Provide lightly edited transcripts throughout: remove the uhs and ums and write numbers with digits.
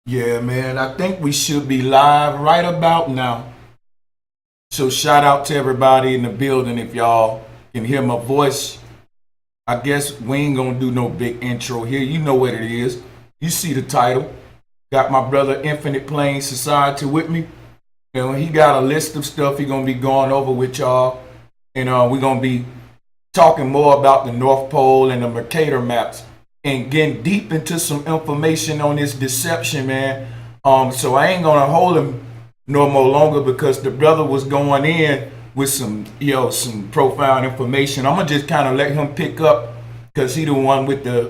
Yeah, man, I think we should be live right about now. So shout out to everybody in the building. If y'all can hear my voice, I guess we ain't gonna do no big intro here. You know what it is. You see the title. Got my brother Infinite Plane Society with me. He got a list of stuff he gonna be going over with y'all. And we're gonna be talking more about the North Pole and the Mercator maps and getting deep into some information on this deception, man. So I ain't gonna hold him no more longer because the brother was going in with some profound information. I'm gonna just kind of let him pick up because he the one with the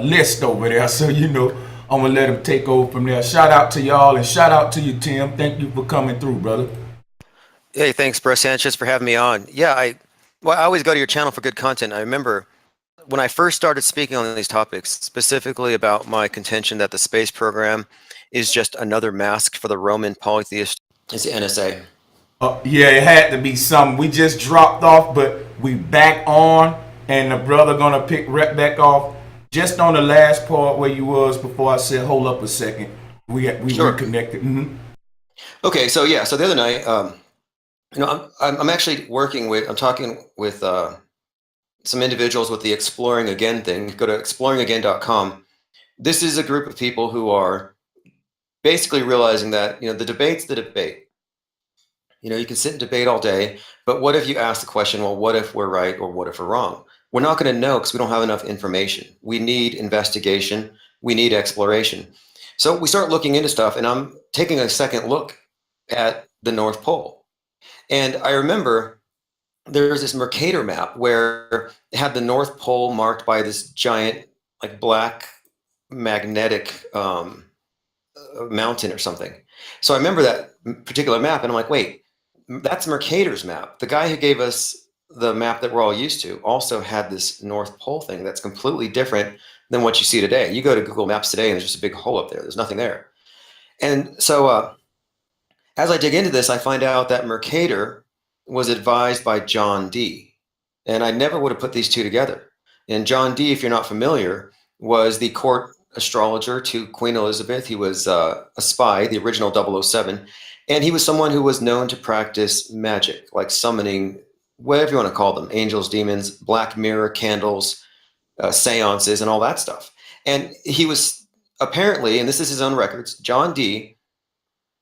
list over there. So I'm gonna let him take over from there. Shout out to y'all and shout out to you, Tim. Thank you for coming through, brother. Hey, thanks, Bro Sanchez, for having me on. Yeah, I always go to your channel for good content. I remember when I first started speaking on these topics, specifically about my contention that the space program is just another mask for the Roman polytheist, is the NSA. Yeah, it had to be something. We just dropped off, but we back on, and the brother gonna pick right back off just on the last part where you was before I said, hold up a second. We Sure. reconnected. Okay, so yeah, so the other night, I'm actually I'm talking with some individuals with the Exploring Again thing. Go to exploringagain.com. This is a group of people who are basically realizing that, the debate's the debate. You can sit and debate all day, but what if you ask the question, well, what if we're right or what if we're wrong? We're not going to know because we don't have enough information. We need investigation. We need exploration. So we start looking into stuff, and I'm taking a second look at the North Pole. And I remember there's this Mercator map where it had the North Pole marked by this giant, like black magnetic mountain or something. So I remember that particular map, and I'm like, wait, that's Mercator's map. The guy who gave us the map that we're all used to also had this North Pole thing that's completely different than what you see today. You go to Google Maps today, and there's just a big hole up there. There's nothing there. And so as I dig into this, I find out that Mercator was advised by John Dee. And I never would have put these two together. And John Dee, if you're not familiar, was the court astrologer to Queen Elizabeth. He was a spy, the original 007. And he was someone who was known to practice magic, like summoning, whatever you want to call them, angels, demons, black mirror, candles, seances, and all that stuff. And he was apparently, and this is his own records, John Dee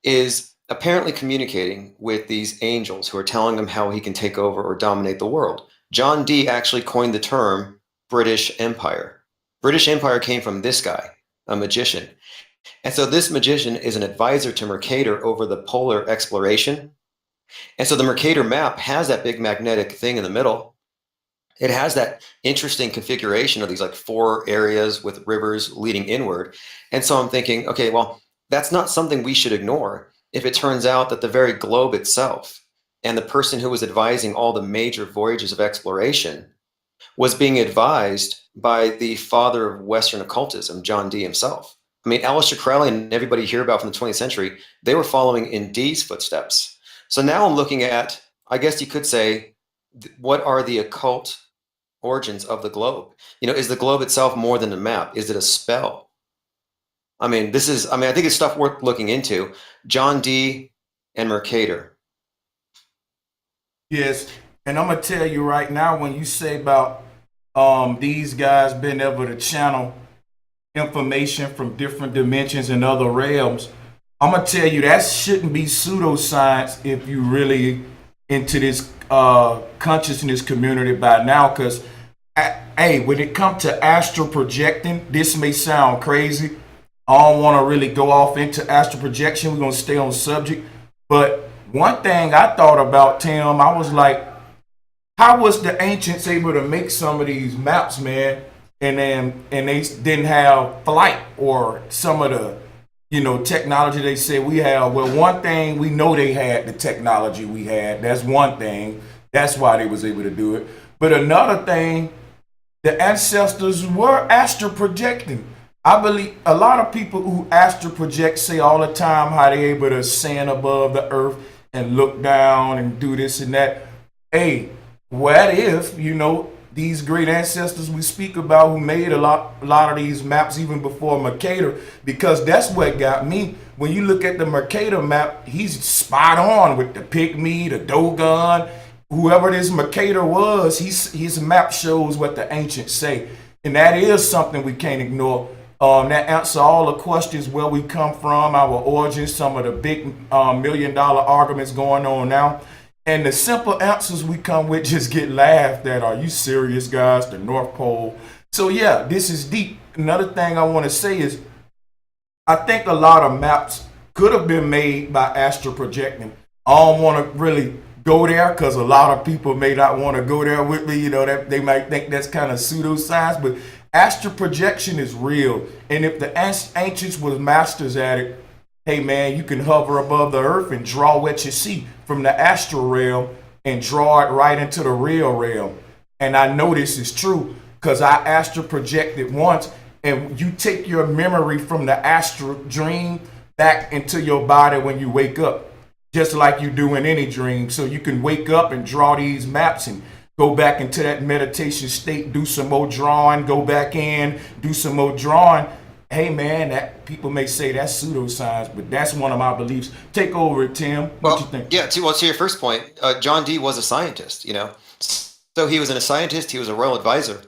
is apparently communicating with these angels who are telling him how he can take over or dominate the world. John Dee actually coined the term British Empire. British Empire came from this guy, a magician. And so this magician is an advisor to Mercator over the polar exploration. And so the Mercator map has that big magnetic thing in the middle. It has that interesting configuration of these like 4 areas with rivers leading inward. And so I'm thinking, okay, well, that's not something we should ignore if it turns out that the very globe itself and the person who was advising all the major voyages of exploration was being advised by the father of Western occultism, John Dee himself. I mean, Aleister Crowley and everybody you hear about from the 20th century, they were following in Dee's footsteps. So now I'm looking at, I guess you could say, what are the occult origins of the globe? Is the globe itself more than a map? Is it a spell? I think it's stuff worth looking into. John Dee and Mercator. Yes, and I'm gonna tell you right now when you say about these guys being able to channel information from different dimensions and other realms, I'm gonna tell you that shouldn't be pseudoscience if you really into this consciousness community by now. Because hey, when it comes to astral projecting, this may sound crazy. I don't want to really go off into astral projection. We're gonna stay on subject, but one thing I thought about, Tim, I was like, how was the ancients able to make some of these maps, man? And they didn't have flight or some of the technology they said we have. Well, one thing we know they had the technology we had. That's one thing. That's why they was able to do it. But another thing, the ancestors were astral projecting. I believe a lot of people who astral project say all the time how they able to stand above the earth and look down and do this and that. Hey, what if, these great ancestors we speak about who made a lot of these maps even before Mercator, because that's what got me. When you look at the Mercator map, he's spot on with the Pygmy, the Dogon, whoever this Mercator was. His map shows what the ancients say, and that is something we can't ignore. That answer all the questions, where we come from, our origins, some of the big $1 million arguments going on now. And the simple answers we come with just get laughed at. Are you serious, guys? The North Pole. So yeah, this is deep. Another thing I want to say is I think a lot of maps could have been made by astral projecting. I don't want to really go there because a lot of people may not want to go there with me. You know, that they might think that's kind of pseudoscience, but astral projection is real. And if the ancients was masters at it, hey man, you can hover above the earth and draw what you see from the astral realm and draw it right into the real realm. And I know this is true because I astral projected once, and you take your memory from the astral dream back into your body when you wake up, just like you do in any dream. So you can wake up and draw these maps and go back into that meditation state, do some more drawing, go back in, do some more drawing. Hey man, that people may say that's pseudoscience, but that's one of my beliefs. Take over, Tim. What you think? Yeah. To your first point, John Dee was a scientist. You know, so he was a scientist. He was a royal advisor.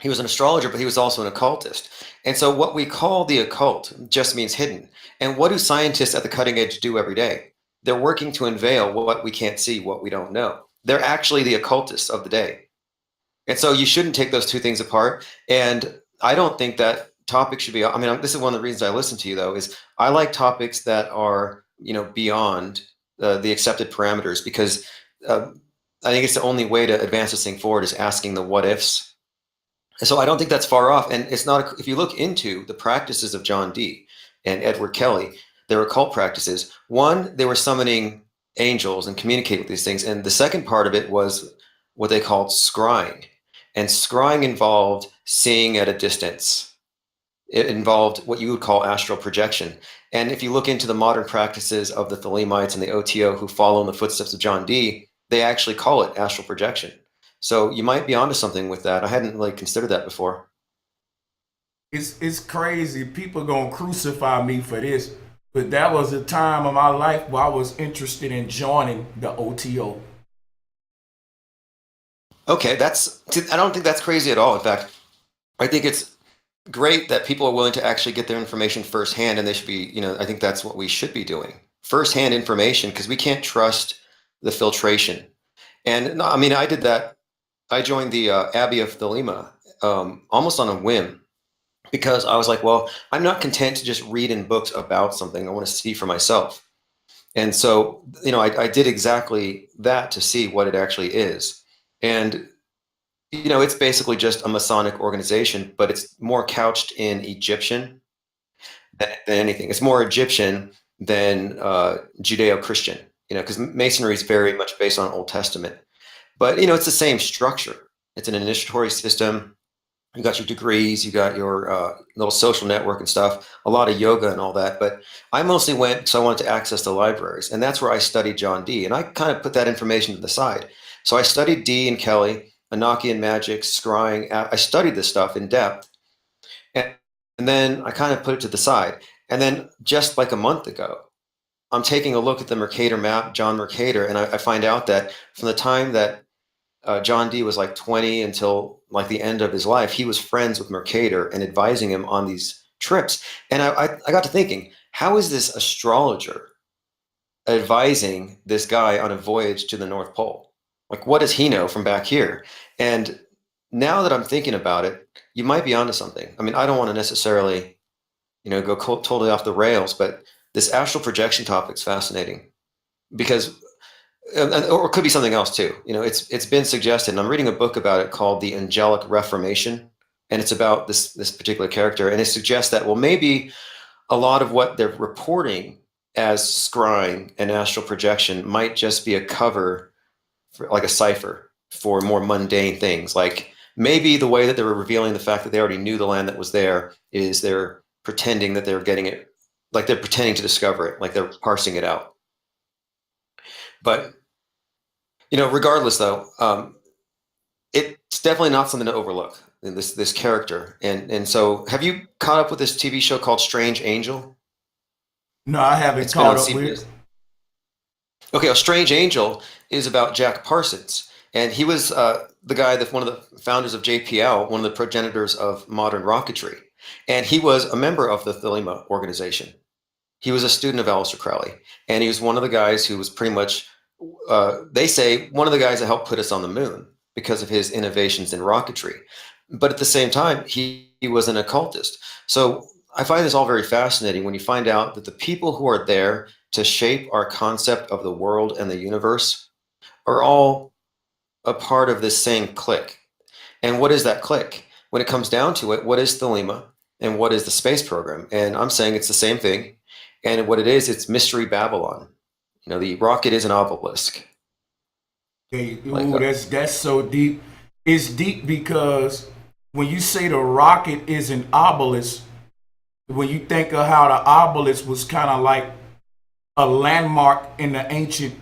He was an astrologer, but he was also an occultist. And so, what we call the occult just means hidden. And what do scientists at the cutting edge do every day? They're working to unveil what we can't see, what we don't know. They're actually the occultists of the day. And so, you shouldn't take those two things apart. And I don't think that topics should be, I mean, this is one of the reasons I listen to you, though, is I like topics that are, beyond the accepted parameters, because I think it's the only way to advance this thing forward is asking the what ifs. And so I don't think that's far off. And it's not, if you look into the practices of John Dee and Edward Kelly, their occult practices, one, they were summoning angels and communicating with these things. And the second part of it was what they called scrying. And scrying involved seeing at a distance. It involved what you would call astral projection. And if you look into the modern practices of the Thelemites and the OTO who follow in the footsteps of John Dee, they actually call it astral projection. So you might be onto something with that. I hadn't really considered that before. It's crazy. People gonna crucify me for this, but that was a time of my life where I was interested in joining the OTO. Okay, I don't think that's crazy at all. In fact, I think it's great that people are willing to actually get their information firsthand, and they should be, I think that's what we should be doing. Firsthand information, because we can't trust the filtration. And no, I mean, I did that. I joined the Abbey of Thelema almost on a whim, because I was like, well, I'm not content to just read in books about something. I want to see for myself. And so, I did exactly that to see what it actually is. And it's basically just a Masonic organization, but it's more couched in Egyptian than anything. It's more Egyptian than Judeo-Christian, because Masonry is very much based on Old Testament. But, it's the same structure. It's an initiatory system. You got your degrees, you got your little social network and stuff, a lot of yoga and all that. But I mostly went because I wanted to access the libraries. And that's where I studied John Dee. And I kind of put that information to the side. So I studied Dee and Kelly, Enochian magic, scrying. I studied this stuff in depth. And then I kind of put it to the side. And then just like a month ago, I'm taking a look at the Mercator map, John Mercator, and I find out that from the time that John Dee was like 20 until like the end of his life, he was friends with Mercator and advising him on these trips. And I got to thinking, how is this astrologer advising this guy on a voyage to the North Pole? Like, what does he know from back here? And now that I'm thinking about it, you might be onto something. I mean, I don't want to necessarily, go totally off the rails, but this astral projection topic is fascinating because, or it could be something else too. It's been suggested, and I'm reading a book about it called The Angelic Reformation, and it's about this particular character, and it suggests that, well, maybe a lot of what they're reporting as scrying and astral projection might just be a cover, like a cipher for more mundane things. Like maybe the way that they were revealing the fact that they already knew the land that was there is they're pretending that they're getting it, like they're pretending to discover it, like they're parsing it out. But regardless though, it's definitely not something to overlook. In this character, and so have you caught up with this TV show called Strange Angel? No, I haven't It's been on caught up with. CBS. Okay, a Strange Angel is about Jack Parsons, and he was the guy that one of the founders of JPL, one of the progenitors of modern rocketry, and he was a member of the Thelema organization. He was a student of Aleister Crowley, and he was one of the guys who was pretty much, they say, one of the guys that helped put us on the moon because of his innovations in rocketry. But at the same time, he was an occultist. So I find this all very fascinating when you find out that the people who are there to shape our concept of the world and the universe are all a part of this same clique. And what is that clique? When it comes down to it, what is Thelema and what is the space program? And I'm saying it's the same thing. And what it is, it's Mystery Babylon. You know, the rocket is an obelisk. Hey, Like, ooh, that's so deep. It's deep because when you say the rocket is an obelisk, when you think of how the obelisk was kind of like a landmark in the ancient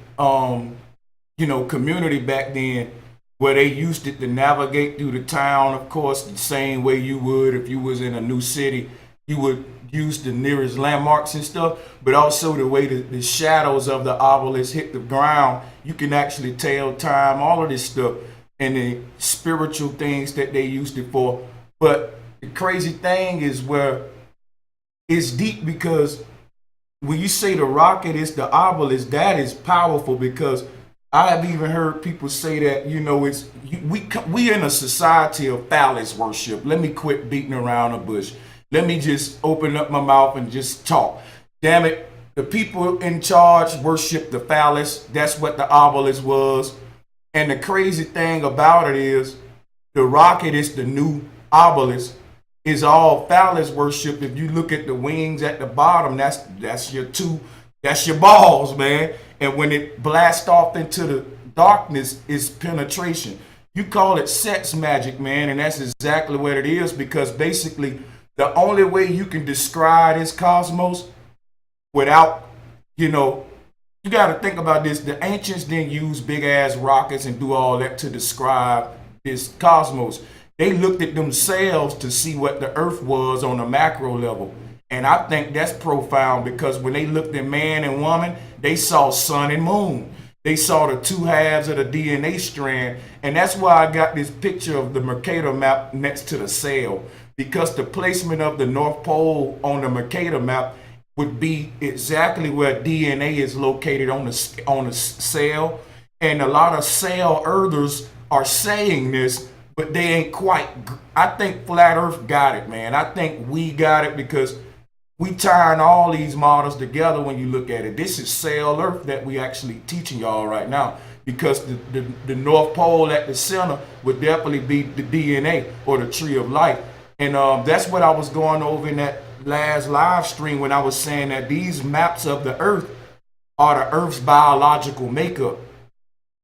community back then, where they used it to navigate through the town, of course, the same way you would if you was in a new city. You would use the nearest landmarks and stuff, but also the way the shadows of the obelisk hit the ground, you can actually tell time, all of this stuff, and the spiritual things that they used it for. But the crazy thing is where it's deep, because when you say the rocket is the obelisk, that is powerful, because I have even heard people say that, it's we in a society of phallus worship. Let me quit beating around the bush. Let me just open up my mouth and just talk. Damn it, the people in charge worship the phallus. That's what the obelisk was. And the crazy thing about it is the rocket is the new obelisk. Is all phallus worship. If you look at the wings at the bottom, that's your balls, man. And when it blasts off into the darkness, it's penetration. You call it sex magic, man, and that's exactly what it is, because basically the only way you can describe this cosmos without, you got to think about this. The ancients didn't use big ass rockets and do all that to describe this cosmos. They looked at themselves to see what the earth was on a macro level. And I think that's profound, because when they looked at man and woman, they saw sun and moon. They saw the two halves of the DNA strand. And that's why I got this picture of the Mercator map next to the sail, because the placement of the North Pole on the Mercator map would be exactly where DNA is located on the sail. And a lot of sail earthers are saying this, but they ain't quite. I think Flat Earth got it, man. I think we got it, because we tying all these models together when you look at it. This is sail Earth that we actually teaching y'all right now, because the North Pole at the center would definitely be the DNA, or the tree of life. And that's what I was going over in that last live stream, when I was saying that these maps of the Earth are the Earth's biological makeup.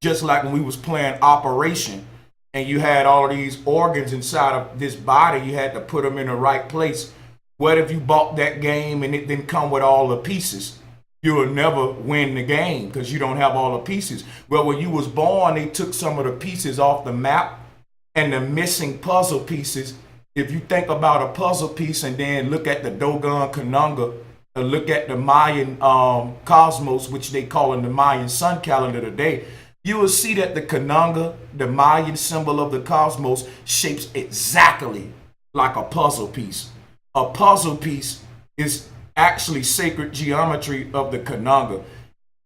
Just like when we was playing Operation, and you had all of these organs inside of this body, you had to put them in the right place. What if you bought that game and it didn't come with all the pieces? You'll never win the game, because you don't have all the pieces. Well, when you was born, they took some of the pieces off the map, and the missing puzzle pieces. If you think about a puzzle piece and then look at the Dogon Kanunga, look at the Mayan cosmos, which they call in the Mayan sun calendar today, you will see that the Kanunga, the Mayan symbol of the cosmos, shapes exactly like a puzzle piece. A puzzle piece is actually sacred geometry of the Kanunga.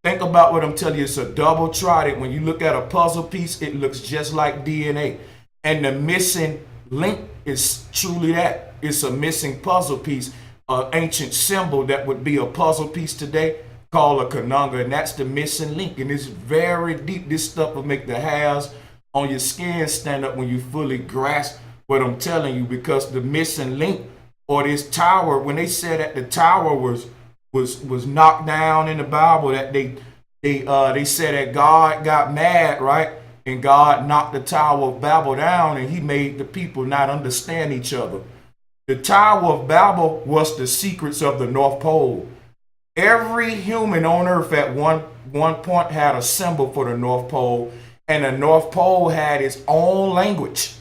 Think about what I'm telling you. It's a double trident. When you look at a puzzle piece, it looks just like DNA. And the missing link is truly that. It's a missing puzzle piece, an ancient symbol that would be a puzzle piece today, called a Kanunga, and that's the missing link. And it's very deep. This stuff will make the hairs on your skin stand up when you fully grasp what I'm telling you, because the missing link, or this tower, when they said that the tower was knocked down in the Bible, that they said that God got mad, right? And God knocked the Tower of Babel down, and he made the people not understand each other. The Tower of Babel was the secrets of the North Pole. Every human on earth at one point had a symbol for the North Pole, And the North Pole had its own language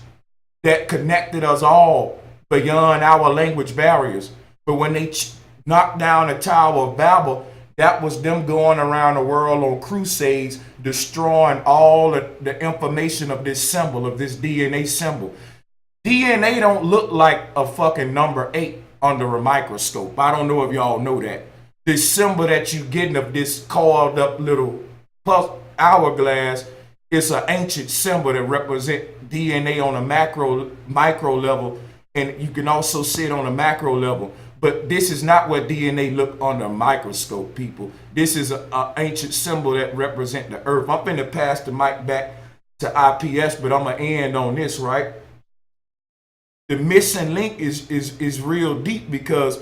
that connected us all beyond our language barriers. But when they knocked down the Tower of Babel, that was them going around the world on crusades, destroying all the information of this symbol, of this DNA symbol. DNA don't look like a fucking number 8 under a microscope. I don't know if y'all know that. This symbol that you getting of this coiled up little hourglass, it's an ancient symbol that represents DNA on a micro level, and you can also see it on a macro level. But this is not what DNA look under a microscope, people. This is an ancient symbol that represents the earth. I'm finna pass the mic back to IPS, but I'm gonna end on this, right? The missing link is real deep because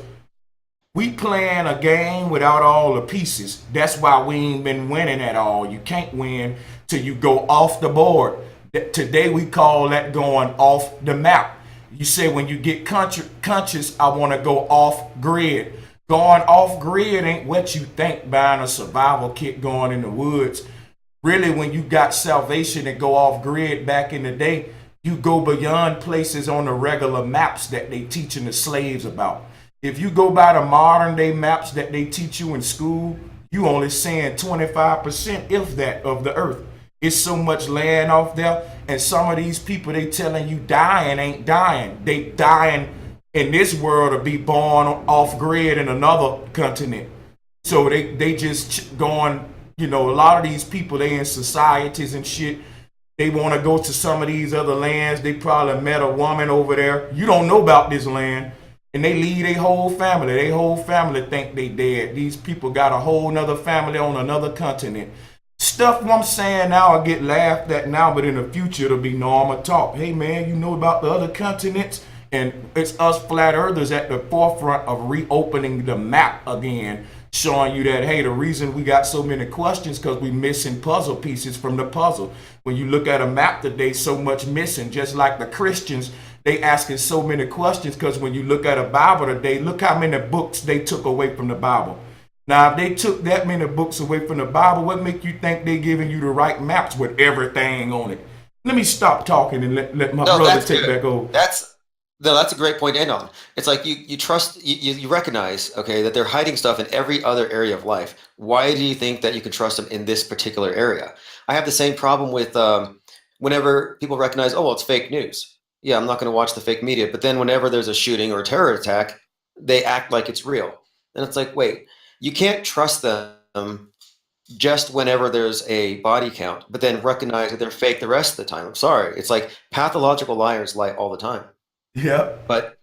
we playing a game without all the pieces. That's why we ain't been winning at all. You can't win till you go off the board. Today we call that going off the map. You say when you get conscious, I want to go off grid. Going off grid ain't what you think, buying a survival kit going in the woods. Really, when you got salvation and go off grid back in the day, you go beyond places on the regular maps that they teaching the slaves about. If you go by the modern day maps that they teach you in school, you only seeing 25%, if that, of the earth. It's so much land off there, and some of these people they telling you dying ain't dying. They dying in this world to be born off grid in another continent. So they just going, you know, a lot of these people, they in societies and shit. They want to go to some of these other lands. They probably met a woman over there. You don't know about this land. And they leave their whole family. Their whole family think they dead. These people got a whole nother family on another continent. Stuff I'm saying now I get laughed at now, but in the future it'll be normal talk. Hey man, you know about the other continents? And it's us flat earthers at the forefront of reopening the map again, showing you that, hey, the reason we got so many questions because we missing puzzle pieces from the puzzle. When you look at a map today, so much missing, just like the Christians, they asking so many questions because when you look at a Bible today, look how many books they took away from the Bible. Now, if they took that many books away from the Bible, what make you think they giving you the right maps with everything on it? Let me stop talking and let my brother take back over. That's a great point to end on. It's like you trust, you recognize, okay, that they're hiding stuff in every other area of life. Why do you think that you can trust them in this particular area? I have the same problem with whenever people recognize, oh, well, it's fake news. Yeah, I'm not going to watch the fake media. But then whenever there's a shooting or a terror attack, they act like it's real. And it's like, wait, you can't trust them just whenever there's a body count, but then recognize that they're fake the rest of the time. I'm sorry. It's like pathological liars lie all the time. Yeah. But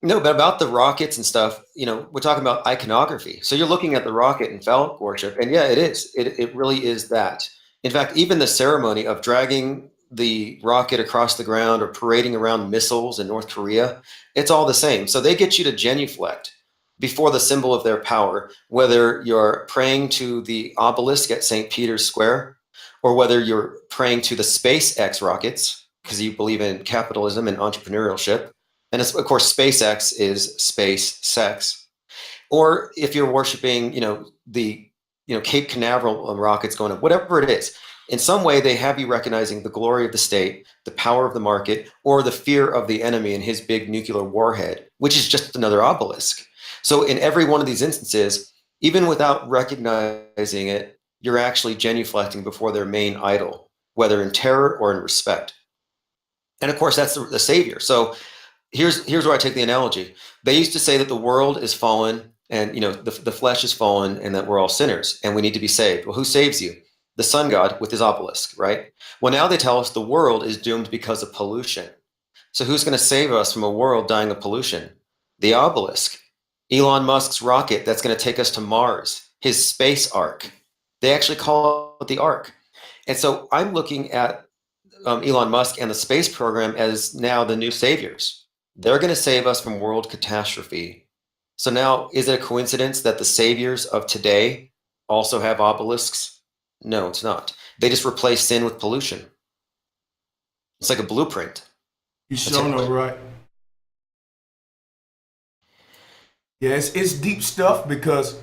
no, but about the rockets and stuff, you know, we're talking about iconography. So you're looking at the rocket and phallic worship, and yeah, it is. It really is that. In fact, even the ceremony of dragging the rocket across the ground or parading around missiles in North Korea, it's all the same. So they get you to genuflect before the symbol of their power, whether you're praying to the obelisk at St. Peter's Square, or whether you're praying to the SpaceX rockets, because you believe in capitalism and entrepreneurship. And of course, SpaceX is space sex. Or if you're worshiping, the Cape Canaveral rockets going up, whatever it is, in some way they have you recognizing the glory of the state, the power of the market, or the fear of the enemy and his big nuclear warhead, which is just another obelisk. So in every one of these instances, even without recognizing it, you're actually genuflecting before their main idol, whether in terror or in respect. And of course, that's the Savior. So here's where I take the analogy. They used to say that the world is fallen and the flesh is fallen and that we're all sinners and we need to be saved. Well, who saves you? The sun god with his obelisk, right? Well, now they tell us the world is doomed because of pollution. So who's going to save us from a world dying of pollution? The obelisk. Elon Musk's rocket that's going to take us to Mars, his space ark. They actually call it the ark. And so I'm looking at Elon Musk and the space program as now the new saviors. They're going to save us from world catastrophe. So now, is it a coincidence that the saviors of today also have obelisks? No, it's not. They just replace sin with pollution. It's like a blueprint. You sure know, right? Yeah, it's deep stuff because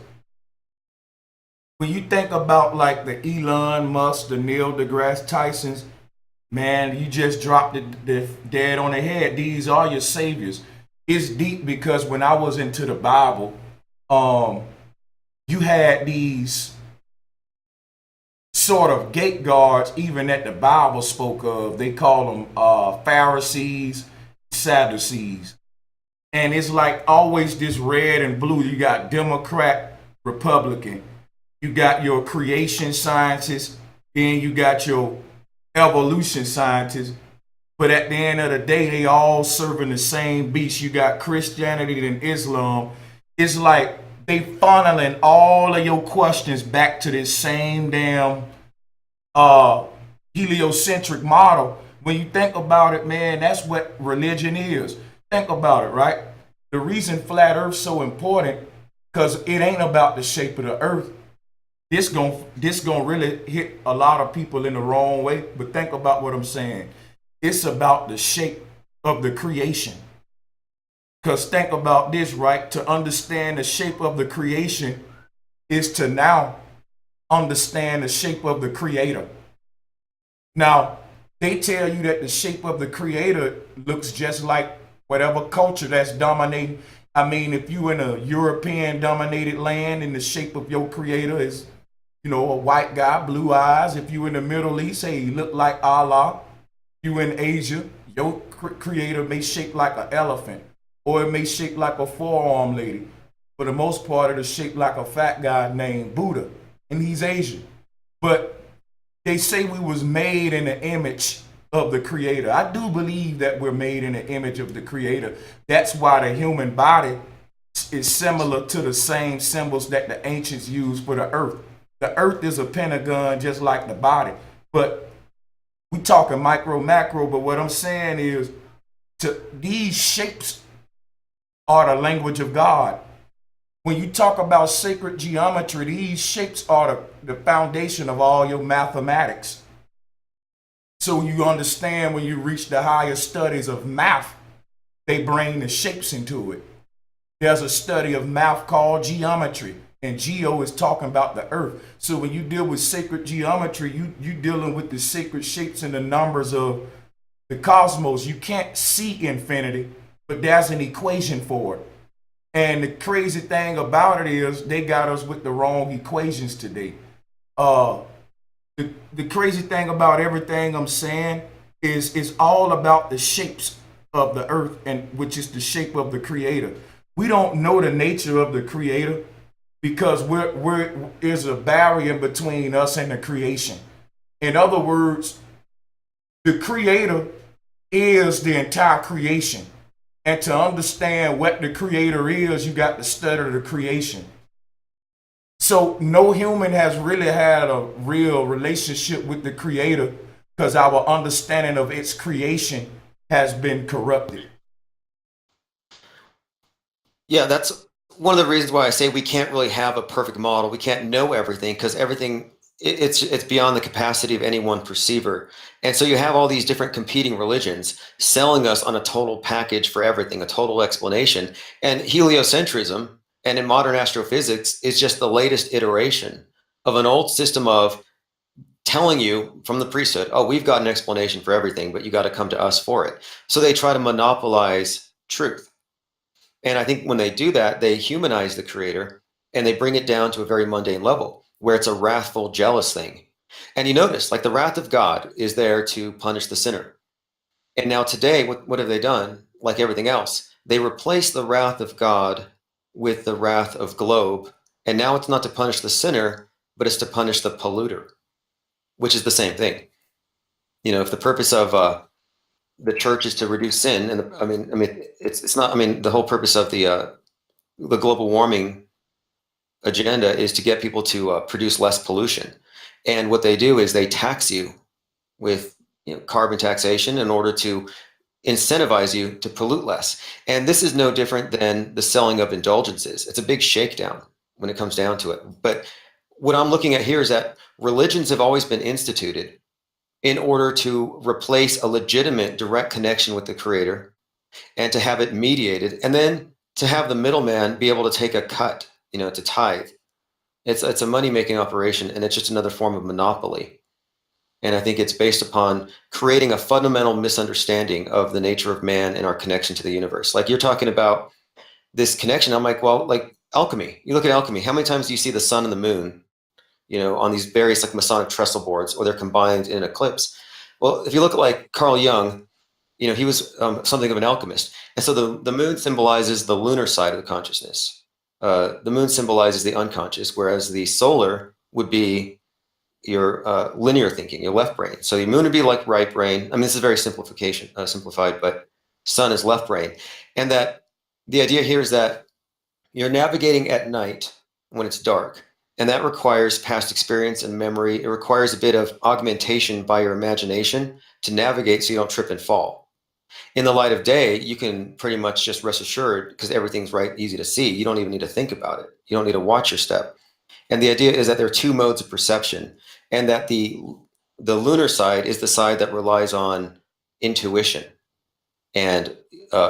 when you think about like the Elon Musk, the Neil deGrasse Tysons, man, you just dropped the dead on the head. These are your saviors. It's deep because when I was into the Bible, um, you had these sort of gate guards, even that the Bible spoke of. They call them Pharisees, Sadducees. And it's like always this red and blue. You got Democrat, Republican. You got your creation scientists, then you got your evolution scientists. But at the end of the day, they all serving the same beast. You got Christianity and Islam. It's like they funneling all of your questions back to this same damn uh, heliocentric model. When you think about it, man, that's what religion is. Think about it, right? The reason flat Earth's so important because it ain't about the shape of the Earth. This gon' really hit a lot of people in the wrong way. But think about what I'm saying. It's about the shape of the creation. Because think about this, right? To understand the shape of the creation is to now understand the shape of the creator. Now, they tell you that the shape of the creator looks just like whatever culture that's dominating. I mean, if you in a European dominated land and the shape of your creator is, a white guy, blue eyes. If you in the Middle East, hey, you look like Allah. You in Asia, your creator may shape like an elephant or it may shape like a four-armed lady. For the most part, it'll shape like a fat guy named Buddha, and he's Asian. But they say we was made in the image of the creator. I do believe that we're made in the image of the creator. That's why the human body is similar to the same symbols that the ancients used for the earth. The earth is a pentagon just like the body. But we talking micro, macro, but what I'm saying is these shapes are the language of God. When you talk about sacred geometry, these shapes are the foundation of all your mathematics. So you understand when you reach the higher studies of math, they bring the shapes into it. There's a study of math called geometry, and geo is talking about the earth. So when you deal with sacred geometry, you dealing with the sacred shapes and the numbers of the cosmos. You can't see infinity, but there's an equation for it. And the crazy thing about it is they got us with the wrong equations today. The crazy thing about everything I'm saying is it's all about the shapes of the earth, and which is the shape of the creator. We don't know the nature of the creator because there's a barrier between us and the creation. In other words, the creator is the entire creation. And to understand what the creator is, you got to study the creation. So no human has really had a real relationship with the creator because our understanding of its creation has been corrupted. Yeah, that's one of the reasons why I say we can't really have a perfect model. We can't know everything because everything it's beyond the capacity of any one perceiver. And so you have all these different competing religions selling us on a total package for everything, a total explanation. And heliocentrism and in modern astrophysics is just the latest iteration of an old system of telling you from the priesthood, oh, we've got an explanation for everything, but you got to come to us for it. So they try to monopolize truth. And I think when they do that, they humanize the creator and they bring it down to a very mundane level where it's a wrathful, jealous thing. And you notice, like the wrath of God is there to punish the sinner. And now today, what have they done? Like everything else, they replace the wrath of God with the wrath of globe. And now it's not to punish the sinner, but it's to punish the polluter, which is the same thing. If the purpose of the church is to reduce sin, and it's not. I mean, the whole purpose of the global warming agenda is to get people to produce less pollution. And what they do is they tax you with carbon taxation in order to incentivize you to pollute less. And this is no different than the selling of indulgences. It's a big shakedown when it comes down to it. But what I'm looking at here is that religions have always been instituted in order to replace a legitimate direct connection with the creator and to have it mediated, and then to have the middleman be able to take a cut, to tithe. It's a money-making operation, and it's just another form of monopoly. And I think it's based upon creating a fundamental misunderstanding of the nature of man and our connection to the universe. Like you're talking about this connection. I'm like, well, like alchemy. You look at alchemy. How many times do you see the sun and the moon, on these various like Masonic trestle boards, or they're combined in an eclipse? Well, if you look at like Carl Jung, he was something of an alchemist. And so the moon symbolizes the lunar side of the consciousness. The moon symbolizes the unconscious, whereas the solar would be your linear thinking, your left brain. So the moon would be like right brain. I mean, this is very simplified, but sun is left brain. And that the idea here is that you're navigating at night when it's dark. And that requires past experience and memory. It requires a bit of augmentation by your imagination to navigate so you don't trip and fall. In the light of day, you can pretty much just rest assured because everything's right, easy to see. You don't even need to think about it. You don't need to watch your step. And the idea is that there are two modes of perception, and that the lunar side is the side that relies on intuition and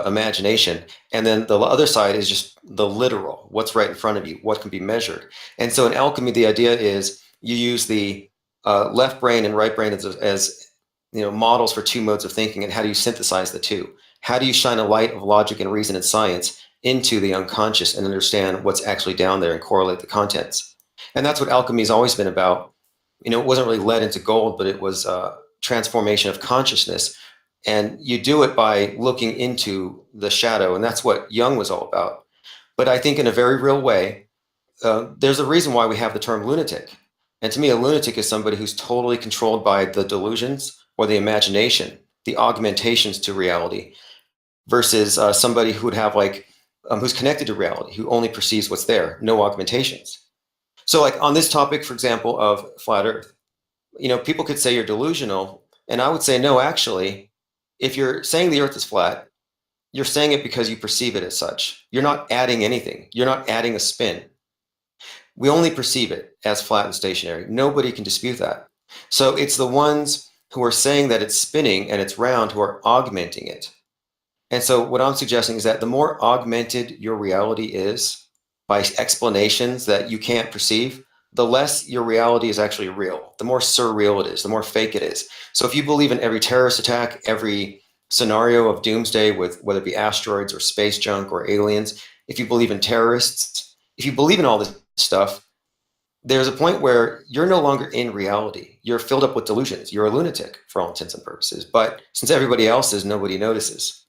imagination. And then the other side is just the literal, what's right in front of you, what can be measured. And so in alchemy, the idea is you use the left brain and right brain as models for two modes of thinking, and how do you synthesize the two? How do you shine a light of logic and reason and science into the unconscious and understand what's actually down there and correlate the contents? And that's what alchemy has always been about. It wasn't really lead into gold, but it was transformation of consciousness. And you do it by looking into the shadow. And that's what Jung was all about. But I think in a very real way, there's a reason why we have the term lunatic. And to me, a lunatic is somebody who's totally controlled by the delusions or the imagination, the augmentations to reality, versus somebody who would have who's connected to reality, who only perceives what's there, no augmentations. So like on this topic, for example, of flat Earth, people could say you're delusional. And I would say, no, actually, if you're saying the Earth is flat, you're saying it because you perceive it as such. You're not adding anything. You're not adding a spin. We only perceive it as flat and stationary. Nobody can dispute that. So it's the ones who are saying that it's spinning and it's round who are augmenting it. And so what I'm suggesting is that the more augmented your reality is by explanations that you can't perceive, the less your reality is actually real, the more surreal it is, the more fake it is. So if you believe in every terrorist attack, every scenario of doomsday, with whether it be asteroids or space junk or aliens, if you believe in terrorists, if you believe in all this stuff, there's a point where you're no longer in reality. You're filled up with delusions. You're a lunatic for all intents and purposes. But since everybody else is, nobody notices.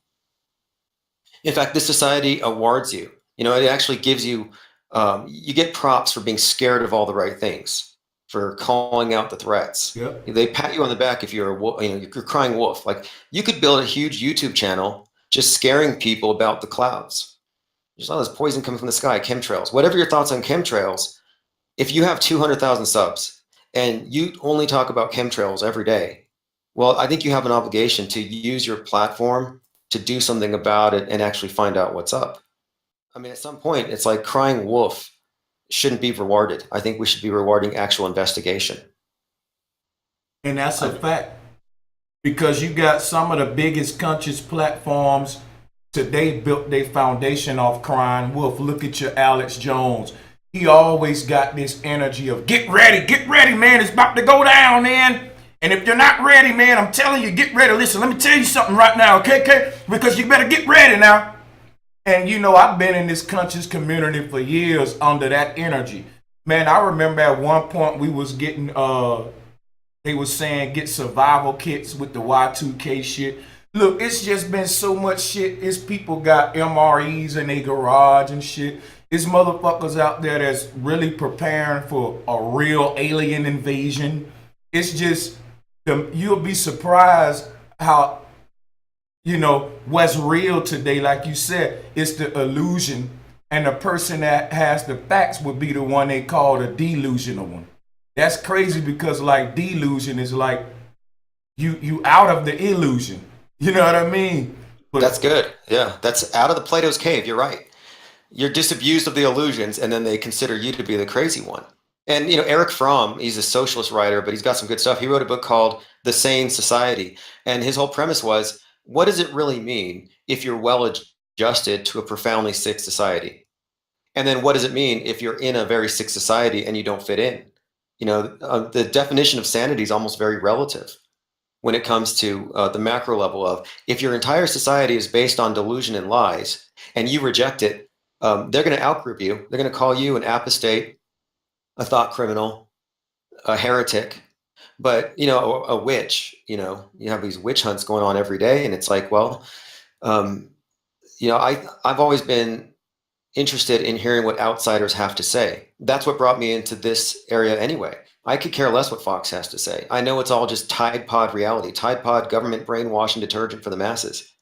In fact, this society awards you. It actually gives you, you get props for being scared of all the right things, for calling out the threats. Yep. They pat you on the back if you're a wolf, you're crying wolf. Like you could build a huge YouTube channel just scaring people about the clouds. There's all this poison coming from the sky, chemtrails. Whatever your thoughts on chemtrails, if you have 200,000 subs and you only talk about chemtrails every day, well, I think you have an obligation to use your platform to do something about it and actually find out what's up. I mean, at some point, it's like crying wolf shouldn't be rewarded. I think we should be rewarding actual investigation. And that's a fact. Because you got some of the biggest conscious platforms today built their foundation off crying wolf. Look at your Alex Jones. He always got this energy of get ready, man. It's about to go down, man. And if you're not ready, man, I'm telling you, get ready. Listen, let me tell you something right now, okay? Because you better get ready now. And I've been in this conscious community for years under that energy. Man, I remember at one point we was getting, they was saying get survival kits with the Y2K shit. Look, it's just been so much shit. It's people got MREs in their garage and shit. It's motherfuckers out there that's really preparing for a real alien invasion. It's just, you'll be surprised how, what's real today, like you said, it's the illusion. And the person that has the facts would be the one they call the delusional one. That's crazy because delusion is like you out of the illusion. You know what I mean? But that's good. Yeah, that's out of the Plato's cave. You're right. You're disabused of the illusions, and then they consider you to be the crazy one. And Eric Fromm, he's a socialist writer, but he's got some good stuff. He wrote a book called The Sane Society, and his whole premise was, what does it really mean if you're well adjusted to a profoundly sick society? And then what does it mean if you're in a very sick society and you don't fit in? The definition of sanity is almost very relative when it comes to the macro level of, if your entire society is based on delusion and lies and you reject it, they're going to outgroup you. They're going to call you an apostate, a thought criminal, a heretic, but a witch. You have these witch hunts going on every day, and it's like, well, I've always been interested in hearing what outsiders have to say. That's what brought me into this area anyway. I could care less what Fox has to say. I know it's all just Tide Pod reality, Tide Pod government brainwashing detergent for the masses.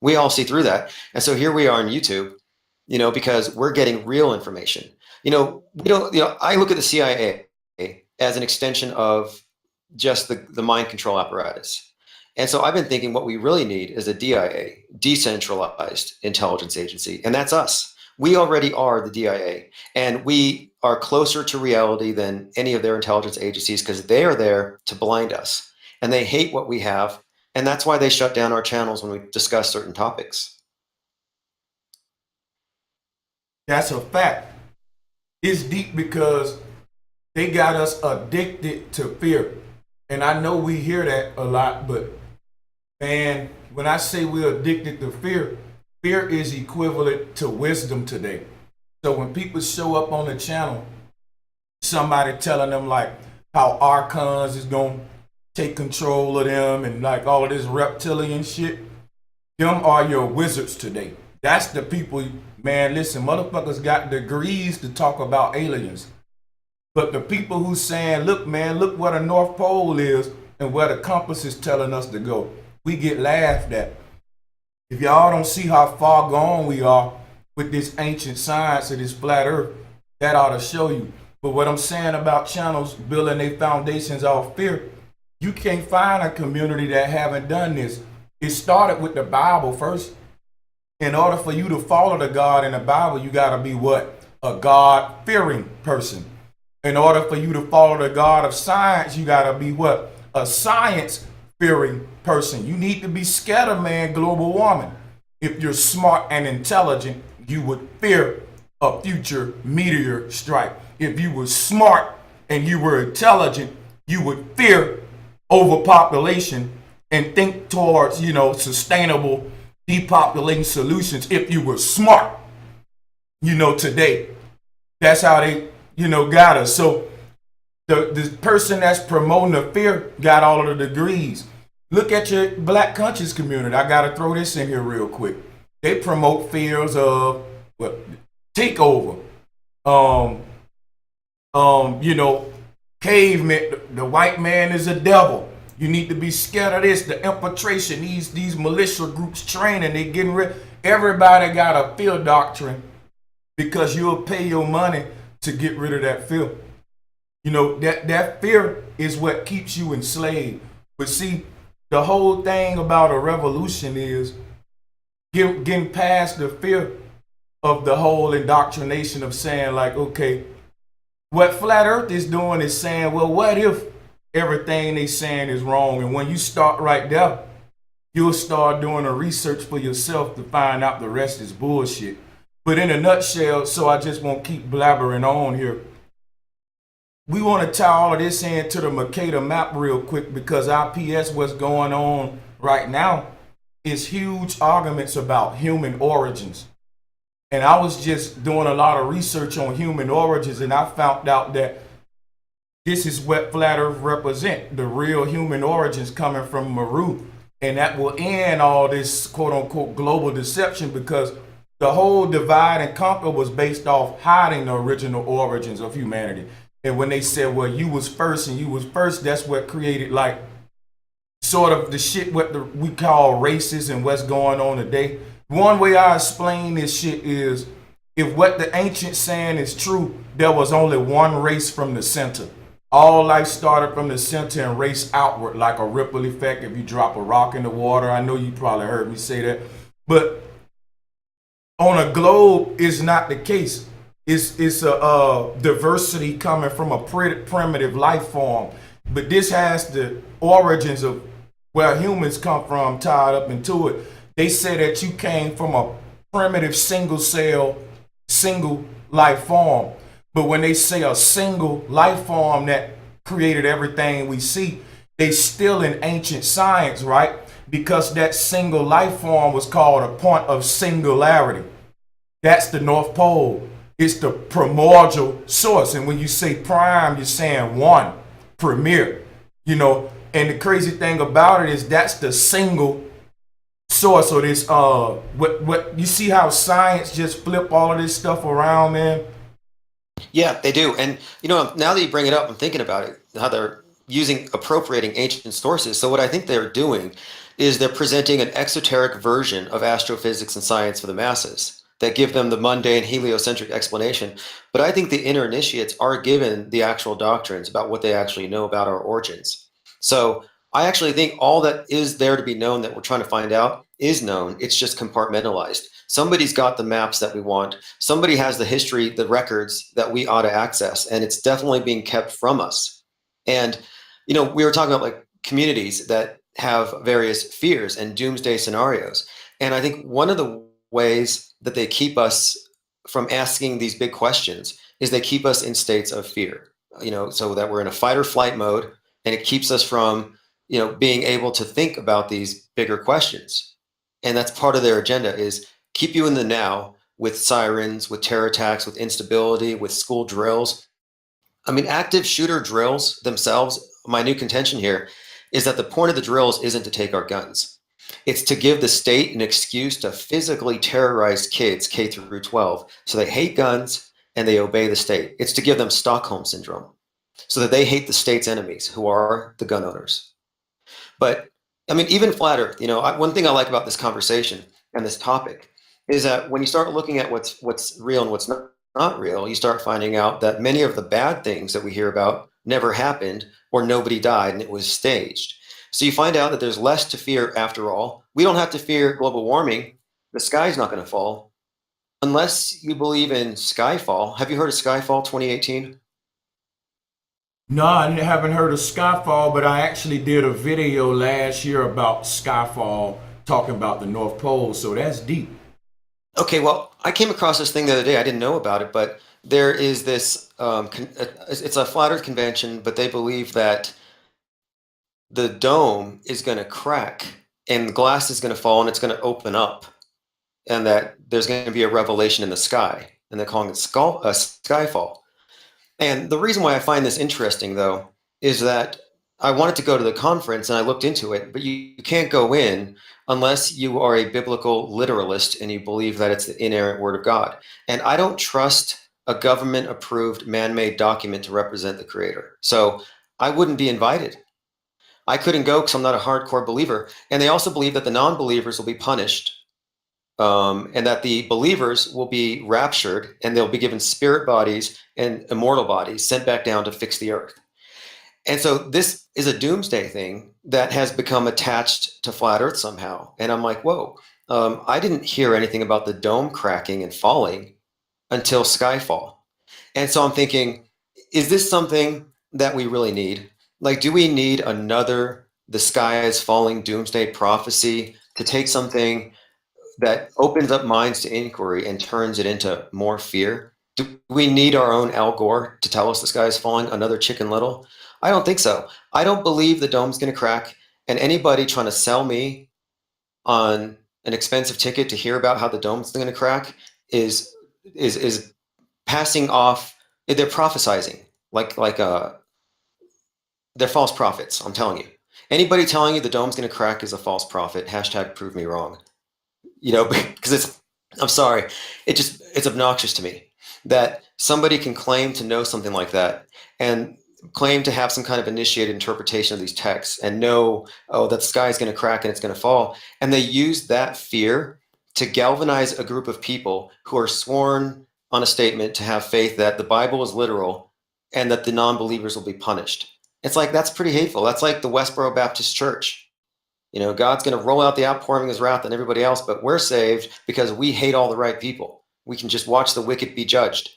We all see through that. And so here we are on YouTube, because we're getting real information. I look at the CIA as an extension of just the mind control apparatus. And so I've been thinking what we really need is a DIA, decentralized intelligence agency. And that's us. We already are the DIA, and we are closer to reality than any of their intelligence agencies because they are there to blind us, and they hate what we have, and that's why they shut down our channels when we discuss certain topics. That's a fact. It's deep because they got us addicted to fear. And I know we hear that a lot, but man, when I say we're addicted to fear, fear is equivalent to wisdom today. So when people show up on the channel, somebody telling them like how archons is going to take control of them and like all of this reptilian shit, them are your wizards today. That's the people, man, listen, motherfuckers got degrees to talk about aliens. But the people who saying, look, man, look where the North Pole is and where the compass is telling us to go, we get laughed at. If y'all don't see how far gone we are with this ancient science of this flat earth, that ought to show you. But what I'm saying about channels building their foundations off fear, you can't find a community that haven't done this. It started with the Bible first. In order for you to follow the God in the Bible, you got to be what? A God-fearing person. In order for you to follow the God of science, you got to be what? A science-fearing person. You need to be scared, man, global warming. If you're smart and intelligent, you would fear a future meteor strike. If you were smart and you were intelligent, you would fear overpopulation and think towards, sustainable depopulating solutions if you were smart, today. That's how they, got us. So the person that's promoting the fear got all of the degrees. Look at your Black conscious community. I got to throw this in here real quick. They promote fears of takeover. Caveman, the white man is a devil. You need to be scared of this, the infiltration, these militia groups training, they getting rid. Everybody got a fear doctrine because you'll pay your money to get rid of that fear. That fear is what keeps you enslaved. But see, the whole thing about a revolution is getting past the fear of the whole indoctrination of saying like, okay, what Flat Earth is doing is saying, well, what if everything they saying is wrong? And when you start right there, you'll start doing a research for yourself to find out the rest is bullshit. But in a nutshell, so I just won't keep blabbering on here, we want to tie all of this into the Mercator map real quick because IPS, what's going on right now is huge arguments about human origins. And I was just doing a lot of research on human origins, and I found out that this is what Flat Earth represent, the real human origins coming from Maru. And that will end all this quote unquote global deception because the whole divide and conquer was based off hiding the original origins of humanity. And when they said, well, you was first and you was first, that's what created like sort of the shit what we call races and what's going on today. One way I explain this shit is if what the ancients saying is true, there was only one race from the center. All life started from the center and raced outward like a ripple effect. If you drop a rock in the water, I know you probably heard me say that. But on a globe, it's not the case. It's a diversity coming from a primitive life form. But this has the origins of where humans come from tied up into it. They say that you came from a primitive single cell, single life form. But when they say a single life form that created everything we see, they still in ancient science, right? Because that single life form was called a point of singularity. That's the North Pole. It's the primordial source. And when you say prime, you're saying one, premier, you know. And the crazy thing about it is that's the single source of this. What you see how science just flip all of this stuff around, man? Yeah, they do. And you know, now that you bring it up, I'm thinking about it, how they're appropriating ancient sources. So what I think they're doing is they're presenting an exoteric version of astrophysics and science for the masses that give them the mundane heliocentric explanation. But I think the inner initiates are given the actual doctrines about what they actually know about our origins. So I actually think all that is there to be known that we're trying to find out is known. It's just compartmentalized. Somebody's got the maps that we want. Somebody has the history, the records that we ought to access, and it's definitely being kept from us. And you know, we were talking about like communities that have various fears and doomsday scenarios. And I think one of the ways that they keep us from asking these big questions is they keep us in states of fear, you know, so that we're in a fight or flight mode, and it keeps us from, you know, being able to think about these bigger questions. And that's part of their agenda, is keep you in the now with sirens, with terror attacks, with instability, with school drills. I mean, active shooter drills themselves, my new contention here is that the point of the drills isn't to take our guns. It's to give the state an excuse to physically terrorize kids K through 12 so they hate guns and they obey the state. It's to give them Stockholm syndrome so that they hate the state's enemies, who are the gun owners. But I mean, even flat Earth, you know, one thing I like about this conversation and this topic is that when you start looking at what's real and what's not real, you start finding out that many of the bad things that we hear about never happened, or nobody died and it was staged. So you find out that there's less to fear after all. We don't have to fear global warming. The sky's not going to fall unless you believe in Skyfall. Have you heard of Skyfall 2018? No, I haven't heard of Skyfall, but I actually did a video last year about Skyfall talking about the North Pole, so that's deep. Okay, well, I came across this thing the other day. I didn't know about it, but there is this, it's a flat Earth convention, but they believe that the dome is going to crack and the glass is going to fall and it's going to open up, and that there's going to be a revelation in the sky, and they're calling it Skyfall. And the reason why I find this interesting, though, is that I wanted to go to the conference and I looked into it, but you can't go in unless you are a biblical literalist and you believe that it's the inerrant word of God. And I don't trust a government approved man-made document to represent the creator. So I wouldn't be invited. I couldn't go because I'm not a hardcore believer. And they also believe that the non-believers will be punished, and that the believers will be raptured and they'll be given spirit bodies and immortal bodies sent back down to fix the earth. And so this is a doomsday thing that has become attached to flat Earth somehow. And I'm like, whoa, I didn't hear anything about the dome cracking and falling until Skyfall. And so I'm thinking, is this something that we really need? Like, do we need another the sky is falling doomsday prophecy to take something that opens up minds to inquiry and turns it into more fear? Do we need our own Al Gore to tell us the sky is falling, another Chicken Little? I don't think so. I don't believe the dome's going to crack, and anybody trying to sell me on an expensive ticket to hear about how the dome's going to crack is passing off. They're prophesizing like they're false prophets. I'm telling you. Anybody telling you the dome's going to crack is a false prophet. Hashtag prove me wrong. You know, because I'm sorry, it's obnoxious to me that somebody can claim to know something like that and claim to have some kind of initiated interpretation of these texts and know, oh, that the sky is going to crack and it's going to fall. And they use that fear to galvanize a group of people who are sworn on a statement to have faith that the Bible is literal and that the non-believers will be punished. It's like, that's pretty hateful. That's like the Westboro Baptist Church. You know, God's going to roll out the outpouring of his wrath on everybody else, but we're saved because we hate all the right people. We can just watch the wicked be judged.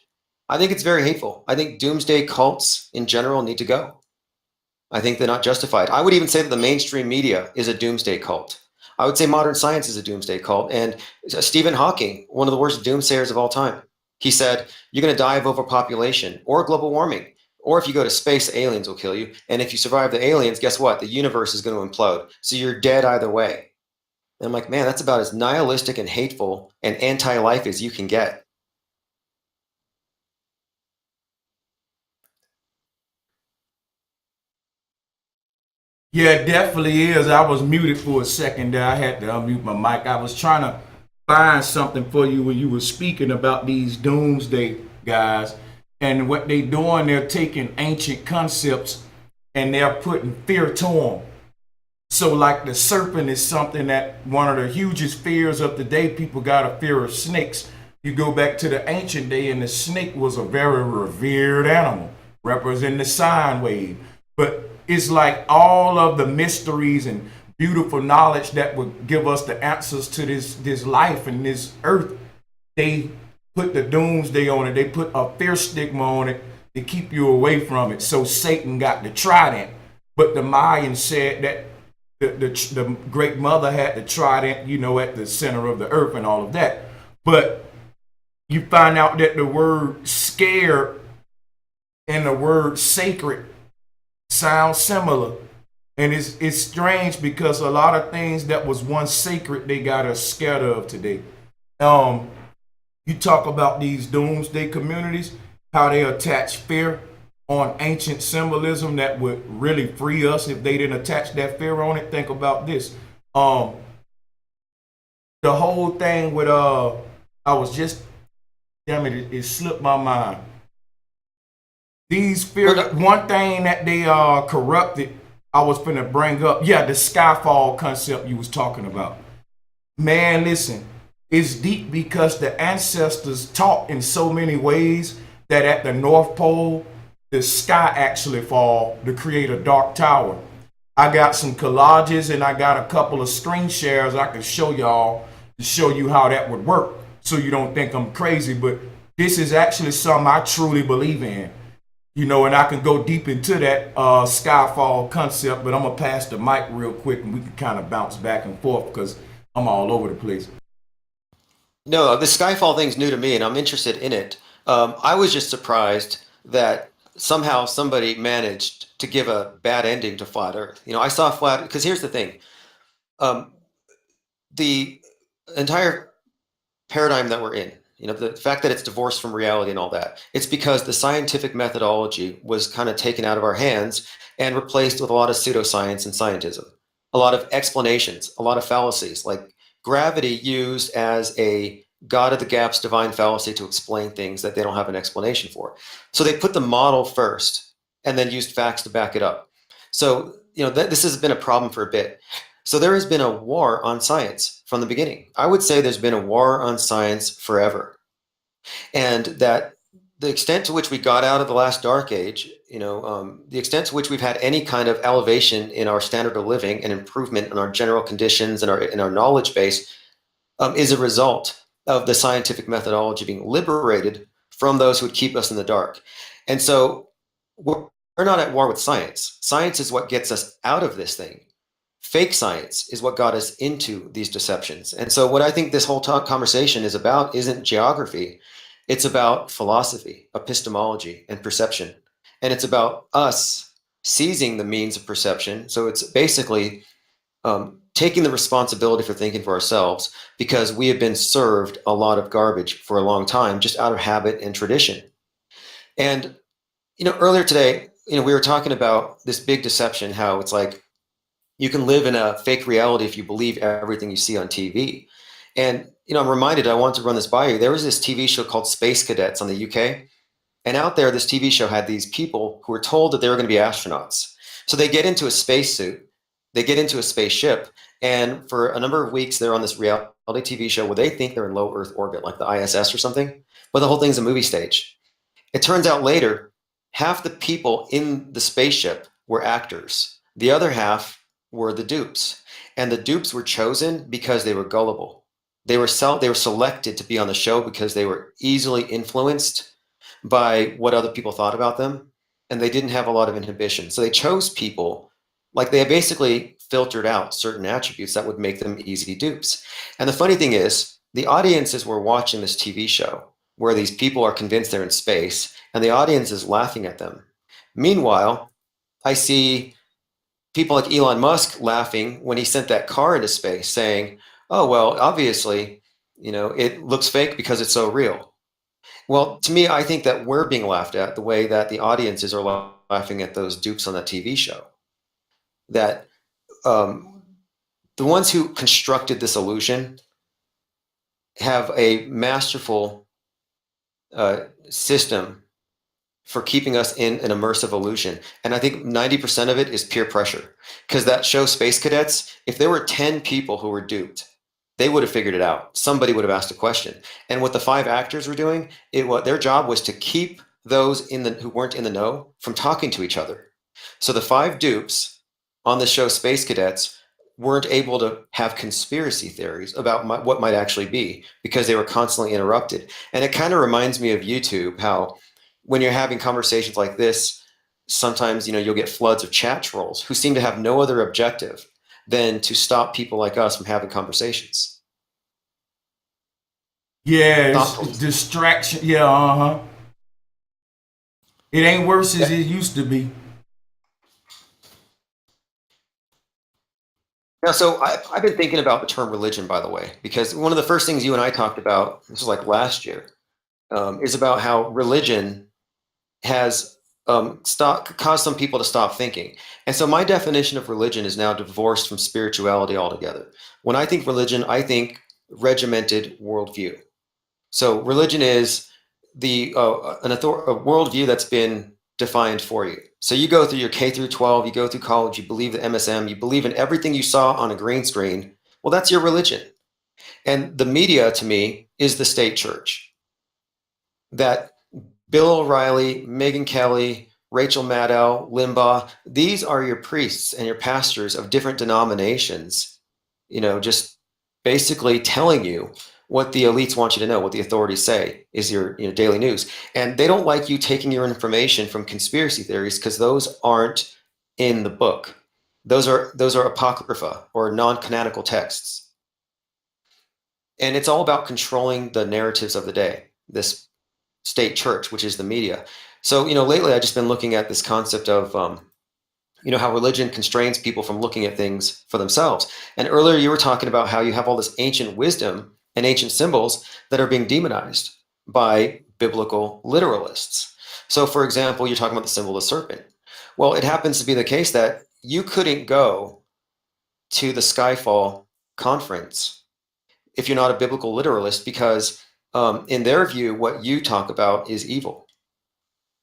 I think it's very hateful. I think doomsday cults in general need to go. I think they're not justified. I would even say that the mainstream media is a doomsday cult. I would say modern science is a doomsday cult. And Stephen Hawking, one of the worst doomsayers of all time. He said, you're going to die of overpopulation or global warming. Or if you go to space, aliens will kill you. And if you survive the aliens, guess what? The universe is going to implode. So you're dead either way. And I'm like, man, that's about as nihilistic and hateful and anti-life as you can get. Yeah, it definitely is. I was muted for a second there. I had to unmute my mic. I was trying to find something for you when you were speaking about these doomsday guys. And what they doing, they're taking ancient concepts and they're putting fear to them. So like the serpent is something that one of the hugest fears of the day. People got a fear of snakes. You go back to the ancient day and the snake was a very revered animal, representing the sine wave. But it's like all of the mysteries and beautiful knowledge that would give us the answers to this life and this earth. They put the doomsday on it. They put a fear stigma on it to keep you away from it. So Satan got the trident. But the Mayans said that the great mother had the trident, at the center of the earth and all of that. But you find out that the word scared and the word sacred sound similar. And it's strange because a lot of things that was once sacred, they got us scared of today. You talk about these doomsday communities, how they attach fear on ancient symbolism that would really free us if they didn't attach that fear on it. Think about this. The whole thing with I was just, damn it slipped my mind. These fear, one thing that they corrupted, I was finna bring up. Yeah, the skyfall concept you was talking about. Man, listen, it's deep because the ancestors taught in so many ways that at the North Pole, the sky actually fall to create a dark tower. I got some collages and I got a couple of screen shares I can show y'all to show you how that would work so you don't think I'm crazy. But this is actually something I truly believe in. And I can go deep into that skyfall concept, but I'm going to pass the mic real quick and we can kind of bounce back and forth because I'm all over the place. No, the Skyfall thing's new to me and I'm interested in it. I was just surprised that somehow somebody managed to give a bad ending to Flat Earth. I saw Flat, because here's the thing. The entire paradigm that we're in, the fact that it's divorced from reality and all that, it's because the scientific methodology was kind of taken out of our hands and replaced with a lot of pseudoscience and scientism, a lot of explanations, a lot of fallacies, like gravity used as a God of the gaps divine fallacy to explain things that they don't have an explanation for. So they put the model first and then used facts to back it up. So, this has been a problem for a bit. So there has been a war on science from the beginning. I would say there's been a war on science forever. And that the extent to which we got out of the last dark age, the extent to which we've had any kind of elevation in our standard of living and improvement in our general conditions and in our knowledge base is a result of the scientific methodology being liberated from those who would keep us in the dark. And so we're not at war with science. Science is what gets us out of this thing. Fake science is what got us into these deceptions. And so what I think this whole conversation is about isn't geography. It's about philosophy, epistemology, and perception. And it's about us seizing the means of perception. So it's basically taking the responsibility for thinking for ourselves because we have been served a lot of garbage for a long time, just out of habit and tradition. And, earlier today, we were talking about this big deception, how it's like you can live in a fake reality if you believe everything you see on TV. And, I'm reminded, I want to run this by you. There was this TV show called Space Cadets on the UK. And out there, this TV show had these people who were told that they were going to be astronauts. So they get into a spacesuit, they get into a spaceship, and for a number of weeks, they're on this reality TV show where they think they're in low Earth orbit, like the ISS or something. But the whole thing's a movie stage. It turns out later, half the people in the spaceship were actors. The other half were the dupes. And the dupes were chosen because they were gullible. They were selected to be on the show because they were easily influenced by what other people thought about them. And they didn't have a lot of inhibition. So they chose people, like they basically filtered out certain attributes that would make them easy dupes. And the funny thing is, the audiences were watching this TV show. where these people are convinced they're in space and the audience is laughing at them. Meanwhile, I see people like Elon Musk laughing when he sent that car into space, saying, oh, well, obviously, it looks fake because it's so real. Well, to me, I think that we're being laughed at the way that the audiences are laughing at those dupes on that TV show. That the ones who constructed this illusion have a masterful system for keeping us in an immersive illusion. And I think 90% of it is peer pressure. Because that show, Space Cadets, if there were 10 people who were duped, they would have figured it out. Somebody would have asked a question. And what the 5 actors were doing, their job was to keep those who weren't in the know from talking to each other. So the 5 dupes on the show Space Cadets weren't able to have conspiracy theories about what might actually be because they were constantly interrupted. And it kind of reminds me of YouTube, how when you're having conversations like this, sometimes you'll get floods of chat trolls who seem to have no other objective than to stop people like us from having conversations. Yeah, it's distraction. Yeah, It ain't worse as it used to be. Now, so I've been thinking about the term religion, by the way, because one of the first things you and I talked about, this was like last year, is about how religion has caused some people to stop thinking. And so my definition of religion is now divorced from spirituality altogether. When I think religion, I think regimented worldview. So religion is a worldview that's been defined for you. So you go through your K through 12, you go through college, you believe the MSM, you believe in everything you saw on a green screen. Well, that's your religion. And the media, to me, is the state church. That Bill O'Reilly, Megyn Kelly, Rachel Maddow, Limbaugh, these are your priests and your pastors of different denominations, just basically telling you what the elites want you to know, what the authorities say is your daily news. And they don't like you taking your information from conspiracy theories because those aren't in the book. Those are apocrypha or non-canonical texts. And it's all about controlling the narratives of the day, this state church, which is the media. So, lately I've just been looking at this concept of, how religion constrains people from looking at things for themselves. And earlier you were talking about how you have all this ancient wisdom and ancient symbols that are being demonized by biblical literalists. So, for example, you're talking about the symbol of the serpent. Well, it happens to be the case that you couldn't go to the Skyfall conference if you're not a biblical literalist because in their view, what you talk about is evil.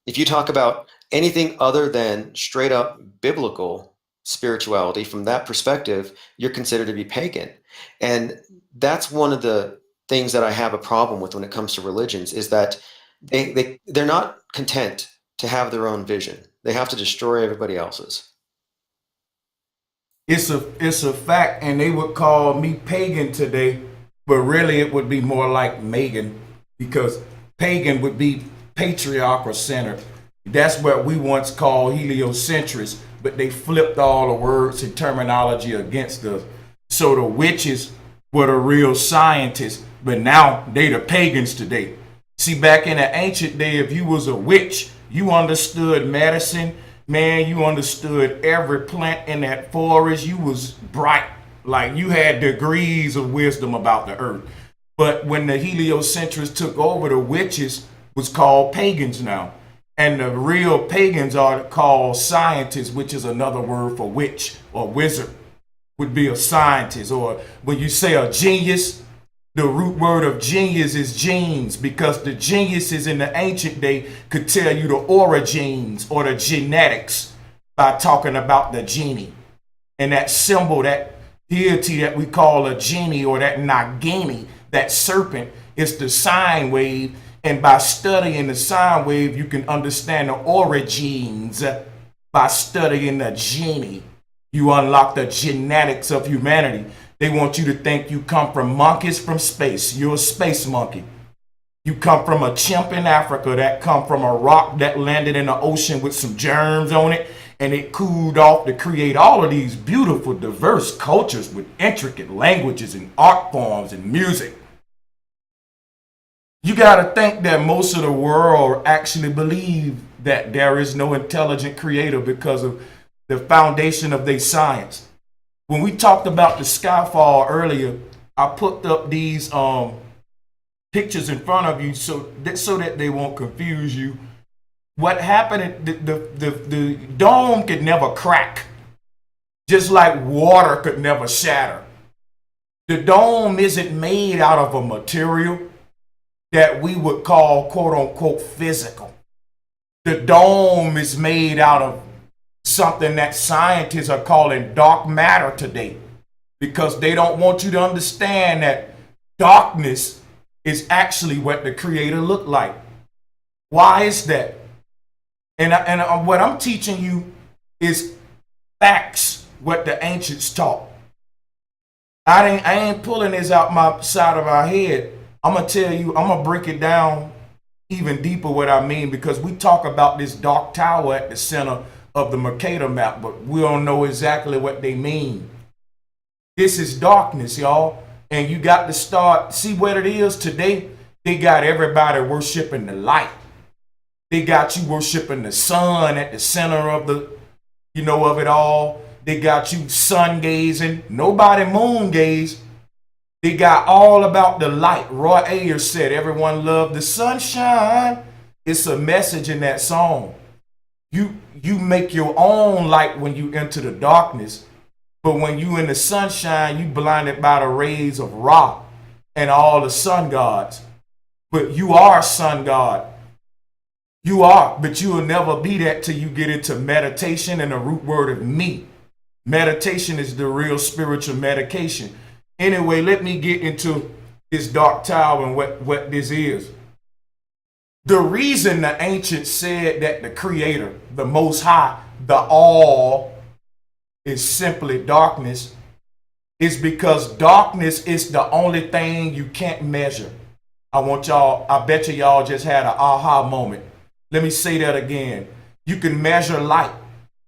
If you talk about anything other than straight up biblical spirituality from that perspective, you're considered to be pagan. And that's one of the things that I have a problem with when it comes to religions is that they're not content to have their own vision. They have to destroy everybody else's. It's a fact, and they would call me pagan today. But really, it would be more like Megan, because pagan would be patriarch or centered. That's what we once called heliocentrists, but they flipped all the words and terminology against us. So the witches were the real scientists, but now they the pagans today. See, back in the ancient day, if you was a witch, you understood medicine. Man, you understood every plant in that forest. You was bright. Like you had degrees of wisdom about the earth. But when the heliocentrists took over, the witches was called pagans now. And the real pagans are called scientists, which is another word for witch or wizard, would be a scientist. Or when you say a genius, the root word of genius is genes, because the geniuses in the ancient day could tell you the origins or the genetics by talking about the genie. And that symbol, that deity that we call a genie or that Nagini, that serpent, is the sine wave. And by studying the sine wave, you can understand the origins. By studying the genie, you unlock the genetics of humanity. They want you to think you come from monkeys from space. You're a space monkey. You come from a chimp in Africa that come from a rock that landed in the ocean with some germs on it, and it cooled off to create all of these beautiful, diverse cultures with intricate languages and art forms and music. You got to think that most of the world actually believe that there is no intelligent creator because of the foundation of their science. When we talked about the skyfall earlier, I put up these pictures in front of you so that they won't confuse you. What happened? The dome could never crack, just like water could never shatter. The dome isn't made out of a material that we would call quote unquote physical. The dome is made out of something that scientists are calling dark matter today, because they don't want you to understand that darkness is actually what the creator looked like. Why is that? And what I'm teaching you is facts, what the ancients taught. I ain't pulling this out my side of our head. I'm gonna tell you, I'm gonna break it down even deeper what I mean, because we talk about this dark tower at the center of the Mercator map, but we don't know exactly what they mean. This is darkness, y'all. And you got to start, see what it is today. They got everybody worshiping the light. They got you worshiping the sun at the center of the, of it all. They got you sun gazing, nobody moon gaze. They got all about the light. Roy Ayers said, everyone loved the sunshine. It's a message in that song. You make your own light when you enter the darkness. But when you in the sunshine, you blinded by the rays of Ra and all the sun gods. But you are sun god. You are, but you will never be that till you get into meditation and the root word of me. Meditation is the real spiritual medication. Anyway, let me get into this dark tower and what this is. The reason the ancients said that the creator, the most high, the all is simply darkness is because darkness is the only thing you can't measure. I bet y'all just had an aha moment. Let me say that again. You can measure light.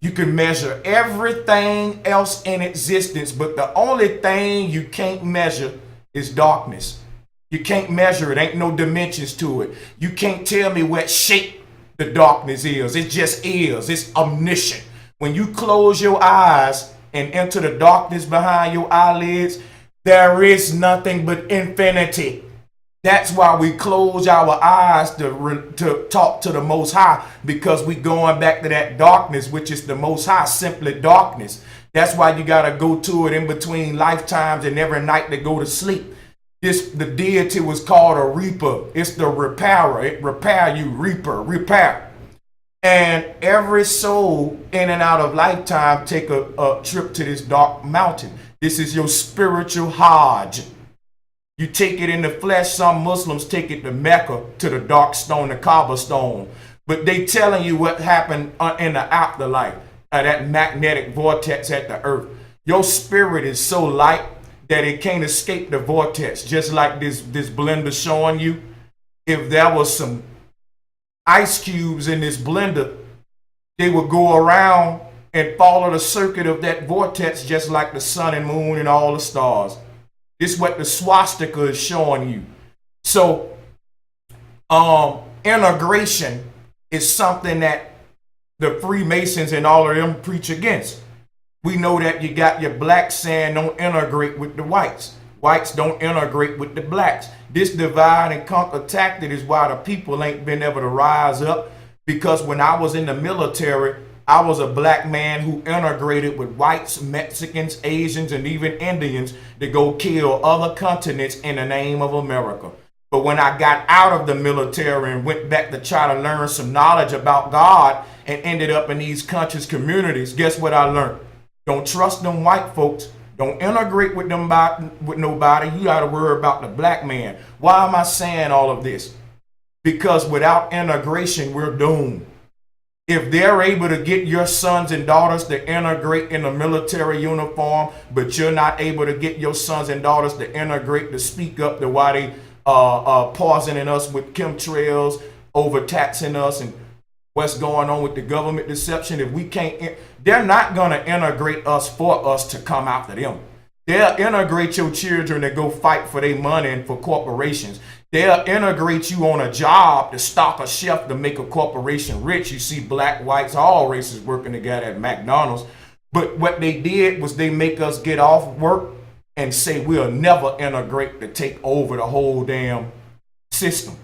You can measure everything else in existence, but the only thing you can't measure is darkness. You can't measure it. Ain't no dimensions to it. You can't tell me what shape the darkness is. It just is. It's omniscient. When you close your eyes and enter the darkness behind your eyelids, there is nothing but infinity. That's why we close our eyes to talk to the Most High, because we going back to that darkness, which is the Most High, simply darkness. That's why you got to go to it in between lifetimes and every night to go to sleep. The deity was called a reaper. It's the repairer. It repair you, reaper, repair. And every soul in and out of lifetime take a trip to this dark mountain. This is your spiritual Hajj. You take it in the flesh. Some Muslims take it to Mecca, to the dark stone, the Kaaba stone. But they telling you what happened in the afterlife, that magnetic vortex at the earth. Your spirit is so light that it can't escape the vortex, just like this blender showing you. If there was some ice cubes in this blender, they would go around and follow the circuit of that vortex, just like the sun and moon and all the stars. This is what the swastika is showing you. So integration is something that the Freemasons and all of them preach against. We know that you got your blacks saying don't integrate with the whites. Whites don't integrate with the blacks. This divide and conquer tactic is why the people ain't been able to rise up. Because when I was in the military, I was a black man who integrated with whites, Mexicans, Asians, and even Indians to go kill other continents in the name of America. But when I got out of the military and went back to try to learn some knowledge about God and ended up in these conscious communities, guess what I learned? Don't trust them white folks. Don't integrate with them with nobody. You got to worry about the black man. Why am I saying all of this? Because without integration, we're doomed. If they're able to get your sons and daughters to integrate in a military uniform, but you're not able to get your sons and daughters to integrate, to speak up to why they poisoning us with chemtrails, overtaxing us, and what's going on with the government deception. If we can't, they're not going to integrate us for us to come after them. They'll integrate your children to go fight for their money and for corporations. They'll integrate you on a job to stock a chef to make a corporation rich. You see black, whites, all races working together at McDonald's. But what they did was they make us get off work and say we'll never integrate to take over the whole damn system.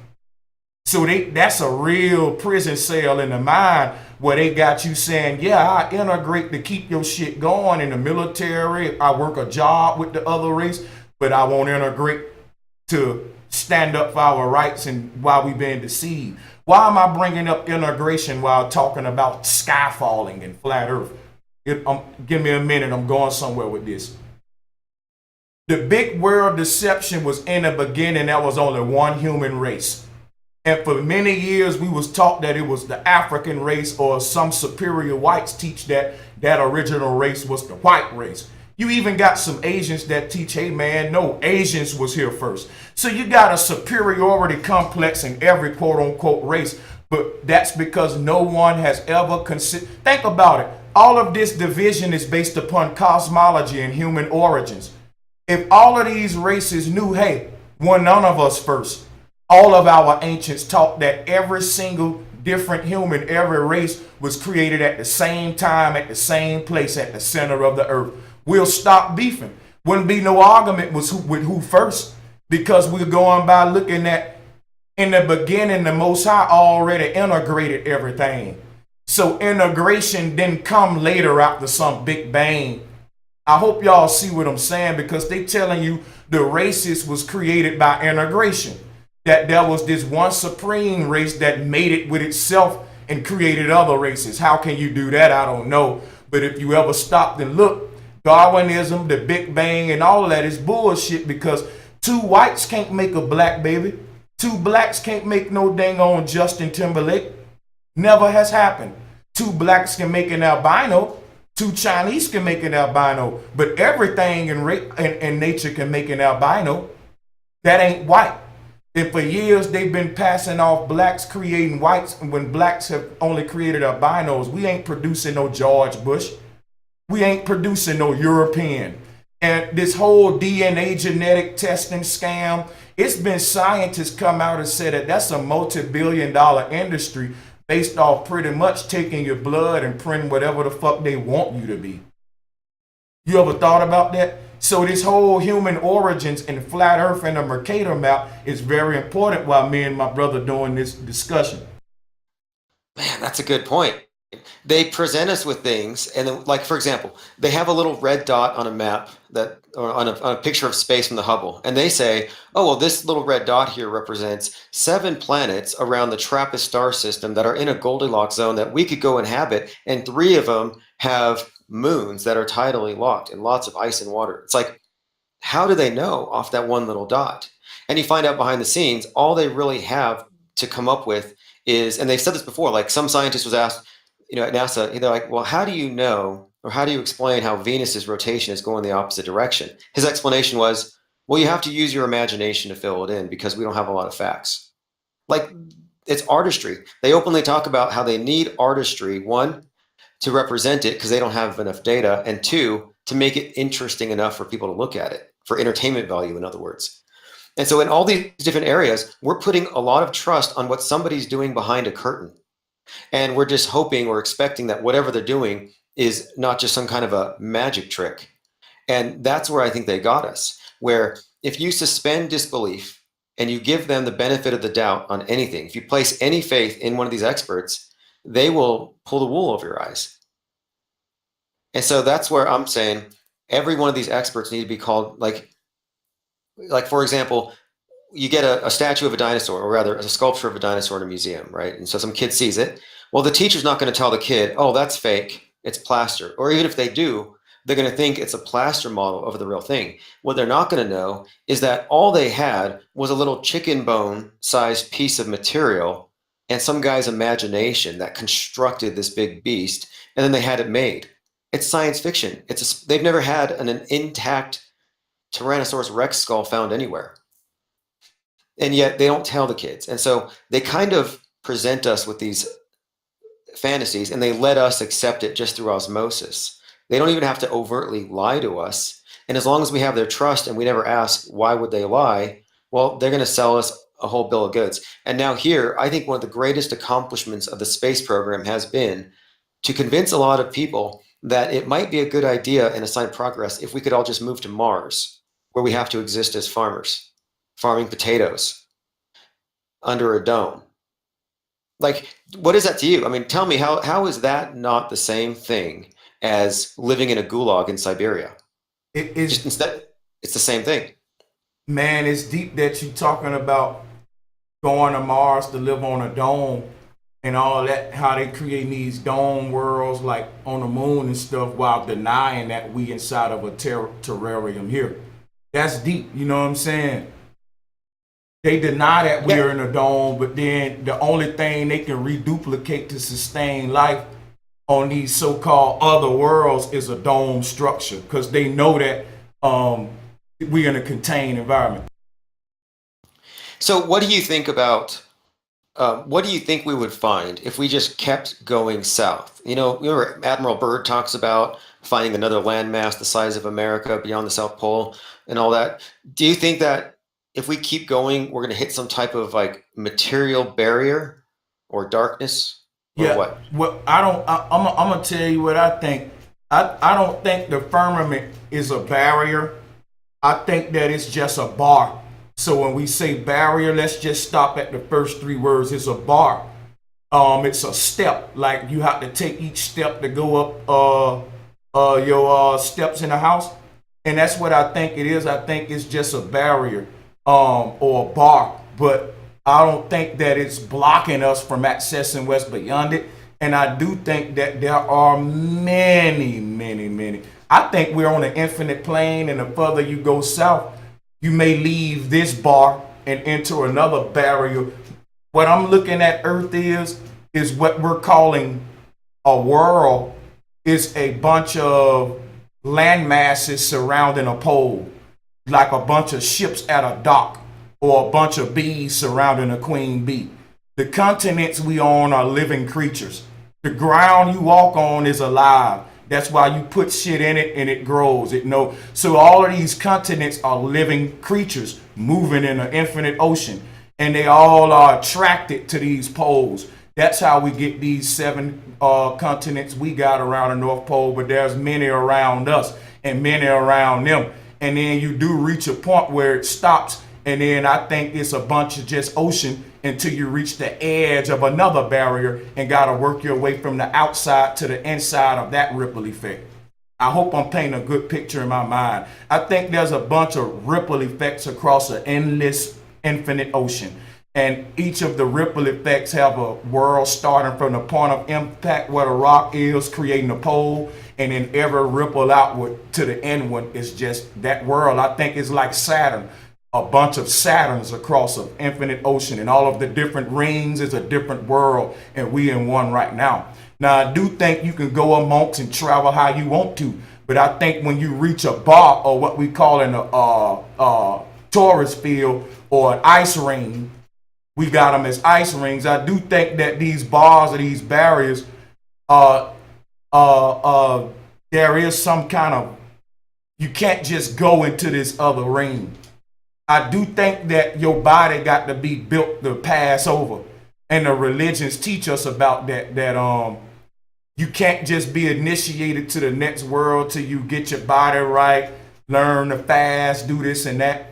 So that's a real prison cell in the mind where they got you saying, yeah, I integrate to keep your shit going in the military. I work a job with the other race, but I won't integrate to stand up for our rights and while we being deceived. Why am I bringing up integration while talking about sky falling and flat earth? Give me a minute, I'm going somewhere with this. The big world deception was in the beginning, that was only one human race. And for many years, we was taught that it was the African race, or some superior whites teach that that original race was the white race. You even got some Asians that teach, hey man, no, Asians was here first. So you got a superiority complex in every quote unquote race, but that's because no one has ever considered. Think about it. All of this division is based upon cosmology and human origins. If all of these races knew, hey, we're none of us first. All of our ancients taught that every single different human, every race was created at the same time, at the same place, at the center of the earth. We'll stop beefing. Wouldn't be no argument with who first, because we're going by looking at, in the beginning, the Most High already integrated everything. So integration didn't come later after some big bang. I hope y'all see what I'm saying, because they telling you the races was created by integration. That there was this one supreme race that made it with itself and created other races. How can you do that? I don't know. But if you ever stopped and looked, Darwinism, the Big Bang, and all of that is bullshit, because two whites can't make a black baby. Two blacks can't make no dang on Justin Timberlake. Never has happened. Two blacks can make an albino. Two Chinese can make an albino. But everything in nature can make an albino. That ain't white. And for years, they've been passing off blacks creating whites. And when blacks have only created albinos, we ain't producing no George Bush. We ain't producing no European. And this whole DNA genetic testing scam, it's been scientists come out and said that that's a multi-billion-dollar industry based off pretty much taking your blood and printing whatever the fuck they want you to be. You ever thought about that? So this whole human origins and flat earth and the Mercator map is very important while me and my brother doing this discussion. Man, that's a good point. They present us with things, and then, like, for example, they have a little red dot on a map that, or on a picture of space from the Hubble, and they say, oh, well, this little red dot here represents 7 planets around the TRAPPIST star system that are in a Goldilocks zone that we could go inhabit, and 3 of them have moons that are tidally locked and lots of ice and water. It's like, how do they know off that one little dot? And you find out behind the scenes, all they really have to come up with is, and they've said this before, like some scientist was asked, at NASA, they're like, well, how do you know, or how do you explain how Venus's rotation is going the opposite direction? His explanation was, well, you have to use your imagination to fill it in because we don't have a lot of facts. Like, it's artistry. They openly talk about how they need artistry, 1, to represent it because they don't have enough data, and 2, to make it interesting enough for people to look at it, for entertainment value, in other words. And so in all these different areas, we're putting a lot of trust on what somebody's doing behind a curtain. And we're just hoping or expecting that whatever they're doing is not just some kind of a magic trick. And that's where I think they got us, where if you suspend disbelief and you give them the benefit of the doubt on anything, if you place any faith in one of these experts, they will pull the wool over your eyes. And so that's where I'm saying every one of these experts need to be called, like for example, you get a statue of a dinosaur, or rather a sculpture of a dinosaur in a museum, right? And so some kid sees it. Well, the teacher's not going to tell the kid, oh, that's fake, it's plaster. Or even if they do, they're going to think it's a plaster model of the real thing. What they're not going to know is that all they had was a little chicken bone sized piece of material and some guy's imagination that constructed this big beast, and then they had it made. It's science fiction. They've never had an intact Tyrannosaurus Rex skull found anywhere. And yet they don't tell the kids. And so they kind of present us with these fantasies, and they let us accept it just through osmosis. They don't even have to overtly lie to us. And as long as we have their trust and we never ask, why would they lie? Well, they're going to sell us a whole bill of goods. And now here, I think one of the greatest accomplishments of the space program has been to convince a lot of people that it might be a good idea and a sign of progress if we could all just move to Mars, where we have to exist as farmers, farming potatoes under a dome. Like, what is that to you? I mean, tell me, how is that not the same thing as living in a gulag in Siberia? It is, Just instead, it's the same thing. man, it's deep that you're talking about going to Mars to live on a dome and all that, how they create these dome worlds like on the moon and stuff while denying that we inside of a terrarium here. That's deep, you know what I'm saying? They deny that we are in a dome, but then the only thing they can reduplicate to sustain life on these so-called other worlds is a dome structure, because they know that we're in a contained environment. So what do you think about, what do you think we would find if we just kept going south? You know, remember Admiral Byrd talks about finding another landmass the size of America beyond the South Pole and all that. Do you think that if we keep going, we're going to hit some type of like material barrier or darkness or Yeah, what? well, I'm gonna tell you what I think. I don't think the firmament is a barrier. I think that it's just a bar. So when we say barrier, let's just stop at the first three words. It's a bar. It's a step. Like you have to take each step to go up your steps in the house, and that's what I think it is. I think it's just a barrier or a bar, but I don't think that it's blocking us from accessing what's beyond it. And I do think that there are many. I think we're on an infinite plane, and the further you go south, you may leave this bar and enter another barrier. What I'm looking at Earth is what we're calling a world, is a bunch of land masses surrounding a pole, like a bunch of ships at a dock or a bunch of bees surrounding a queen bee. The continents we on are living creatures. The ground you walk on is alive. That's why you put shit in it and it grows. So all of these continents are living creatures moving in an infinite ocean, and they all are attracted to these poles. That's how we get these 7 continents we got around the North Pole, but there's many around us and many around them. And then you do reach a point where it stops, and then I think it's a bunch of just ocean until you reach the edge of another barrier and got to work your way from the outside to the inside of that ripple effect. I hope I'm painting a good picture in my mind. I think there's a bunch of ripple effects across an endless, infinite ocean. And each of the ripple effects have a world starting from the point of impact where the rock is, creating a pole, and then every ripple outward to the end one is just that world. I think it's like Saturn, a bunch of Saturns across an infinite ocean, and all of the different rings is a different world, and we in one right now. Now, I do think you can go amongst and travel how you want to, but I think when you reach a bar, or what we call in a torus field or an ice ring, we got them as ice rings. I do think that these bars or these barriers, there is some kind of, you can't just go into this other ring. I do think that your body got to be built to pass over, and the religions teach us about that. You can't just be initiated to the next world till you get your body right, learn to fast, do this and that.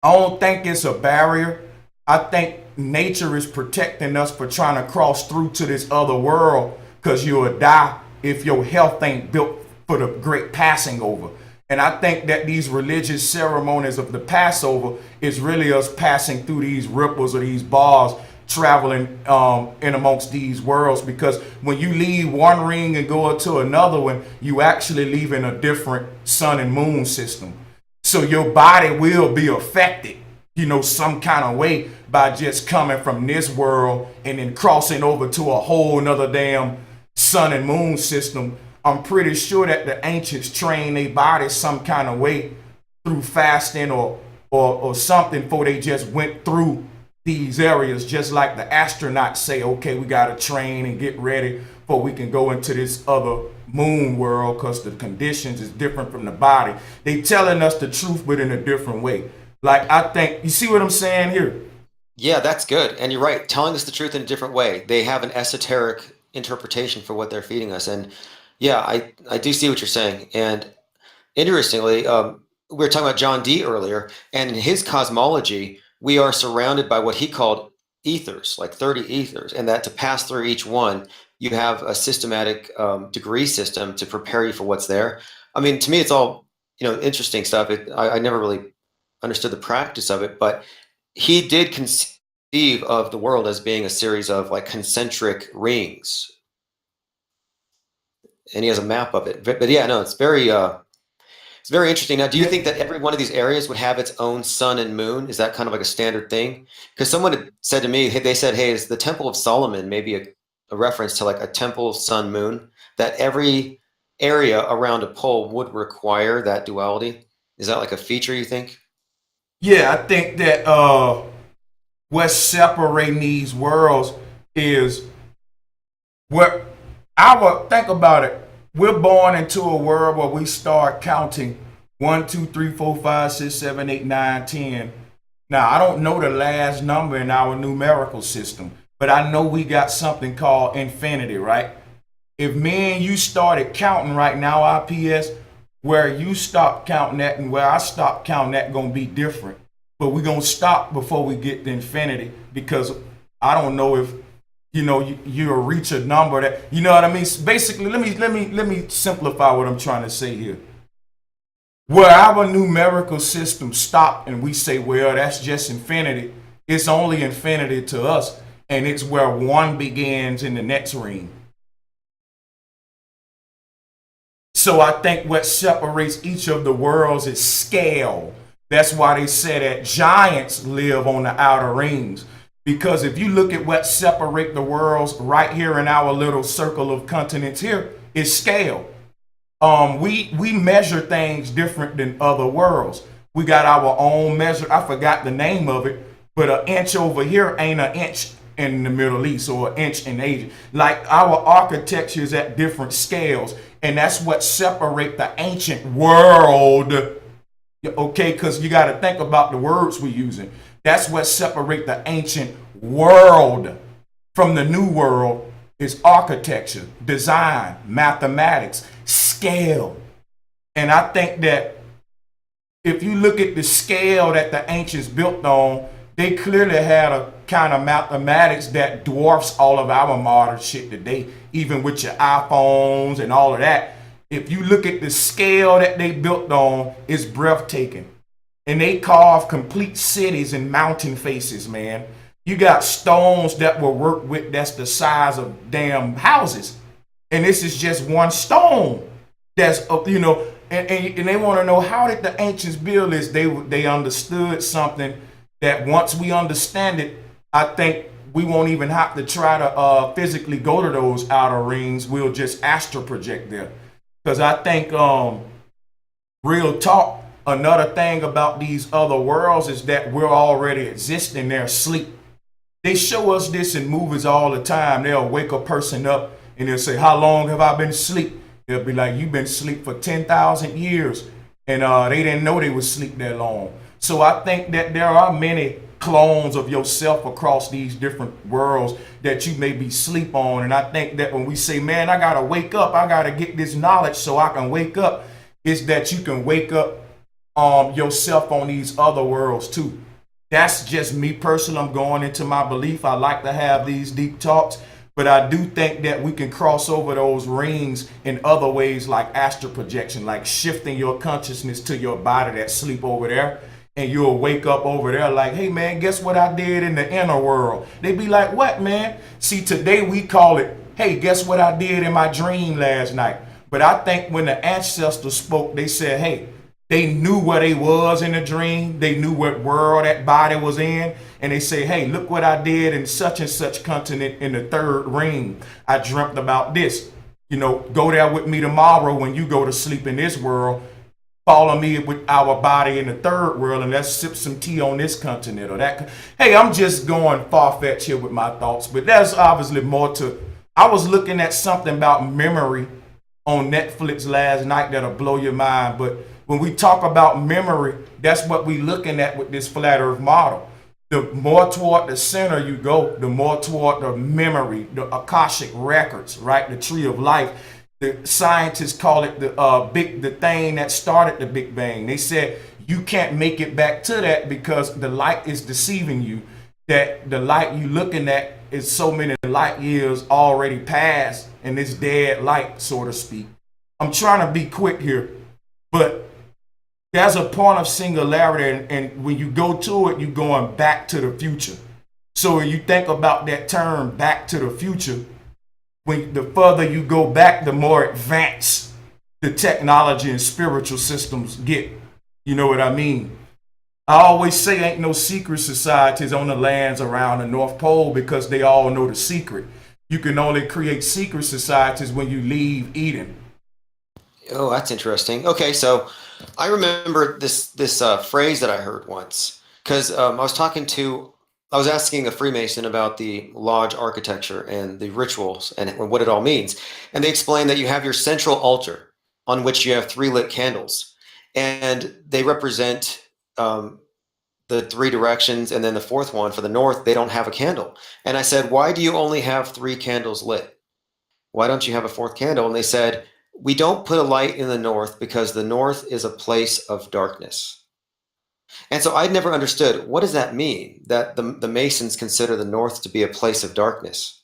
I don't think it's a barrier. I think nature is protecting us for trying to cross through to this other world, because you'll die if your health ain't built for the great passing over. And I think that these religious ceremonies of the Passover is really us passing through these ripples or these bars, traveling in amongst these worlds, because when you leave one ring and go into another one, you actually leave in a different sun and moon system. So your body will be affected, some kind of way by just coming from this world and then crossing over to a whole nother damn sun and moon system. I'm pretty sure that the ancients trained their bodies some kind of way through fasting or something before they just went through these areas, just like the astronauts say, okay, we got to train and get ready before we can go into this other moon world, because the conditions is different from the body. They telling us the truth, but in a different way. Like, I think, you see what I'm saying here? Yeah, that's good. And you're right, telling us the truth in a different way. They have an esoteric interpretation for what they're feeding us. And yeah, I do see what you're saying. And interestingly, we were talking about John Dee earlier, and in his cosmology, we are surrounded by what he called ethers, like 30 ethers, and that to pass through each one, you have a systematic degree system to prepare you for what's there. I mean, to me, it's all, interesting stuff. I never really understood the practice of it, but he did conceive of the world as being a series of like concentric rings, and he has a map of it. But yeah, no, it's very interesting. Now, do you Yeah, think that every one of these areas would have its own sun and moon? Is that kind of like a standard thing? Because someone had said to me, hey, they said, hey, is the Temple of Solomon maybe a reference to like a temple sun moon? That every area around a pole would require that duality? Is that like a feature you think? yeah, I think that what's separating these worlds is what I would think about it. We're born into a world where we start counting 1, 2, 3, 4, 5, 6, 7, 8, 9, 10. Now, I don't know the last number in our numerical system, but I know we got something called infinity, right? If me and you started counting right now, IPS, where you stop counting that and where I stop counting that gonna be different. But we're gonna stop before we get to infinity because I don't know if you'll reach a number that you know what I mean. Basically, let me simplify what I'm trying to say here. Where our numerical system stop and we say, well, that's just infinity. It's only infinity to us, and it's where one begins in the next ring. So I think what separates each of the worlds is scale. That's why they say that giants live on the outer rings. Because if you look at what separate the worlds right here in our little circle of continents here, is scale. We measure things different than other worlds. We got our own measure. I forgot the name of it, but an inch over here ain't an inch in the Middle East or an inch in Asia. Like our architecture is at different scales, and that's what separate the ancient world. Okay, because you got to think about the words we're using. That's what separate the ancient world from the new world is architecture, design, mathematics, scale. And I think that if you look at the scale that the ancients built on, they clearly had a kind of mathematics that dwarfs all of our modern shit today, even with your iPhones and all of that. If you look at the scale that they built on, it's breathtaking. And they carved complete cities and mountain faces, man. You got stones that were worked with that's the size of damn houses. And this is just one stone. That's and they want to know how did the ancients build this? They understood something that once we understand it, I think we won't even have to try to physically go to those outer rings. We'll just astral project there. Because I think real talk, another thing about these other worlds is that we're already existing there asleep. They show us this in movies all the time. They'll wake a person up and they'll say, how long have I been asleep? They'll be like, you've been asleep for 10,000 years. And they didn't know they would sleep that long. So I think that there are many clones of yourself across these different worlds that you may be asleep on. And I think that when we say, man, I got to wake up, I got to get this knowledge so I can wake up, it's that you can wake up yourself on these other worlds too. That's just me personally. I'm going into my belief. I like to have these deep talks, but I do think that we can cross over those rings in other ways, like astral projection, like shifting your consciousness to your body that sleep over there, and you'll wake up over there like, hey man, guess what I did in the inner world? They be like, what, man? See, today we call it, hey, guess what I did in my dream last night? But I think when the ancestors spoke, they said, hey, they knew where they was in the dream. They knew what world that body was in. And they say, hey, look what I did in such and such continent in the third ring. I dreamt about this. Go there with me tomorrow when you go to sleep in this world. Follow me with our body in the third world and let's sip some tea on this continent or that. Hey, I'm just going far-fetched here with my thoughts, but there's obviously more to. I was looking at something about memory on Netflix last night that'll blow your mind, but when we talk about memory, that's what we're looking at with this flat earth model. the more toward the center you go, the more toward the memory, the Akashic records, right? The tree of life. The scientists call it the thing that started the Big Bang. They said you can't make it back to that because the light is deceiving you. That the light you looking at is so many light years already past, and it's dead light, so to speak. I'm trying to be quick here, but there's a point of singularity, and when you go to it, you're going back to the future. So when you think about that term, back to the future, when the further you go back, the more advanced the technology and spiritual systems get. You know what I mean? I always say ain't no secret societies on the lands around the North Pole because they all know the secret. You can only create secret societies when you leave Eden. Oh, that's interesting. Okay, so I remember this phrase that I heard once because I was asking a Freemason about the lodge architecture and the rituals and what it all means, and they explained that you have your central altar on which you have 3 lit candles, and they represent the 3 directions, and then the 4th one for the north, they don't have a candle. And I said, why do you only have 3 candles lit? Why don't you have a 4th candle? And they said, we don't put a light in the north because the north is a place of darkness. And so I'd never understood, what does that mean? That the Masons consider the north to be a place of darkness,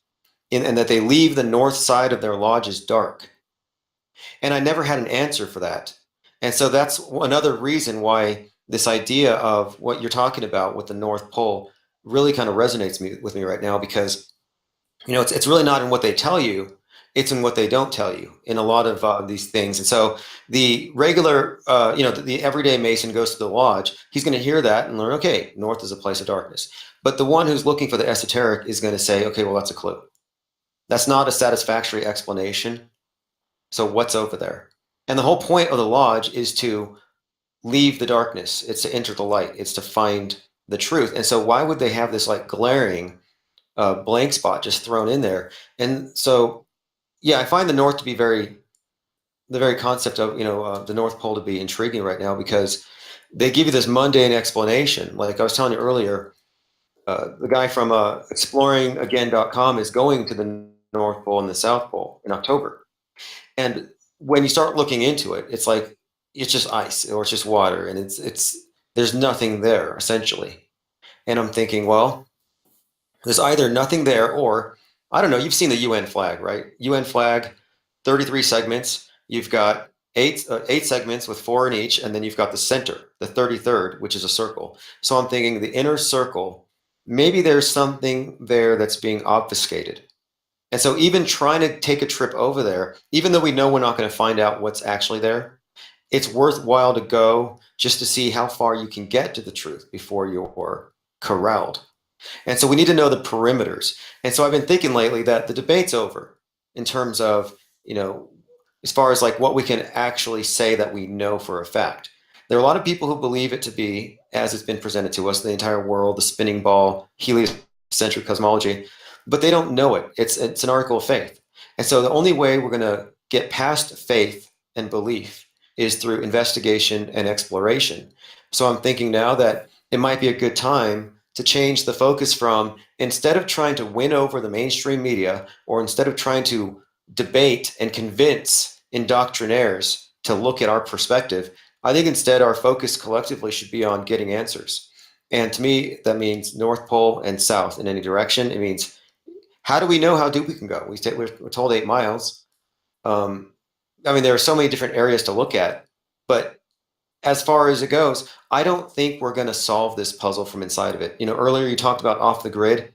and that they leave the north side of their lodges dark. And I never had an answer for that. And so that's another reason why this idea of what you're talking about with the North Pole really kind of resonates with me right now, because it's really not in what they tell you, it's in what they don't tell you in a lot of these things. And so the regular, the everyday Mason goes to the lodge, he's going to hear that and learn, okay, north is a place of darkness. But the one who's looking for the esoteric is going to say, okay, well, that's a clue. That's not a satisfactory explanation. So what's over there? And the whole point of the lodge is to leave the darkness. It's to enter the light. It's to find the truth. And so why would they have this like glaring blank spot just thrown in there? And so, yeah, I find the north to be the very concept of, the North Pole to be intriguing right now, because they give you this mundane explanation. Like I was telling you earlier, the guy from exploringagain.com is going to the North Pole and the South Pole in October. And when you start looking into it, it's like, it's just ice or it's just water, and there's nothing there essentially. And I'm thinking, well, there's either nothing there, or I don't know, you've seen the UN flag, right? UN flag, 33 segments. You've got eight segments with 4 in each, and then you've got the center, the 33rd, which is a circle. So I'm thinking the inner circle, maybe there's something there that's being obfuscated. And so even trying to take a trip over there, even though we know we're not going to find out what's actually there, it's worthwhile to go just to see how far you can get to the truth before you're corralled. And so we need to know the perimeters. And so I've been thinking lately that the debate's over in terms of, as far as like what we can actually say that we know for a fact. There are a lot of people who believe it to be, as it's been presented to us, the entire world, the spinning ball, heliocentric cosmology, but they don't know it. It's an article of faith. And so the only way we're going to get past faith and belief is through investigation and exploration. So I'm thinking now that it might be a good time to change the focus from, instead of trying to win over the mainstream media, or instead of trying to debate and convince indoctrinaires to look at our perspective, I think instead our focus collectively should be on getting answers. And to me, that means North Pole and South in any direction. It means, how do we know how deep we can go? We're told 8 miles. There are so many different areas to look at, but as far as it goes, I don't think we're going to solve this puzzle from inside of it. Earlier you talked about off the grid.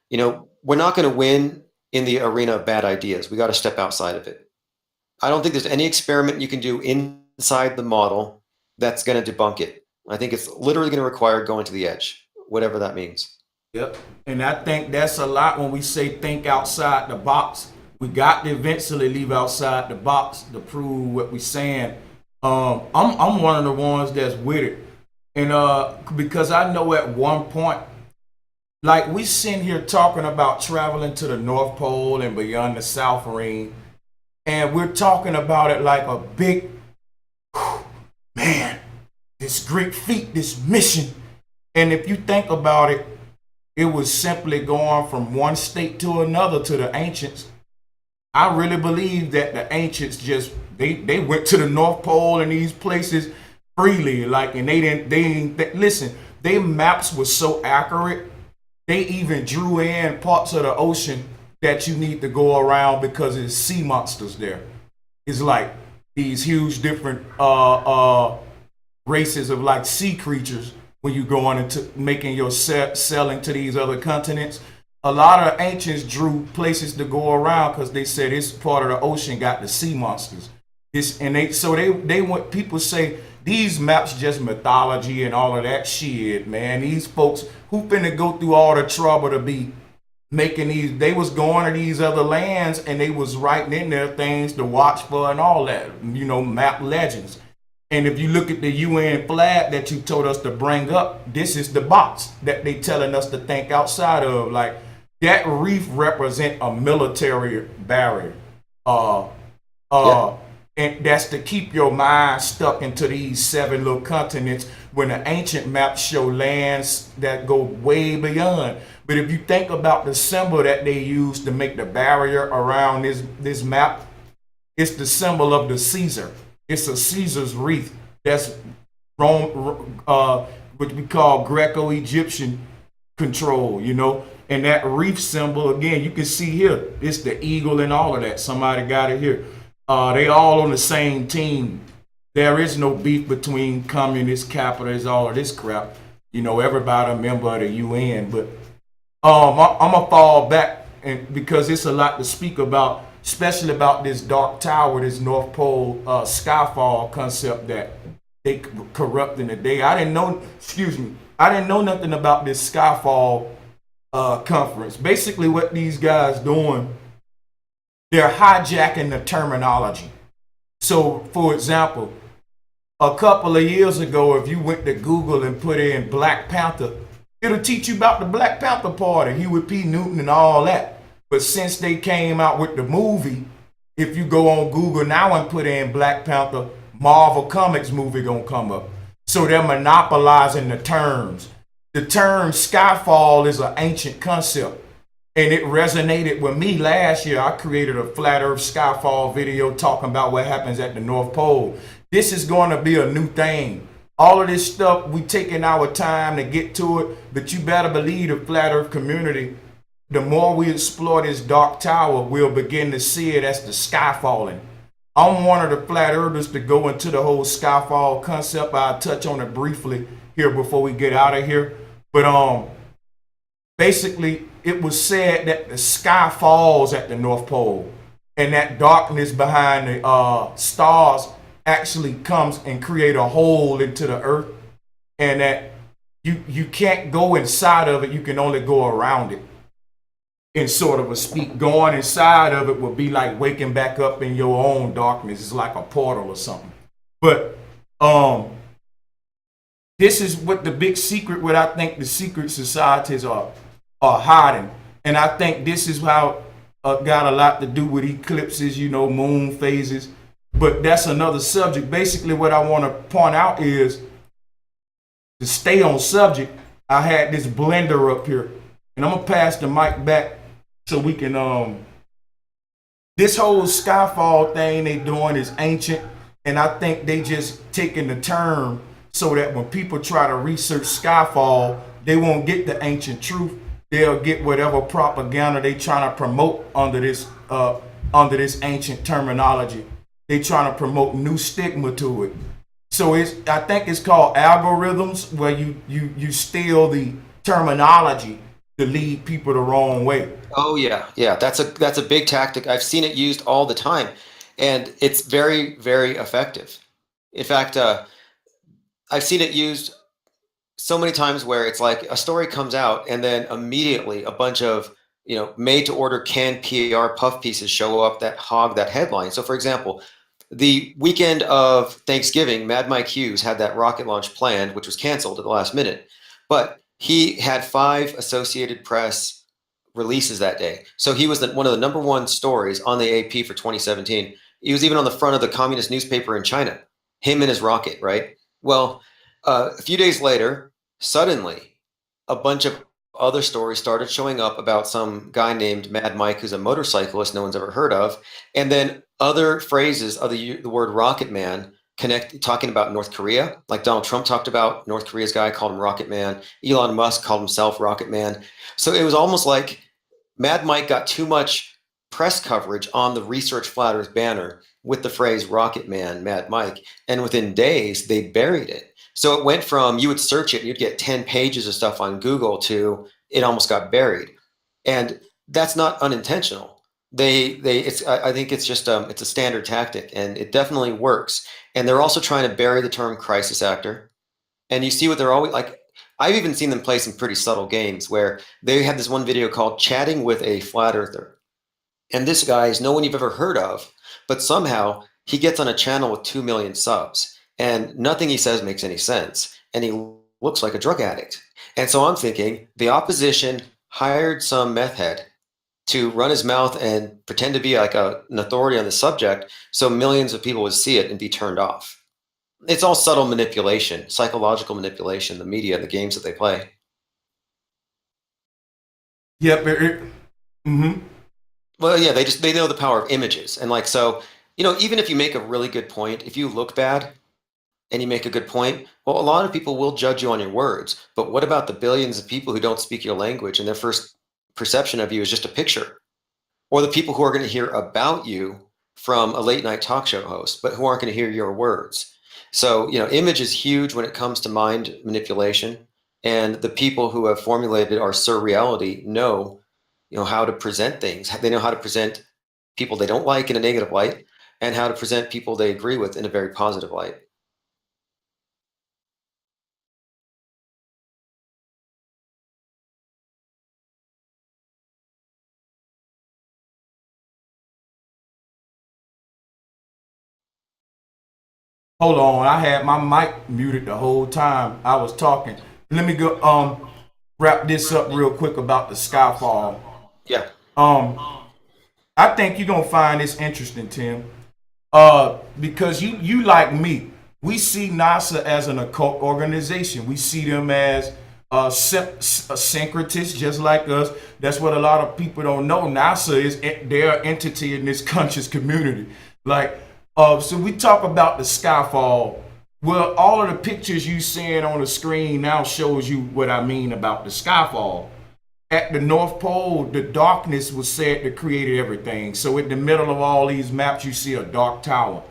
We're not going to win in the arena of bad ideas. We got to step outside of it. I don't think there's any experiment you can do inside the model that's going to debunk it. I think it's literally going to require going to the edge, whatever that means. Yep. And I think that's a lot when we say think outside the box. We got to eventually leave outside the box to prove what we're saying. I'm one of the ones that's with it. And because I know at one point, like we sitting here talking about traveling to the North Pole and beyond the South Ring, and we're talking about it like a big, man, this great feat, this mission. And if you think about it, it was simply going from one state to another to the ancients. I really believe that the ancients just they went to the North Pole and these places freely, like, and listen. Their maps were so accurate. They even drew in parts of the ocean that you need to go around because there's sea monsters there. It's like these huge different races of like sea creatures when you go on into making your selling to these other continents. A lot of ancients drew places to go around because they said this part of the ocean got the sea monsters. They want people say these maps just mythology and all of that shit, man. These folks who finna go through all the trouble to be making these, they was going to these other lands and they was writing in there things to watch for and all that, map legends. And if you look at the UN flag that you told us to bring up, this is the box that they telling us to think outside of. Like, that reef represent a military barrier. Yeah. And that's to keep your mind stuck into these 7 little continents when the ancient maps show lands that go way beyond. But if you think about the symbol that they use to make the barrier around this map, it's the symbol of the Caesar. It's a Caesar's wreath. That's Rome, what we call Greco-Egyptian control, And that reef symbol, again, you can see here, it's the eagle and all of that. Somebody got it here. They all on the same team. There is no beef between communist, capitalists, all of this crap. Everybody a member of the UN. But I'm gonna fall back, and because it's a lot to speak about, especially about this dark tower, this North Pole skyfall concept that they corrupting today. I didn't know nothing about this skyfall conference. Basically, what these guys doing, they're hijacking the terminology. So, for example, a couple of years ago, if you went to Google and put in Black Panther, it'll teach you about the Black Panther Party, Huey P. Newton and all that. But since they came out with the movie, if you go on Google now and put in Black Panther, Marvel Comics movie gonna come up. So they're monopolizing the terms. The term Skyfall is an ancient concept. And it resonated with me last year. I created a Flat Earth Skyfall video talking about what happens at the North Pole. This is going to be a new thing. All of this stuff, we taking our time to get to it, but you better believe the Flat Earth community, the more we explore this dark tower, we'll begin to see it as the sky falling. I'm one of the Flat Earthers to go into the whole Skyfall concept. I'll touch on it briefly here before we get out of here. But basically, it was said that the sky falls at the North Pole, and that darkness behind the stars actually comes and create a hole into the earth, and that you can't go inside of it, you can only go around it. In sort of a speak, going inside of it would be like waking back up in your own darkness. It's like a portal or something. But this is what the big secret, what I think the secret societies are hiding. And I think this is how got a lot to do with eclipses, moon phases. But that's another subject. Basically, what I want to point out is, to stay on subject, I had this blender up here. And I'm going to pass the mic back so we can, this whole Skyfall thing they doing is ancient. And I think they just taking the term so that when people try to research Skyfall, they won't get the ancient truth. They'll get whatever propaganda they trying to promote under this ancient terminology. They trying to promote new stigma to it. So I think it's called algorithms, where you steal the terminology to lead people the wrong way. Oh yeah, that's a big tactic. I've seen it used all the time, and it's very, very effective. In fact, I've seen it used so many times where it's like a story comes out and then immediately a bunch of made to order canned PR puff pieces show up that hog that headline. So for example, the weekend of Thanksgiving, Mad Mike Hughes had that rocket launch planned, which was canceled at the last minute, but he had 5 Associated Press releases that day. So he was one of the #1 stories on the AP for 2017. He was even on the front of the communist newspaper in China, him and his rocket, right? Well, a few days later, Suddenly, a bunch of other stories started showing up about some guy named Mad Mike, who's a motorcyclist no one's ever heard of, and then other phrases of the word Rocket Man talking about North Korea, like Donald Trump talked about North Korea's guy, called him Rocket Man. Elon Musk called himself Rocket Man. So it was almost like Mad Mike got too much press coverage on the Research Flat Earth banner with the phrase Rocket Man, Mad Mike, and within days they buried it. So it went from, you would search it, you'd get 10 pages of stuff on Google, to it almost got buried. And that's not unintentional. I think it's just, it's a standard tactic, and it definitely works. And they're also trying to bury the term crisis actor. And you see what they're always like. I've even seen them play some pretty subtle games where they had this one video called Chatting with a Flat Earther. And this guy is no one you've ever heard of, but somehow he gets on a channel with 2 million subs, and nothing he says makes any sense. And he looks like a drug addict. And so I'm thinking the opposition hired some meth head to run his mouth and pretend to be like an authority on the subject, so millions of people would see it and be turned off. It's all subtle manipulation, psychological manipulation, the media, the games that they play. Yep. Well, yeah, they know the power of images. And like, so, even if you make a really good point, if you look bad and you make a good point, well, a lot of people will judge you on your words. But what about the billions of people who don't speak your language and their first perception of you is just a picture? Or the people who are going to hear about you from a late night talk show host, but who aren't going to hear your words? So, image is huge when it comes to mind manipulation. And the people who have formulated our surreality know, how to present things. They know how to present people they don't like in a negative light, and how to present people they agree with in a very positive light. Hold on, I had my mic muted the whole time I was talking. Let me go wrap this up real quick about the Skyfall. Yeah. I think you're gonna find this interesting, Tim. Because you like me, we see NASA as an occult organization. We see them as syncretists, just like us. That's what a lot of people don't know. NASA is their entity in this conscious community. Like, so we talk about the Skyfall. Well, all of the pictures you seeing on the screen now shows you what I mean about the Skyfall. At the North Pole, the darkness was said to create everything. So in the middle of all these maps, you see a dark tower.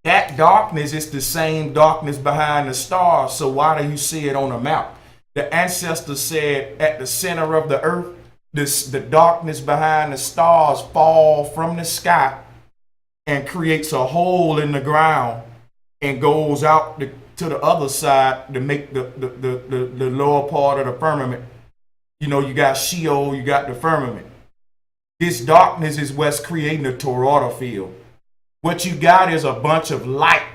That darkness is the same darkness behind the stars. So why do you see it on a map? The ancestors said at the center of the earth, the darkness behind the stars fall from the sky and creates a hole in the ground and goes out to the other side to make the lower part of the firmament. You got Sheol, you got the firmament. This darkness is what's creating the toroidal field. What you got is a bunch of light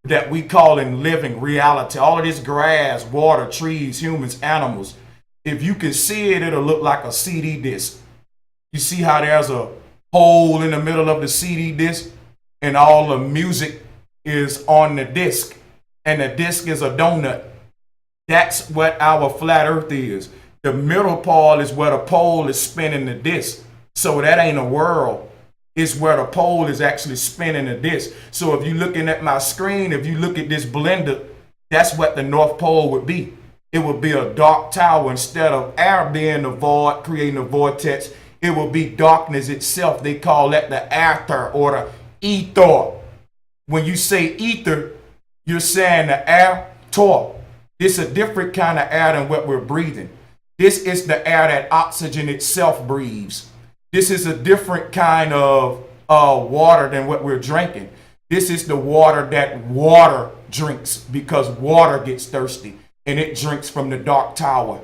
that we call in living reality. All of this grass, water, trees, humans, animals. If you can see it, it'll look like a CD disc. You see how there's a hole in the middle of the CD disc and all the music is on the disc, and the disc is a donut. That's what our flat earth is. The middle pole is where the pole is spinning the disc. So that ain't a world. It's where the pole is actually spinning the disc. So if you're looking at my screen, if you look at this blender, that's what the North Pole would be. It would be a dark tower. Instead of air being the void, creating a vortex, it will be darkness itself. They call that the ether or the ether. When you say ether, you're saying the air tor. It's a different kind of air than what we're breathing. This is the air that oxygen itself breathes. This is a different kind of water than what we're drinking. This is the water that water drinks, because water gets thirsty and it drinks from the dark tower.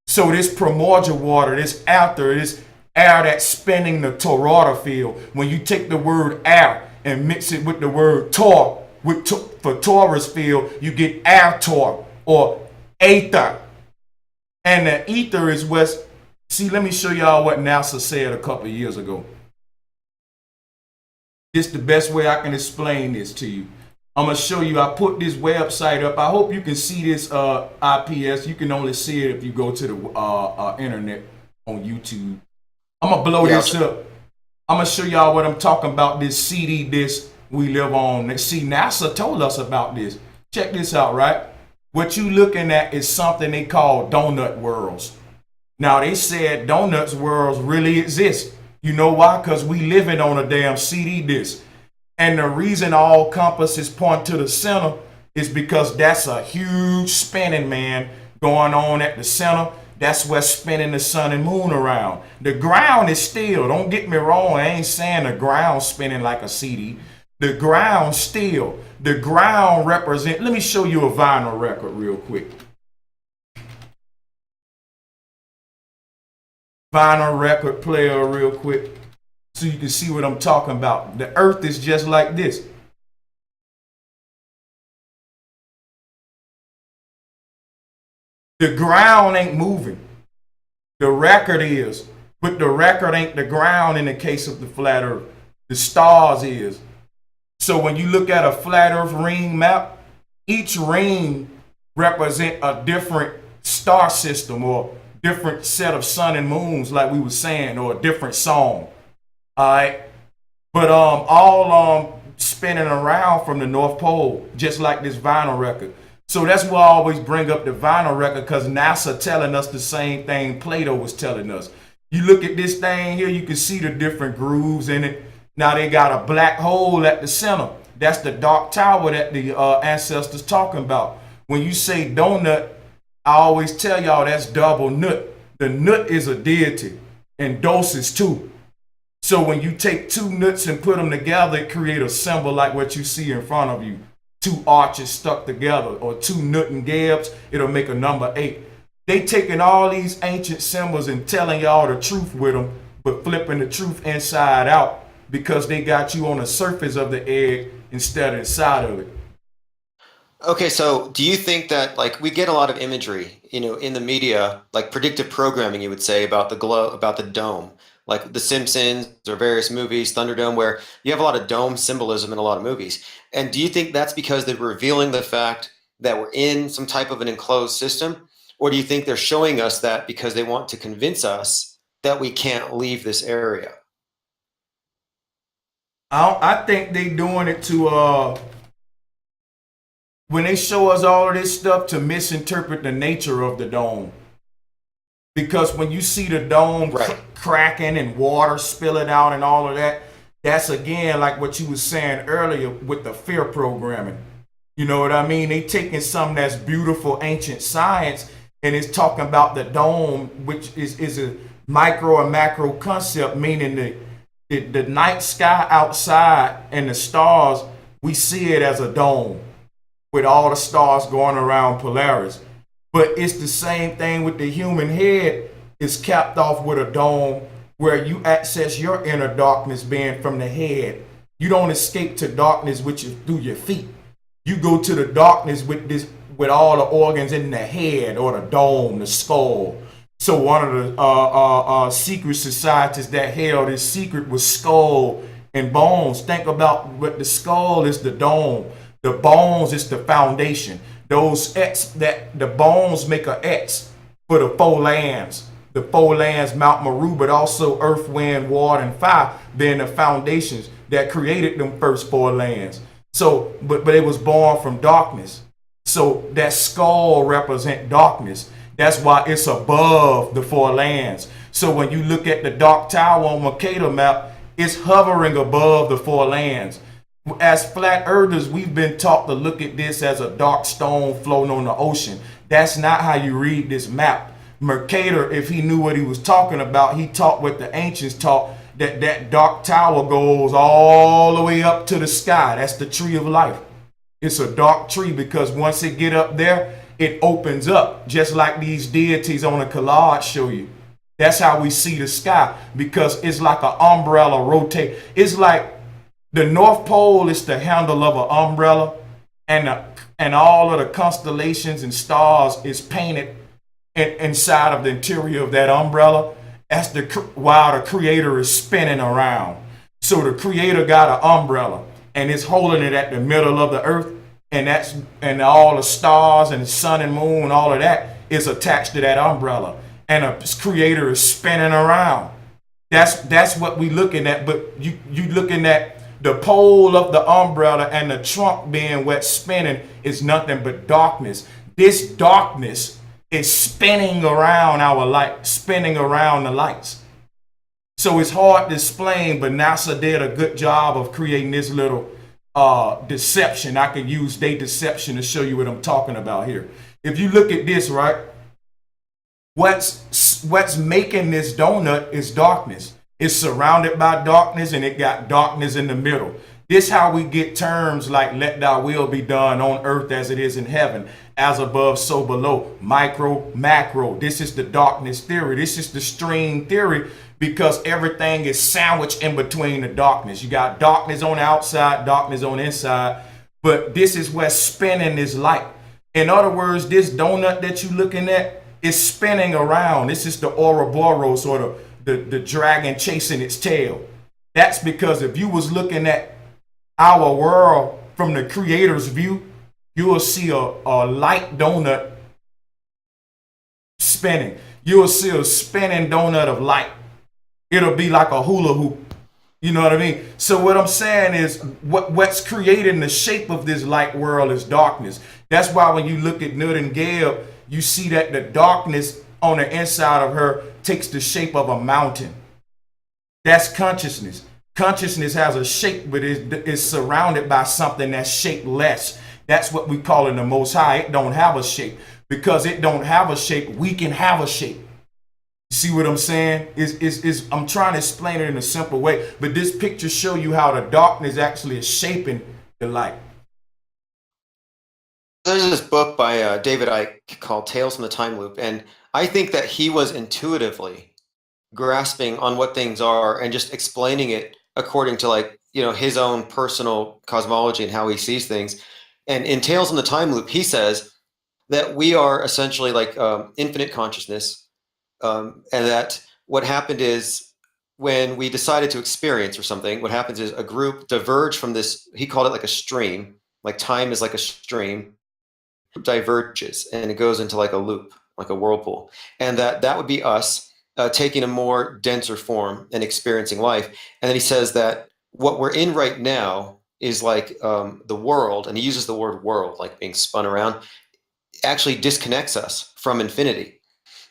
So this primordial water, this ether, this air that's spinning the toroidal field. When you take the word air and mix it with the word tor, for torus field, you get air tor or aether. And the ether is what's, see, let me show y'all what NASA said a couple of years ago. This is the best way I can explain this to you. I'm gonna show you. I put this website up. I hope you can see this IPS. You can only see it if you go to the internet on YouTube. I'm gonna blow this up. I'm gonna show y'all what I'm talking about. This CD disc we live on. See, NASA told us about this. Check this out, right? What you looking at is something they call donut worlds. Now they said donuts worlds really exist. You know why? Because we living on a damn CD disc. And the reason all compasses point to the center is because that's a huge spinning, man, going on at the center. That's what's spinning the sun and moon around. The ground is still, don't get me wrong, I ain't saying the ground spinning like a CD. The ground still. The ground represent, let me show you a vinyl record real quick. Vinyl record player real quick so you can see what I'm talking about. The earth is just like this. The ground ain't moving. The record is, but the record ain't the ground in the case of the flat earth. The stars is. So when you look at a flat earth ring map, each ring represent a different star system or different set of sun and moons, like we were saying, or a different song. All right. But all spinning around from the North Pole, just like this vinyl record. So that's why I always bring up the vinyl record, because NASA telling us the same thing Plato was telling us. You look at this thing here, you can see the different grooves in it. Now they got a black hole at the center. That's the dark tower that the ancestors talking about. When you say donut, I always tell y'all that's double nut. The nut is a deity and doses too. So when you take two nuts and put them together, it create a symbol like what you see in front of you. Two arches stuck together, or two nut and gabs, it'll make a number 8. They taking all these ancient symbols and telling y'all the truth with them, but flipping the truth inside out because they got you on the surface of the egg instead of inside of it. Okay, so do you think that, like, we get a lot of imagery, in the media, like predictive programming, you would say, about the glow, about the dome, like The Simpsons or various movies, Thunderdome, where you have a lot of dome symbolism in a lot of movies. And do you think that's because they're revealing the fact that we're in some type of an enclosed system? Or do you think they're showing us that because they want to convince us that we can't leave this area? I think they doing it to when they show us all of this stuff, to misinterpret the nature of the dome. Because when you see the dome cracking and water spilling out and all of that, that's again like what you were saying earlier with the fear programming. You know what I mean? They taking something that's beautiful ancient science and it's talking about the dome, which is a micro and macro concept, meaning the night sky outside and the stars, we see it as a dome with all the stars going around Polaris. But it's the same thing with the human head. It's capped off with a dome where you access your inner darkness being from the head. You don't escape to darkness through your feet. You go to the darkness with all the organs in the head or the dome, the skull. So one of the secret societies that held this secret was skull and bones. Think about what the skull is, the dome. The bones is the foundation. Those X, that the bones make a X for the 4 lands. The 4 lands, Mount Meru, but also earth, wind, water, and fire being the foundations that created them first 4 lands. So, but it was born from darkness. So that skull represent darkness. That's why it's above the 4 lands. So when you look at the dark tower on Mercator map, it's hovering above the 4 lands. As flat earthers, we've been taught to look at this as a dark stone floating on the ocean. That's not how you read this map. Mercator, if he knew what he was talking about, he taught what the ancients taught, that dark tower goes all the way up to the sky. That's the tree of life. It's a dark tree because once it get up there, it opens up, just like these deities on a collage show you. That's how we see the sky, because it's like an umbrella rotate. It's like the North Pole is the handle of an umbrella, and all of the constellations and stars is painted inside of the interior of that umbrella. That's while the creator is spinning around. So the creator got an umbrella, and it's holding it at the middle of the earth, and all the stars and the sun and moon, all of that is attached to that umbrella, and a creator is spinning around. That's what we looking at. But you looking at the pole of the umbrella and the trunk being wet spinning is nothing but darkness. This darkness is spinning around our light, spinning around the lights. So it's hard to explain, but NASA did a good job of creating this little deception. I can use their deception to show you what I'm talking about here. If you look at this, right, what's making this donut is darkness. It's surrounded by darkness, and it got darkness in the middle. This how we get terms like "let thy will be done on earth as it is in heaven, as above so below," micro, macro. This is the darkness theory. This is the string theory, because everything is sandwiched in between the darkness. You got darkness on the outside, darkness on the inside, but this is what's spinning this light. In other words, this donut that you're looking at is spinning around. This is the Ouroboros, or the dragon chasing its tail. That's because if you was looking at our world from the creator's view, you will see a light donut spinning. You will see a spinning donut of light. It'll be like a hula hoop. You know what I mean? So what I'm saying is what's creating the shape of this light world is darkness. That's why when you look at Nut and Gale, you see that the darkness on the inside of her takes the shape of a mountain. That's consciousness. Consciousness has a shape, but it's surrounded by something that's shapeless. That's what we call in the Most High. It don't have a shape. Because it don't have a shape, we can have a shape. See what I'm saying? I'm trying to explain it in a simple way, but this picture show you how the darkness actually is shaping the light. There's this book by David Icke called Tales from the Time Loop, and I think that he was intuitively grasping on what things are and just explaining it according to, like, you know, his own personal cosmology and how he sees things. And in Tales from the Time Loop, he says that we are essentially like infinite consciousness, and that what happened is when we decided to experience or something, what happens is a group diverged from this. He called it like a stream, like time is like a stream, diverges, and it goes into like a loop, like a whirlpool, and that would be us taking a more denser form and experiencing life. And then he says that what we're in right now is like the world, and he uses the word world, like being spun around, actually disconnects us from infinity,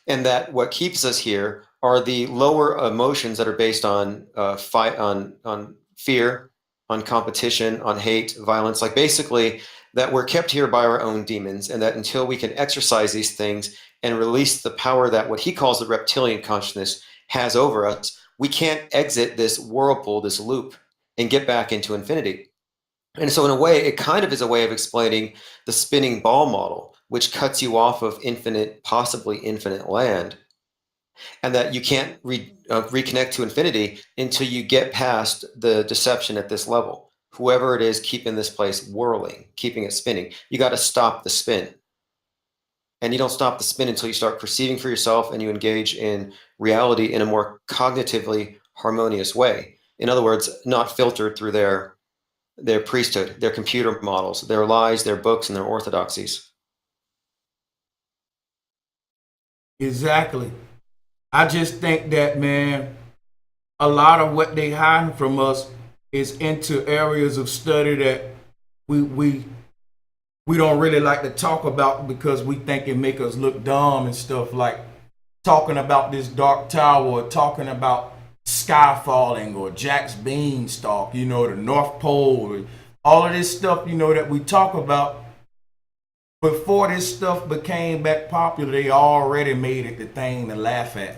and that what keeps us here are the lower emotions that are based on on fear, on competition, on hate, violence. Like basically that we're kept here by our own demons, and that until we can exercise these things and release the power that what he calls the reptilian consciousness has over us, we can't exit this whirlpool, this loop, and get back into infinity. And so in a way, it kind of is a way of explaining the spinning ball model, which cuts you off of infinite, possibly infinite land, and that you can't reconnect to infinity until you get past the deception at this level. Whoever it is keeping this place whirling, keeping it spinning, you got to stop the spin. And you don't stop the spin until you start perceiving for yourself and you engage in reality in a more cognitively harmonious way. In other words, not filtered through their priesthood, their computer models, their lies, their books, and their orthodoxies. Exactly. I just think that, man, a lot of what they hiding from us is into areas of study that we don't really like to talk about, because we think it make us look dumb and stuff, like talking about this dark tower, or talking about sky falling, or Jack's beanstalk, you know, the North Pole, all of this stuff, you know, that we talk about. Before this stuff became back popular, they already made it the thing to laugh at.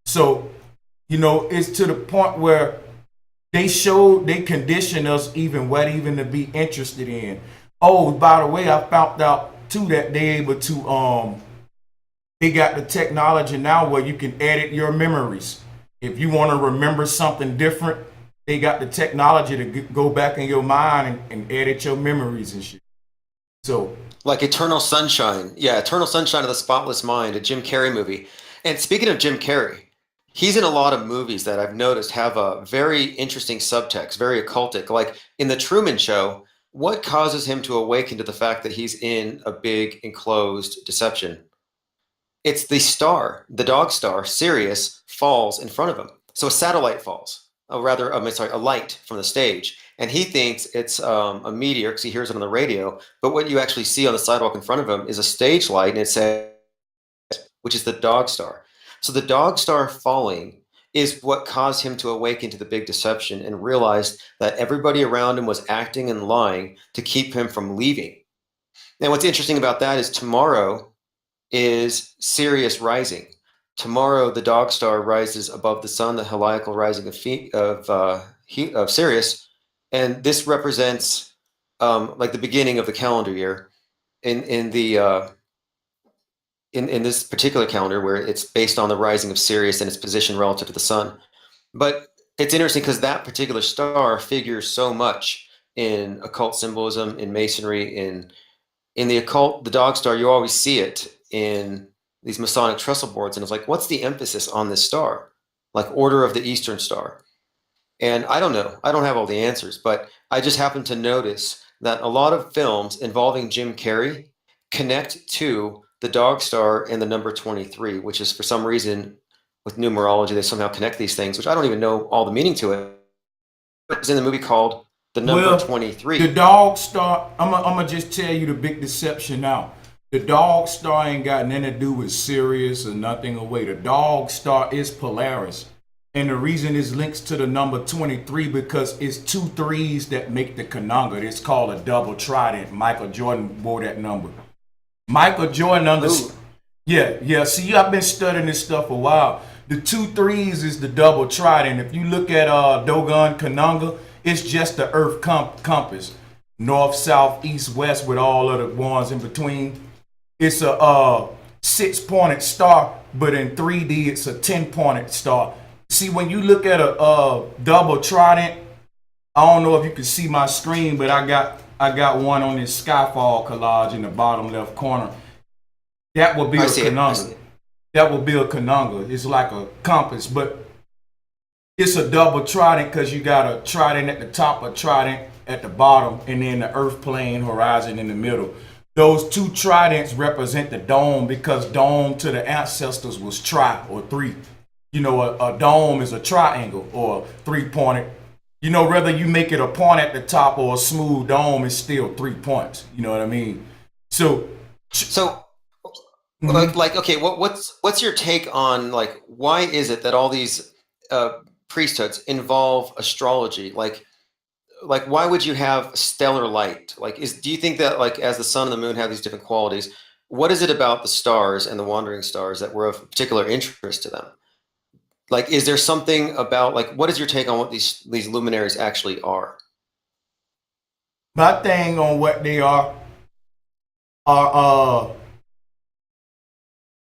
So, you know, it's to the point where they condition us even to be interested in. Oh, by the way, I found out too that they able to they got the technology now where you can edit your memories. If you want to remember something different, they got the technology to go back in your mind and edit your memories and shit. So, like Eternal Sunshine. Yeah, Eternal Sunshine of the Spotless Mind, a Jim Carrey movie. And speaking of Jim Carrey, He's in a lot of movies that I've noticed have a very interesting subtext, very occultic. Like in The Truman Show, what causes him to awaken to the fact that he's in a big enclosed deception? It's the star, the dog star, Sirius, falls in front of him. So a satellite falls, a light from the stage. And he thinks it's a meteor because he hears it on the radio. But what you actually see on the sidewalk in front of him is a stage light, and it says, which is the dog star. So the dog star falling is what caused him to awaken to the big deception and realized that everybody around him was acting and lying to keep him from leaving. Now, what's interesting about that is tomorrow is Sirius rising. Tomorrow, the dog star rises above the sun, the heliacal rising of Sirius, and this represents like the beginning of the calendar year. In this particular calendar, where it's based on the rising of Sirius and its position relative to the sun. But it's interesting because that particular star figures so much in occult symbolism, in masonry, in the occult. The dog star, you always see it in these Masonic trestle boards, and it's like, what's the emphasis on this star? Like Order of the Eastern Star. And I don't know. I don't have all the answers, but I just happen to notice that a lot of films involving Jim Carrey connect to the dog star and the number 23, which is for some reason with numerology, they somehow connect these things, which I don't even know all the meaning to it. It was in the movie called The Number 23. The dog star, I'm gonna just tell you the big deception now. The dog star ain't got nothing to do with Sirius or nothing away. The dog star is Polaris. And the reason it links to the number 23 because it's 2 3s that make the conunga. It's called a double trident. Michael Jordan wore that number. Michael Jordan Yeah. See, I've been studying this stuff a while. The 2 3s is the double trident. If you look at Dogon Conunga, it's just the Earth compass. North, south, east, west with all of the ones in between. It's a 6-pointed star, but in 3D, it's a 10-pointed star. See, when you look at a double trident, I don't know if you can see my screen, but I got one on this Skyfall collage in the bottom left corner. That would be a conunga. That would be a conunga. It's like a compass, but it's a double trident because you got a trident at the top, a trident at the bottom, and then the earth plane horizon in the middle. Those 2 tridents represent the dome because dome to the ancestors was tri or 3. You know, a dome is a triangle or 3-pointed. You know, whether you make it a point at the top or a smooth dome, it's still 3 points. You know what I mean? So like okay, what's your take on, like, why is it that all these priesthoods involve astrology? Like why would you have stellar light? Like, do you think that, like, as the sun and the moon have these different qualities, what is it about the stars and the wandering stars that were of particular interest to them? Like, is there something about, like, what is your take on what these luminaries actually are? My thing on what they are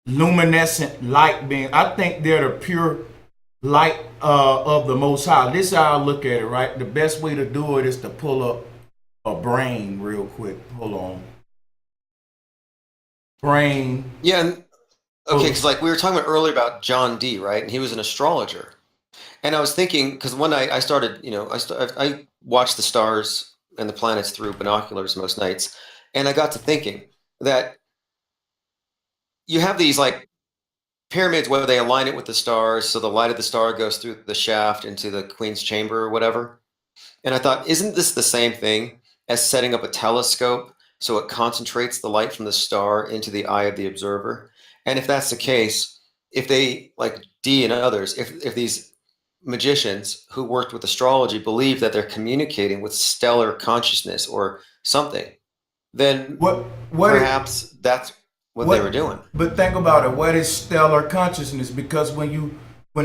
luminescent light beings. I think they're the pure light of the Most High. This is how I look at it, right? The best way to do it is to pull up a brain real quick. Hold on. Brain. Yeah. And, okay, because like we were talking about earlier about John Dee, right? And he was an astrologer. And I was thinking, because one night I started, I watched the stars and the planets through binoculars most nights. And I got to thinking that you have these like pyramids where they align it with the stars, so the light of the star goes through the shaft into the queen's chamber or whatever. And I thought, isn't this the same thing as setting up a telescope so it concentrates the light from the star into the eye of the observer? And if that's the case, if they, like Dee and others, if these magicians who worked with astrology believe that they're communicating with stellar consciousness or something, then perhaps that's what they were doing. But think about it. What is stellar consciousness? Because when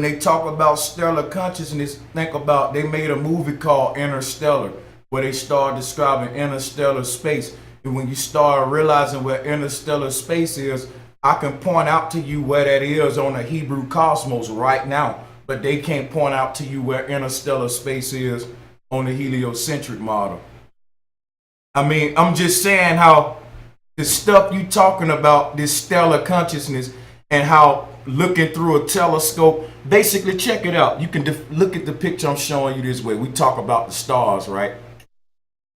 they talk about stellar consciousness, think about, they made a movie called Interstellar where they start describing interstellar space. And when you start realizing where interstellar space is, I can point out to you where that is on the Hebrew cosmos right now, but they can't point out to you where interstellar space is on the heliocentric model. I mean, I'm just saying how the stuff you talking about, this stellar consciousness, and how looking through a telescope basically, check it out. You can look at the picture I'm showing you this way. We talk about the stars, right?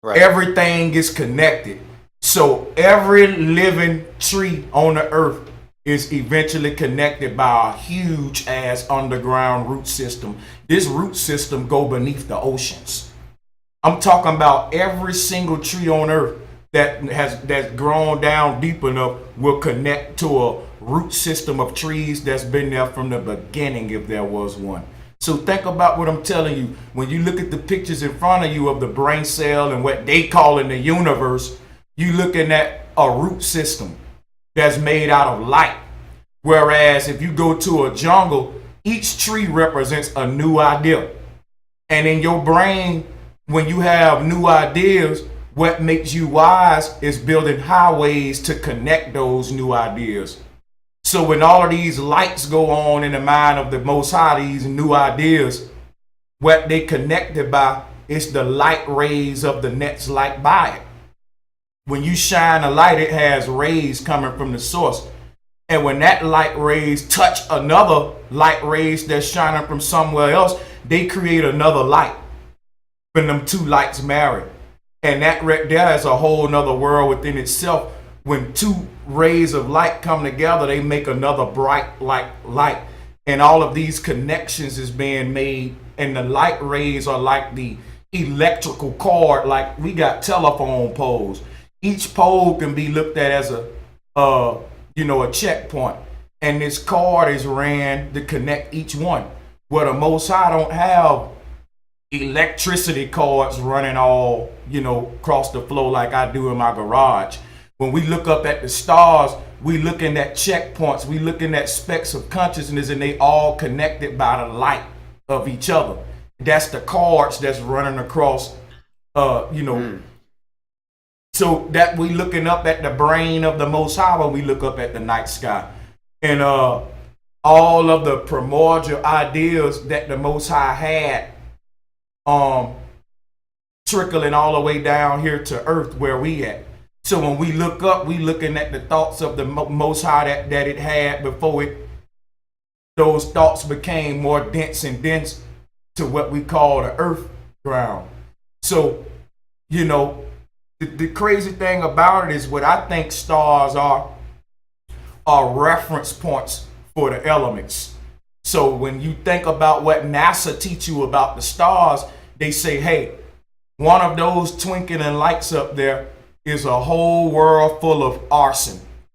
Right. Everything is connected. So every living tree on the earth is eventually connected by a huge ass underground root system. This root system go beneath the oceans. I'm talking about every single tree on earth that's grown down deep enough will connect to a root system of trees that's been there from the beginning, if there was one. So think about what I'm telling you. When you look at the pictures in front of you of the brain cell and what they call in the universe, you looking at a root system that's made out of light. Whereas if you go to a jungle, each tree represents a new idea. And in your brain, when you have new ideas, what makes you wise is building highways to connect those new ideas. So when all of these lights go on in the mind of the Most High, these new ideas, what they connected by is the light rays of the next light by it. When you shine a light, it has rays coming from the source. And when that light rays touch another light rays that's shining from somewhere else, they create another light. When them two lights marry. And that right there is a whole nother world within itself. When two rays of light come together, they make another bright light. And all of these connections is being made. And the light rays are like the electrical cord, like we got telephone poles. Each pole can be looked at as a checkpoint. And this cord is ran to connect each one. Where the Most High don't have electricity cords running all, across the floor like I do in my garage. When we look up at the stars, we looking at checkpoints, we looking at specks of consciousness, and they all connected by the light of each other. That's the cords that's running across, So that we looking up at the brain of the Most High when we look up at the night sky. And all of the primordial ideas that the Most High had trickling all the way down here to earth where we at. So when we look up, we looking at the thoughts of the Most High that it had before those thoughts became more dense and dense to what we call the earth ground. So, the crazy thing about it is what I think stars are reference points for the elements. So when you think about what NASA teach you about the stars, they say, hey, one of those twinkling lights up there is a whole world full of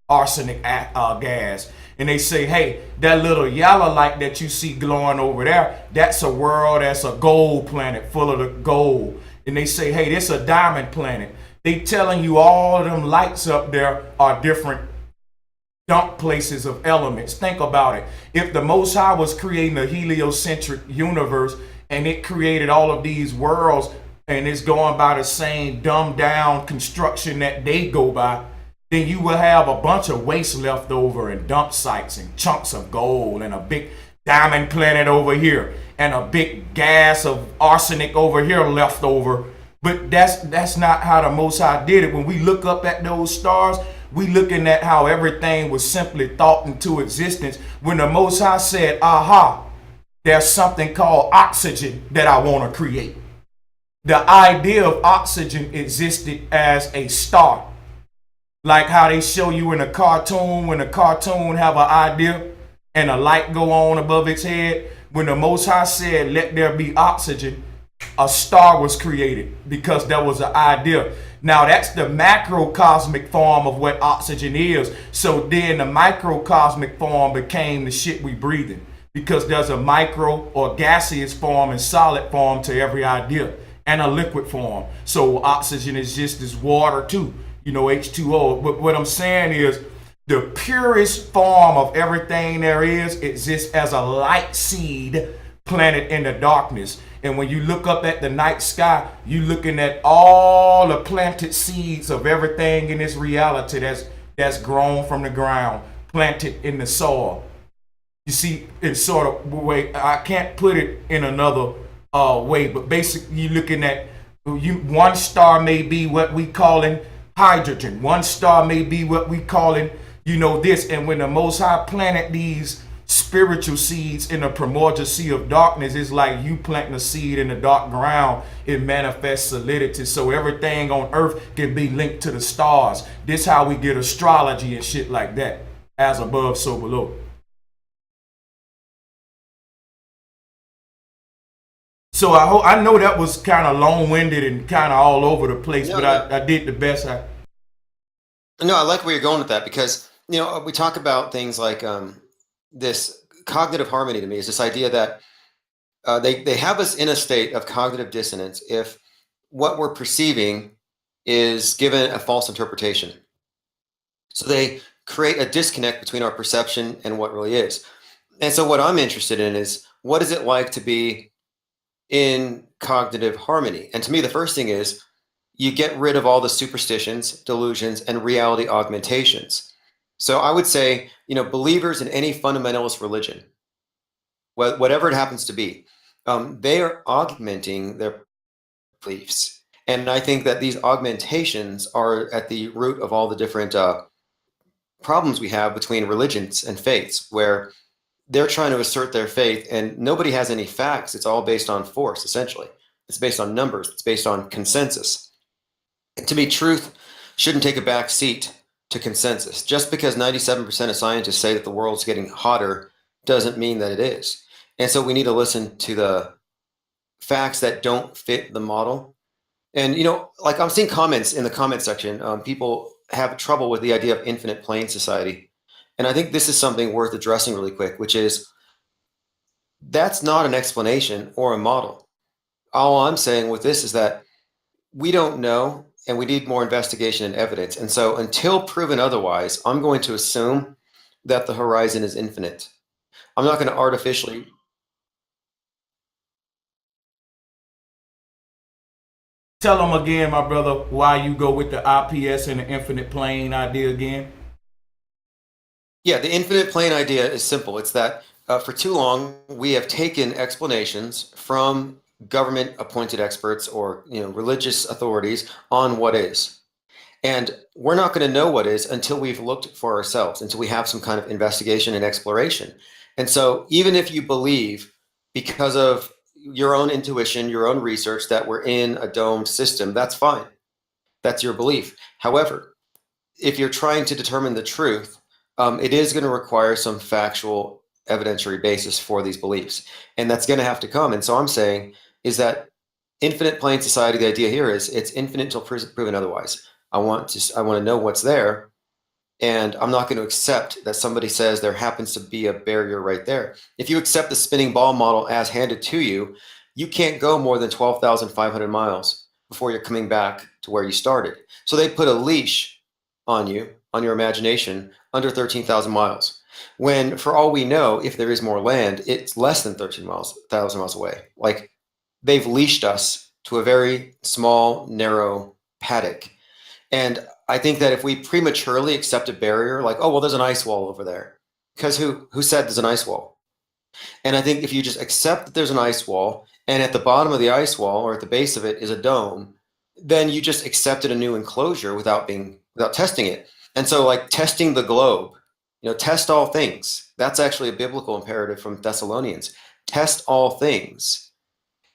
arsenic gas. And they say, hey, that little yellow light that you see glowing over there, that's a world, that's a gold planet full of the gold. And they say, hey, this a diamond planet. They telling you all of them lights up there are different dump places of elements. Think about it. If the Most High was creating a heliocentric universe and it created all of these worlds and it's going by the same dumbed down construction that they go by, then you will have a bunch of waste left over and dump sites and chunks of gold and a big diamond planet over here and a big gas of arsenic over here left over. But that's not how the Most High did it. When we look up at those stars, we looking at how everything was simply thought into existence. When the Most High said, aha, there's something called oxygen that I want to create. The idea of oxygen existed as a star. Like how they show you in a cartoon, when a cartoon have an idea and a light go on above its head. When the Most High said, let there be oxygen, a star was created because there was an idea. Now that's the macrocosmic form of what oxygen is. So then the microcosmic form became the shit we breathing, because there's a micro or gaseous form and solid form to every idea and a liquid form. So oxygen is just as water too, H2O. But what I'm saying is the purest form of everything there is exists as a light seed planted in the darkness. And when you look up at the night sky, you looking at all the planted seeds of everything in this reality that's grown from the ground, planted in the soil. You see, it's sort of way, I can't put it in another way, but basically you're looking at one star may be what we calling hydrogen. One star may be what we calling, this. And when the Most High planted these spiritual seeds in the primordial sea of darkness. It's like you planting a seed in the dark ground, it manifests solidity. So everything on earth can be linked to the stars. This how we get astrology and shit like that. As above, so below. So I know that was kind of long-winded and kind of all over the place, No, but no. I did the best I. No, I like where you're going with that because we talk about things like this cognitive harmony. To me is this idea that they have us in a state of cognitive dissonance if what we're perceiving is given a false interpretation. So they create a disconnect between our perception and what really is. And so what I'm interested in is what is it like to be in cognitive harmony? And to me, the first thing is you get rid of all the superstitions, delusions, and reality augmentations. So I would say, believers in any fundamentalist religion, whatever it happens to be, they are augmenting their beliefs. And I think that these augmentations are at the root of all the different problems we have between religions and faiths, where they're trying to assert their faith and nobody has any facts. It's all based on force, essentially. It's based on numbers. It's based on consensus. And to me, truth shouldn't take a back seat to consensus. Just because 97% of scientists say that the world's getting hotter doesn't mean that it is. And so we need to listen to the facts that don't fit the model. And, like I'm seeing comments in the comment section, people have trouble with the idea of infinite plane society. And I think this is something worth addressing really quick, which is that's not an explanation or a model. All I'm saying with this is that we don't know and we need more investigation and evidence. And so until proven otherwise, I'm going to assume that the horizon is infinite. I'm not going to artificially. Tell them again, my brother, why you go with the IPS and the infinite plane idea again. Yeah, the infinite plane idea is simple. It's that for too long, we have taken explanations from government appointed experts or religious authorities on what is. And we're not going to know what is until we've looked for ourselves, until we have some kind of investigation and exploration. And so even if you believe because of your own intuition, your own research, that we're in a domed system, that's fine. That's your belief. However, if you're trying to determine the truth, it is going to require some factual evidentiary basis for these beliefs. And that's going to have to come. And so I'm saying is that infinite plane society, the idea here is it's infinite until proven otherwise. I want to know what's there. And I'm not going to accept that somebody says there happens to be a barrier right there. If you accept the spinning ball model as handed to you, you can't go more than 12,500 miles before you're coming back to where you started. So they put a leash on you, on your imagination, under 13,000 miles. When, for all we know, if there is more land, it's less than 13,000 miles away. Like, they've leashed us to a very small, narrow paddock. And I think that if we prematurely accept a barrier, like, oh, well, there's an ice wall over there, because who said there's an ice wall? And I think if you just accept that there's an ice wall, and at the bottom of the ice wall or at the base of it is a dome, then you just accepted a new enclosure without testing it. And so, like, testing the globe, test all things. That's actually a biblical imperative from Thessalonians. Test all things.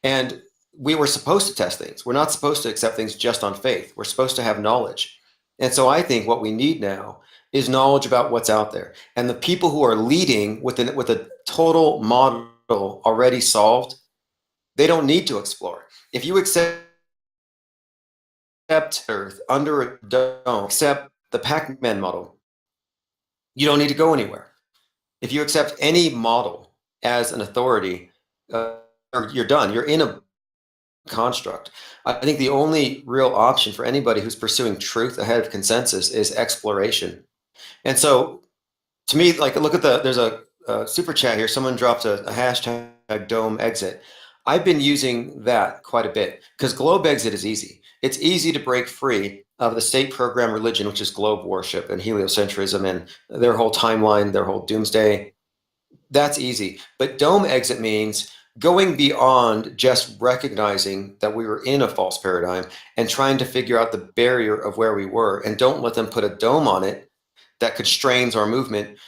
And we were supposed to test things. We're not supposed to accept things just on faith. We're supposed to have knowledge. And so I think what we need now is knowledge about what's out there. And the people who are leading with a total model already solved, they don't need to explore. If you accept Earth under a dome, accept the Pac-Man model, you don't need to go anywhere. If you accept any model as an authority, you're done. You're in a construct. I think the only real option for anybody who's pursuing truth ahead of consensus is exploration. And so, to me, like, there's a super chat here. Someone dropped a hashtag dome exit. I've been using that quite a bit because globe exit is easy. It's easy to break free of the state program religion, which is globe worship and heliocentrism and their whole timeline, their whole doomsday. That's easy. But dome exit means going beyond just recognizing that we were in a false paradigm and trying to figure out the barrier of where we were, and don't let them put a dome on it that constrains our movement.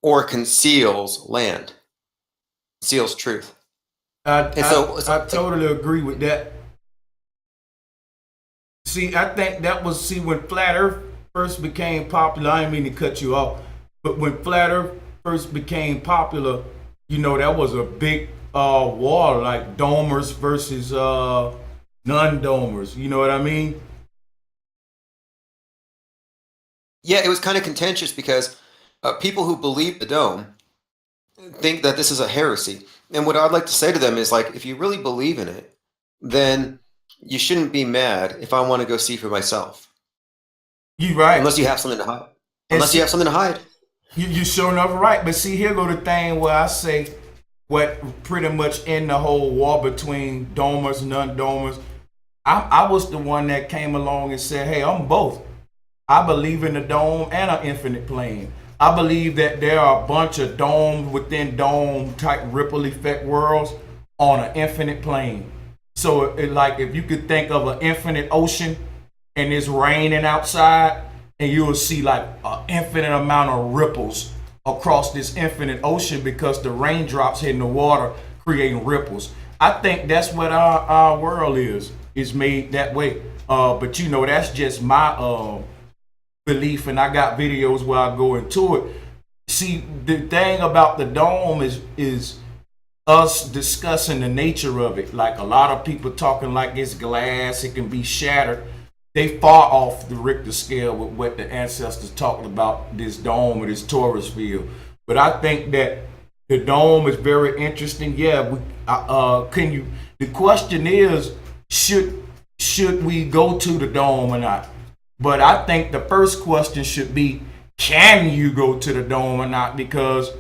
or conceals land, conceals truth. And I totally agree with that. See, I think that was when Flat Earth first became popular. I didn't mean to cut you off, but when Flat Earth first became popular, that was a big war, like domers versus non-domers. You know what I mean? yeah, it was kind of contentious because people who believe the dome think that this is a heresy. And what I'd like to say to them is like, if you really believe in it, then you shouldn't be mad if I want to go see for myself. You right. Unless you have something to hide. And Unless you have something to hide. You sure enough right. But see, here go the thing where I say what pretty much in the whole war between domers and non-domers. I was the one that came along and said, hey, I'm both. I believe in the dome and an infinite plane. I believe that there are a bunch of dome within dome type ripple effect worlds on an infinite plane. So like if you could think of an infinite ocean and it's raining outside, and you will see like an infinite amount of ripples across this infinite ocean because the raindrops hitting the water creating ripples. I think that's what our world is made that way. But that's just my belief, and I got videos where I go into it. See, the thing about the dome is us discussing the nature of it. Like a lot of people talking like it's glass, it can be shattered. They far off the Richter scale with what the ancestors talked about this dome or this torus field. But I think that the dome is very interesting. Yeah, the question is, should we go to the dome or not? But I think the first question should be, can you go to the dome or not? Because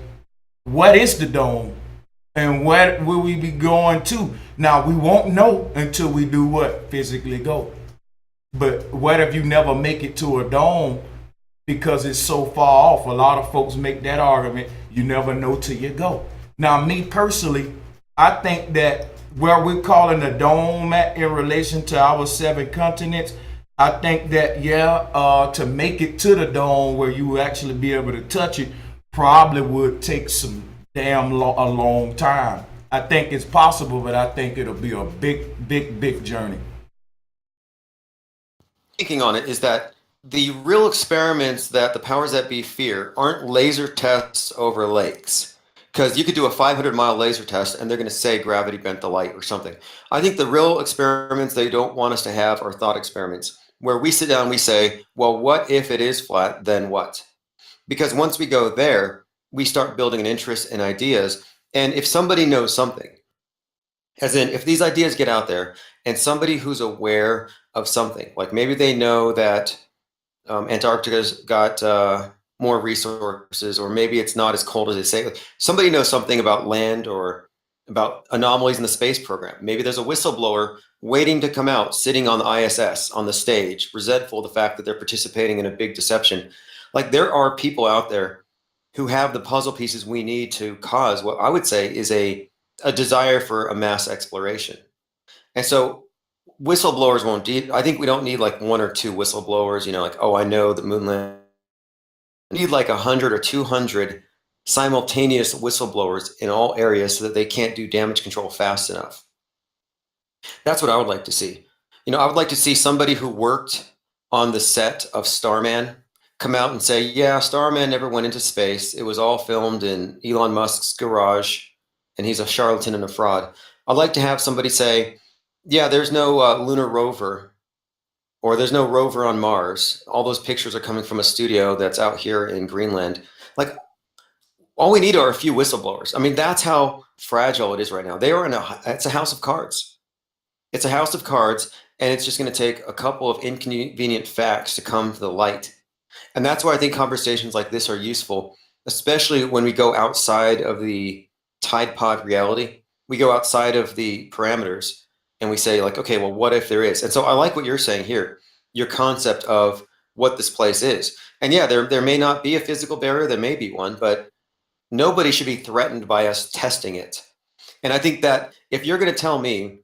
what is the dome? And what will we be going to? Now, we won't know until we do what? Physically go. But what if you never make it to a dome because it's so far off? A lot of folks make that argument. You never know till you go. Now, me personally, I think that where we're calling the dome at in relation to our 7 continents, I think that, to make it to the dome where you will actually be able to touch it probably would take some a long time. I think it's possible, but I think it'll be a big journey. Thinking on it is that the real experiments that the powers that be fear aren't laser tests over lakes. Because you could do a 500-mile laser test and they're going to say gravity bent the light or something. I think the real experiments they don't want us to have are thought experiments, where we sit down and we say, well, what if it is flat, then what? Because once we go there, we start building an interest in ideas. And if somebody knows something, as in if these ideas get out there and somebody who's aware of something, like maybe they know that Antarctica's got more resources, or maybe it's not as cold as they say. Somebody knows something about land or about anomalies in the space program. Maybe there's a whistleblower waiting to come out, sitting on the ISS on the stage, resentful of the fact that they're participating in a big deception. Like there are people out there who have the puzzle pieces we need to cause what I would say is a desire for a mass exploration. And so whistleblowers won't do. I think we don't need like 1 or 2 whistleblowers, like, oh, I know the moon landing. We need like 100 or 200 simultaneous whistleblowers in all areas so that they can't do damage control fast enough. That's what I would like to see. I would like to see somebody who worked on the set of Starman come out and say, yeah, Starman never went into space. It was all filmed in Elon Musk's garage, and he's a charlatan and a fraud. I'd like to have somebody say, yeah, there's no lunar rover, or there's no rover on Mars. All those pictures are coming from a studio that's out here in Greenland. Like, all we need are a few whistleblowers. I mean, that's how fragile it is right now. It's a house of cards. It's a house of cards, and it's just going to take a couple of inconvenient facts to come to the light. And that's why I think conversations like this are useful, especially when we go outside of the Tide Pod reality. We go outside of the parameters and we say like, okay, well, what if there is? And so I like what you're saying here, your concept of what this place is. And yeah, there may not be a physical barrier, there may be one, but nobody should be threatened by us testing it. And I think that if you're going to tell me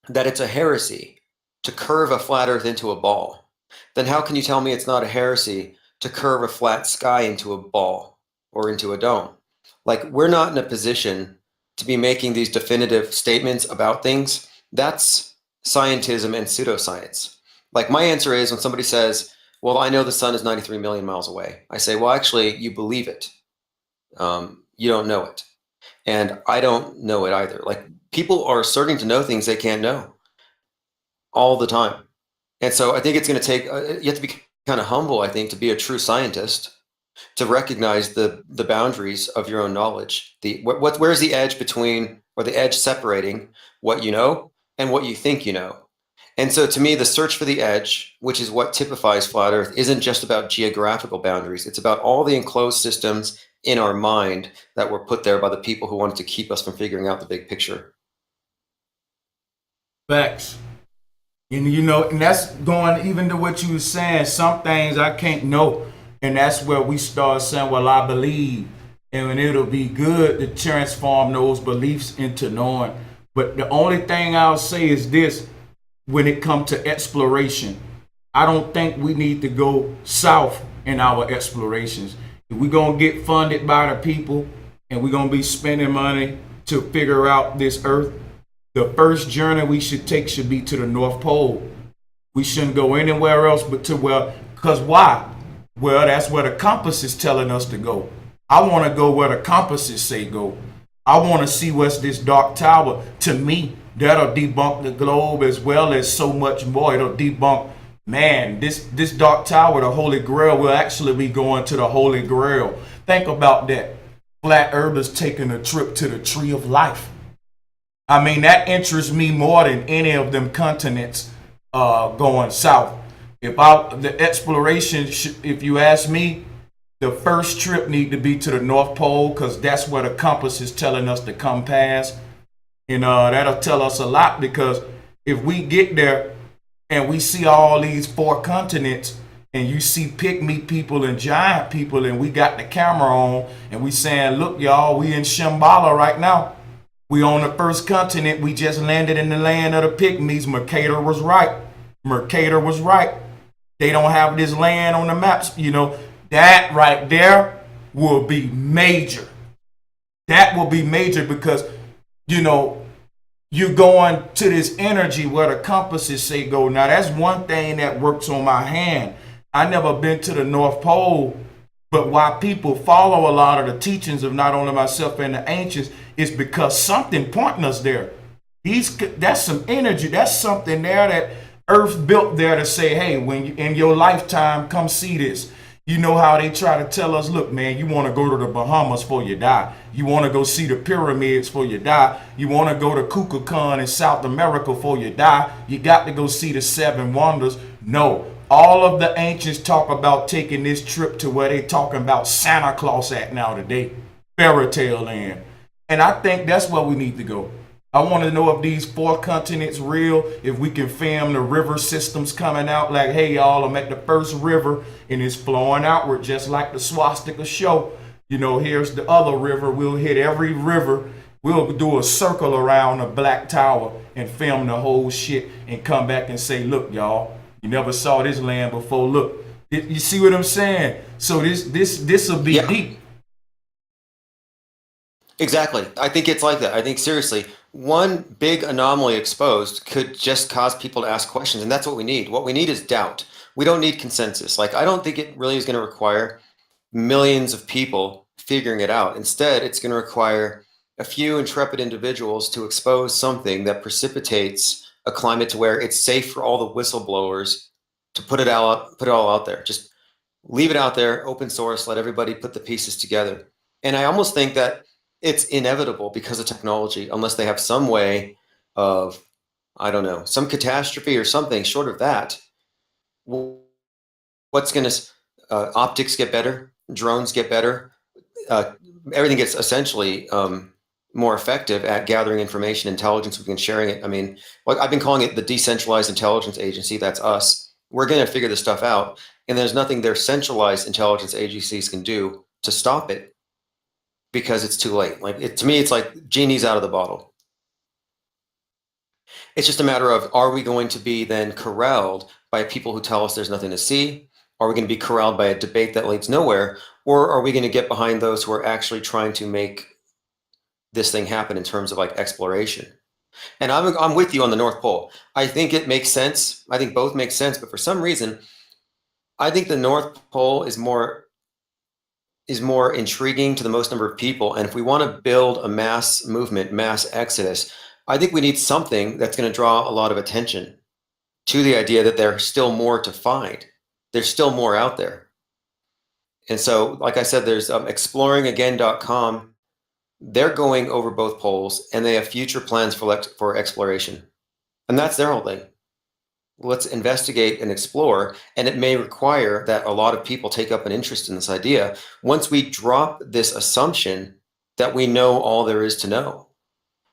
that it's a heresy to curve a flat earth into a ball, then how can you tell me it's not a heresy to curve a flat sky into a ball or into a dome. Like, we're not in a position to be making these definitive statements about things. That's scientism and pseudoscience. Like, my answer is when somebody says, well, I know the sun is 93 million miles away. I say, well, actually, you believe it. You don't know it. And I don't know it either. Like, people are starting to know things they can't know all the time. And so I think it's going to take, you have to be kind of humble, I think, to be a true scientist, to recognize the boundaries of your own knowledge. Where's the edge between, or the edge separating what you know and what you think you know? And so to me, the search for the edge, which is what typifies flat Earth, isn't just about geographical boundaries. It's about all the enclosed systems in our mind that were put there by the people who wanted to keep us from figuring out the big picture. Facts. And you know, and that's going even to what you were saying. Some things I can't know. And that's where we start saying, well, I believe. And it'll be good to transform those beliefs into knowing. But the only thing I'll say is this: when it comes to exploration, I don't think we need to go south in our explorations. If we're going to get funded by the people and we're going to be spending money to figure out this earth, the first journey we should take should be to the North Pole. We shouldn't go anywhere else but to where, because why? Well, that's where the compass is telling us to go. I want to go where the compasses say go. I want to see what's this dark tower. To me, that'll debunk the globe as well as so much more. It'll debunk, man, this dark tower, the Holy Grail, will actually be going to the Holy Grail. Think about that. Flat Earthers taking a trip to the Tree of Life. I mean, that interests me more than any of them continents going south. The exploration, if you ask me, the first trip need to be to the North Pole, because that's where the compass is telling us to come past. And that'll tell us a lot, because if we get there and we see all these 4 continents, and you see pygmy people and giant people, and we got the camera on, and we saying, look, y'all, we in Shambhala right now. We on the first continent. We just landed in the land of the pygmies. Mercator was right. Mercator was right. They don't have this land on the maps. You know, that right there will be major. That will be major, because, you know, you're going to this energy where the compasses say go. Now, that's one thing that works on my hand. I never been to the North Pole, but why people follow a lot of the teachings of not only myself and the ancients is because something pointing us there. That's some energy. That's something there that Earth built there to say, hey, when you, in your lifetime, come see this. You know how they try to tell us, look, man, you want to go to the Bahamas before you die. You want to go see the pyramids before you die. You want to go to Kukulkan in South America before you die. You got to go see the 7 wonders. No, all of the ancients talk about taking this trip to where they talking about Santa Claus at now today. Fairy tale land. And I think that's where we need to go. I want to know if these 4 continents real, if we can film the river systems coming out like, hey, y'all, I'm at the first river and it's flowing outward just like the swastika show. You know, here's the other river. We'll hit every river. We'll do a circle around the Black Tower and film the whole shit and come back and say, look, y'all, you never saw this land before. Look, you see what I'm saying? So this will be deep. Exactly. I think it's like that. I think seriously, one big anomaly exposed could just cause people to ask questions, and that's what we need. What we need is doubt. We don't need consensus. Like, I don't think it really is going to require millions of people figuring it out. Instead, it's going to require a few intrepid individuals to expose something that precipitates a climate to where it's safe for all the whistleblowers to put it all out there. Just leave it out there, open source, let everybody put the pieces together. And I almost think that it's inevitable because of technology, unless they have some way of, I don't know, some catastrophe or something short of that. What's going to, optics get better, drones get better, everything gets essentially more effective at gathering information, intelligence, we can sharing it. I mean, I've been calling it the decentralized intelligence agency. That's us. We're going to figure this stuff out. And there's nothing their centralized intelligence agencies can do to stop it, because it's too late. Like, to me, it's like genie's out of the bottle. It's just a matter of, are we going to be then corralled by people who tell us there's nothing to see, Are we going to be corralled by a debate that leads nowhere? Or are we going to get behind those who are actually trying to make this thing happen in terms of like exploration? And I'm with you on the North Pole. I think it makes sense. I think both make sense, but for some reason, I think the North Pole is more intriguing to the most number of people. And if we want to build a mass movement, mass exodus, I think we need something that's going to draw a lot of attention to the idea that there's still more to find. There's still more out there. And so, like I said, there's exploringagain.com. They're going over both poles, and they have future plans for exploration. And that's their whole thing. Let's investigate and explore, and it may require that a lot of people take up an interest in this idea once we drop this assumption that we know all there is to know.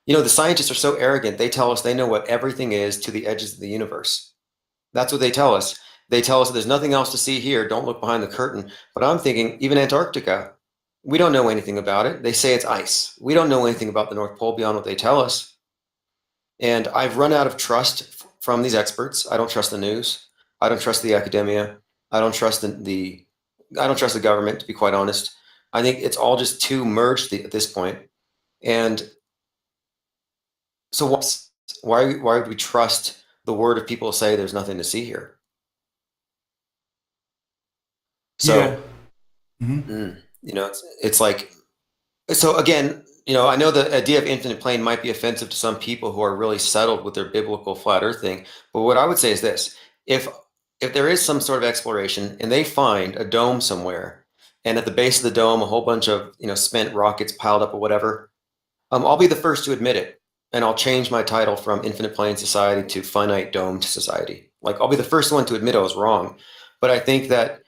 You know, the scientists are so arrogant, they tell us they know what everything is to the edges of the universe. That's what they tell us. They tell us that there's nothing else to see here, don't look behind the curtain. But I'm thinking, even Antarctica, we don't know anything about it. They say it's ice. We don't know anything about the North Pole beyond what they tell us. And I've run out of trust from these experts. I don't trust the news. I don't trust the academia. I don't trust the government, to be quite honest. I think it's all just too merged at this point. And so why would we trust the word of people who say there's nothing to see here? So, Yeah. Mm-hmm. You know, it's like, so again, you know, I know the idea of infinite plane might be offensive to some people who are really settled with their biblical flat earth thing. But what I would say is this: if there is some sort of exploration and they find a dome somewhere, and at the base of the dome, a whole bunch of, you know, spent rockets piled up or whatever, I'll be the first to admit it. And I'll change my title from Infinite Plane Society to Finite Domed Society. Like, I'll be the first one to admit I was wrong. But I think that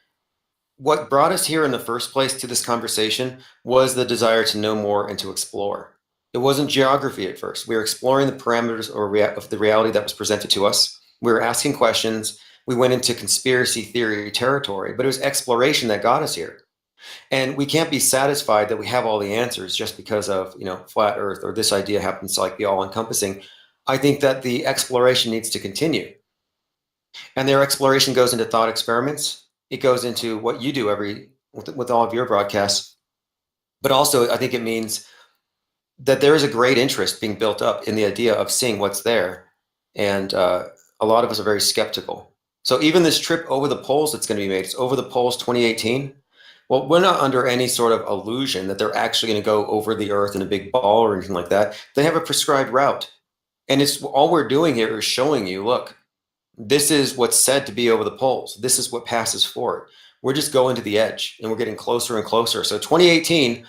what brought us here in the first place to this conversation was the desire to know more and to explore. It wasn't geography at first. We were exploring the parameters of the reality that was presented to us. We were asking questions. We went into conspiracy theory territory, but it was exploration that got us here. And we can't be satisfied that we have all the answers just because of, you know, flat earth, or this idea happens to like be all encompassing. I think that the exploration needs to continue. And their exploration goes into thought experiments. It goes into what you do with all of your broadcasts. But also, I think it means that there is a great interest being built up in the idea of seeing what's there. And a lot of us are very skeptical. So even this trip over the poles that's going to be made, it's over the poles 2018. Well, we're not under any sort of illusion that they're actually going to go over the earth in a big ball or anything like that. They have a prescribed route. And it's all we're doing here is showing you, look, this is what's said to be over the poles. This is what passes for it. We're just going to the edge, and we're getting closer and closer. So 2018,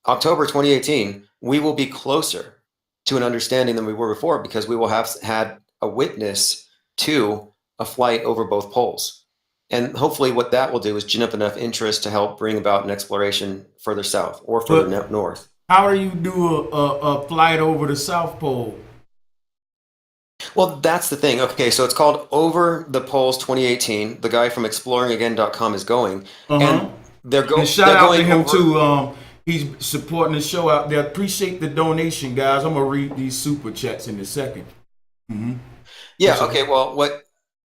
October 2018, we will be closer to an understanding than we were before, because we will have had a witness to a flight over both poles. And hopefully what that will do is gin up enough interest to help bring about an exploration further south or further north. How do you do a flight over the South Pole? Well, that's the thing. Okay, so it's called Over the Poles 2018. The guy from exploringagain.com is going. And they're going. And shout out to him too. He's supporting the show out there. Appreciate the donation, guys. I'm gonna read these super chats in a second. Yeah. Okay. Well,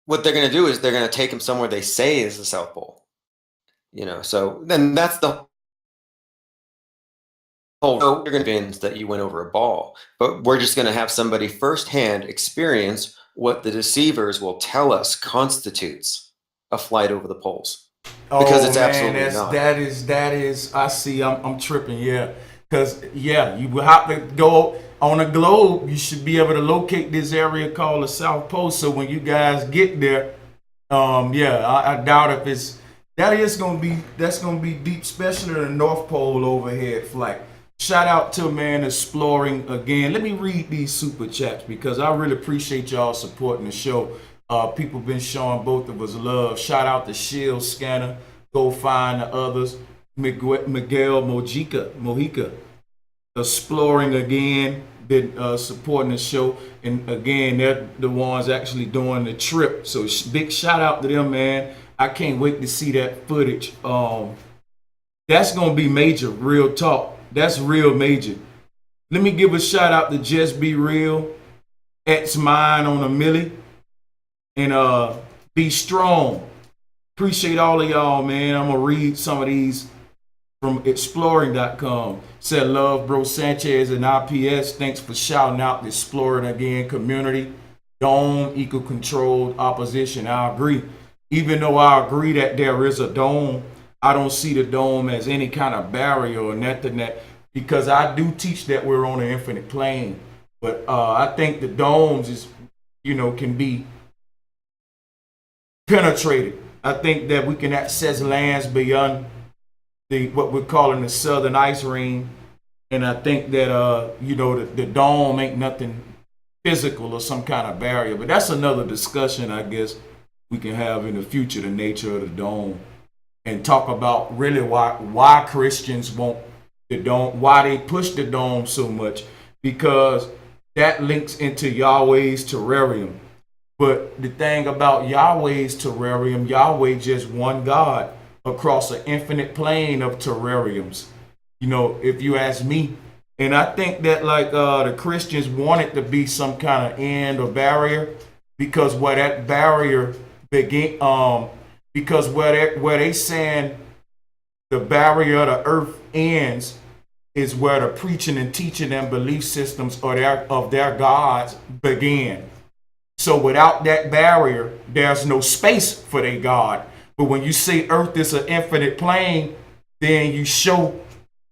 what they're going to do is they're going to take him somewhere they say is the South Pole. You know, so then that's the whole. You're going to convince that you went over a ball, but we're just going to have somebody firsthand experience what the deceivers will tell us constitutes a flight over the poles. Because it's absolutely not. That is. I see. I'm tripping. Yeah, because you will have to go on a globe. You should be able to locate this area called the South Pole. So when you guys get there, I doubt if it's that's gonna be deep, especially the North Pole overhead flight. Shout out to exploring again. Let me read these super chats because I really appreciate y'all supporting the show. People been showing both of us love. Shout out to Shield Scanner. Go find the others. Miguel Mojica. Exploring again. Been supporting the show. And again, they're the ones actually doing the trip. So big shout out to them, man. I can't wait to see that footage. That's going to be major, real talk. That's real major. Let me give a shout out to Just Be Real. X Mine on a Millie. And Be Strong. Appreciate all of y'all, man. I'm gonna read some of these from exploring.com. Said love Bro Sanchez and IPS. Thanks for shouting out the Exploring Again community. Dome equal controlled opposition. I agree. Even though I agree that there is a dome, I don't see the dome as any kind of barrier or nothing that, because I do teach that we're on an infinite plane. But I think the domes is, can be penetrated. I think that we can access lands beyond the what we're calling the southern ice ring, and I think that the dome ain't nothing physical or some kind of barrier. But that's another discussion, I guess, we can have in the future, the nature of the dome, and talk about really why Christians want the dome, why they push the dome so much, because that links into Yahweh's terrarium. But the thing about Yahweh's terrarium, Yahweh just one God across an infinite plane of terrariums. If you ask me, and I think that like the Christians want it to be some kind of end or barrier, because where that barrier begin, because where they saying the barrier of the earth ends is where the preaching and teaching and belief systems of their gods began. So without that barrier, there's no space for their God. But when you say earth is an infinite plane, then you show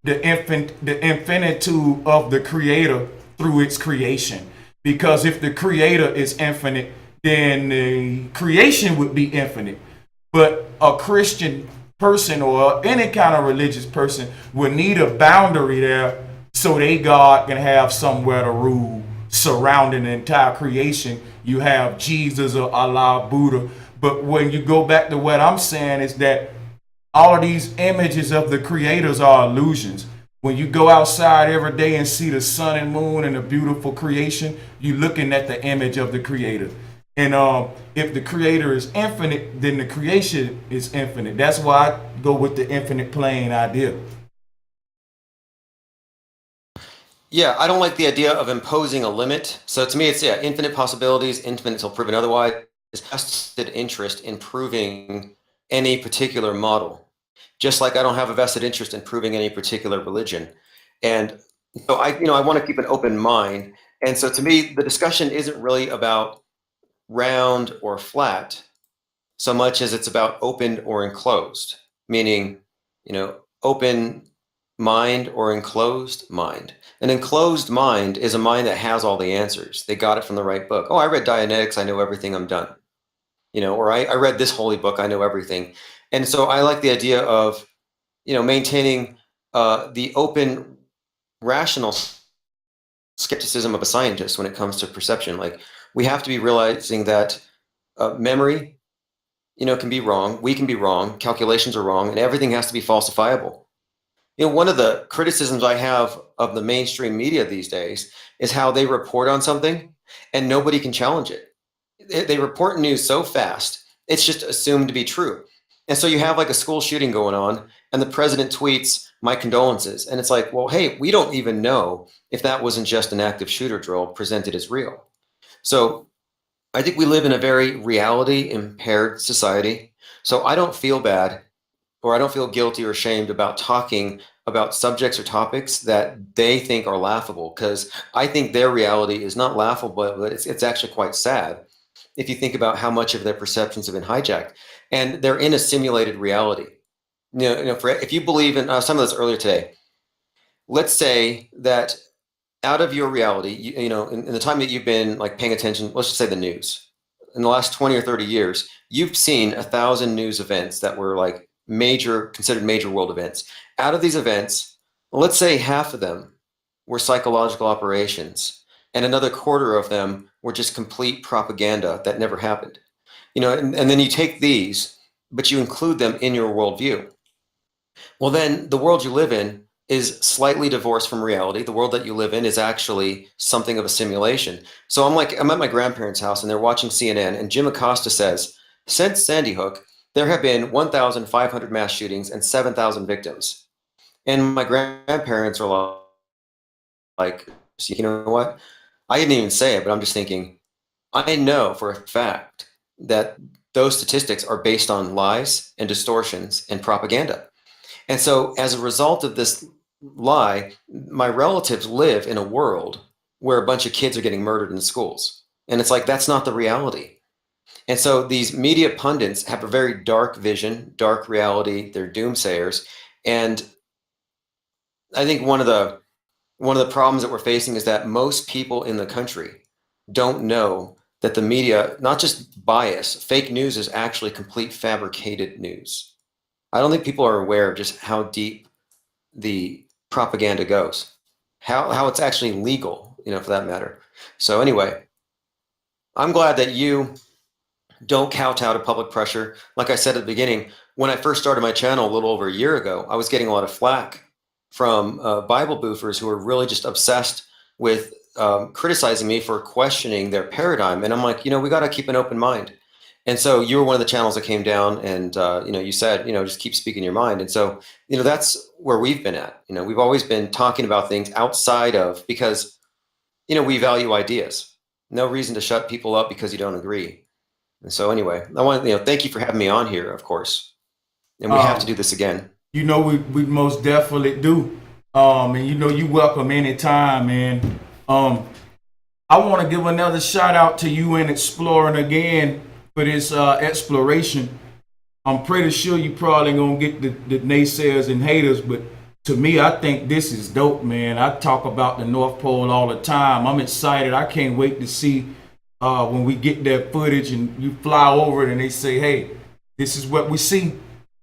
the infinitude of the creator through its creation. Because if the creator is infinite, then the creation would be infinite. But a Christian person or any kind of religious person would need a boundary there so they God can have somewhere to rule surrounding the entire creation. You have Jesus or Allah, Buddha. But when you go back to what I'm saying is that all of these images of the creators are illusions. When you go outside every day and see the sun and moon and the beautiful creation, you're looking at the image of the creator. And if the creator is infinite, then the creation is infinite. That's why I go with the infinite plane idea. Yeah, I don't like the idea of imposing a limit. So to me, it's infinite possibilities, infinite until proven otherwise. Is vested interest in proving any particular model, just like I don't have a vested interest in proving any particular religion. And so I want to keep an open mind. And so to me, the discussion isn't really about round or flat so much as it's about open or enclosed, meaning, open mind or enclosed mind. An enclosed mind is a mind that has all the answers. They got it from the right book. Oh, I read Dianetics, I know everything, I'm done. Or I read this holy book, I know everything. And so I like the idea of, maintaining the open, rational skepticism of a scientist when it comes to perception. Like, we have to be realizing that memory, can be wrong. We can be wrong. Calculations are wrong, and everything has to be falsifiable. One of the criticisms I have of the mainstream media these days is how they report on something and nobody can challenge it. They report news so fast, it's just assumed to be true. And so you have like a school shooting going on, and the president tweets, "My condolences." And it's like, well, hey, we don't even know if that wasn't just an active shooter drill presented as real. So I think we live in a very reality impaired society. So I don't feel bad, or I don't feel guilty or ashamed about talking about subjects or topics that they think are laughable, because I think their reality is not laughable, but it's actually quite sad if you think about how much of their perceptions have been hijacked, and they're in a simulated reality. If you believe in some of this earlier today, let's say that out of your reality, in the time that you've been like paying attention, let's just say the news, in the last 20 or 30 years, you've seen 1,000 news events that were like considered major world events. Out of these events, let's say half of them were psychological operations, and another quarter of them were just complete propaganda that never happened. And then you take these, but you include them in your worldview. Well, then the world you live in is slightly divorced from reality. The world that you live in is actually something of a simulation. So I'm at my grandparents' house and they're watching CNN, and Jim Acosta says, since Sandy Hook, there have been 1,500 mass shootings and 7,000 victims. And my grandparents are like, you know what? I didn't even say it, but I'm just thinking, I know for a fact that those statistics are based on lies and distortions and propaganda. And so as a result of this lie, my relatives live in a world where a bunch of kids are getting murdered in schools. And it's like, that's not the reality. And so these media pundits have a very dark vision, dark reality. They're doomsayers. And I think one of the problems that we're facing is that most people in the country don't know that the media, not just bias, fake news is actually complete fabricated news. I don't think people are aware of just how deep the propaganda goes, how it's actually legal, for that matter. So anyway, I'm glad that you don't kowtow to public pressure. Like I said at the beginning, when I first started my channel a little over a year ago, I was getting a lot of flack from Bible boofers who were really just obsessed with criticizing me for questioning their paradigm. And I'm like, we got to keep an open mind. And so you were one of the channels that came down and, you said, just keep speaking your mind. And so, that's where we've been at. We've always been talking about things outside of, because, we value ideas. No reason to shut people up because you don't agree. And so anyway, I want to, thank you for having me on here, of course. And we have to do this again. We most definitely do. And you welcome anytime, man. I want to give another shout out to you and Exploring again for this exploration. I'm pretty sure you probably gonna get the naysayers and haters, but to me, I think this is dope, man. I talk about the North Pole all the time. I'm excited. I can't wait to see when we get that footage and you fly over it and they say, hey, this is what we see.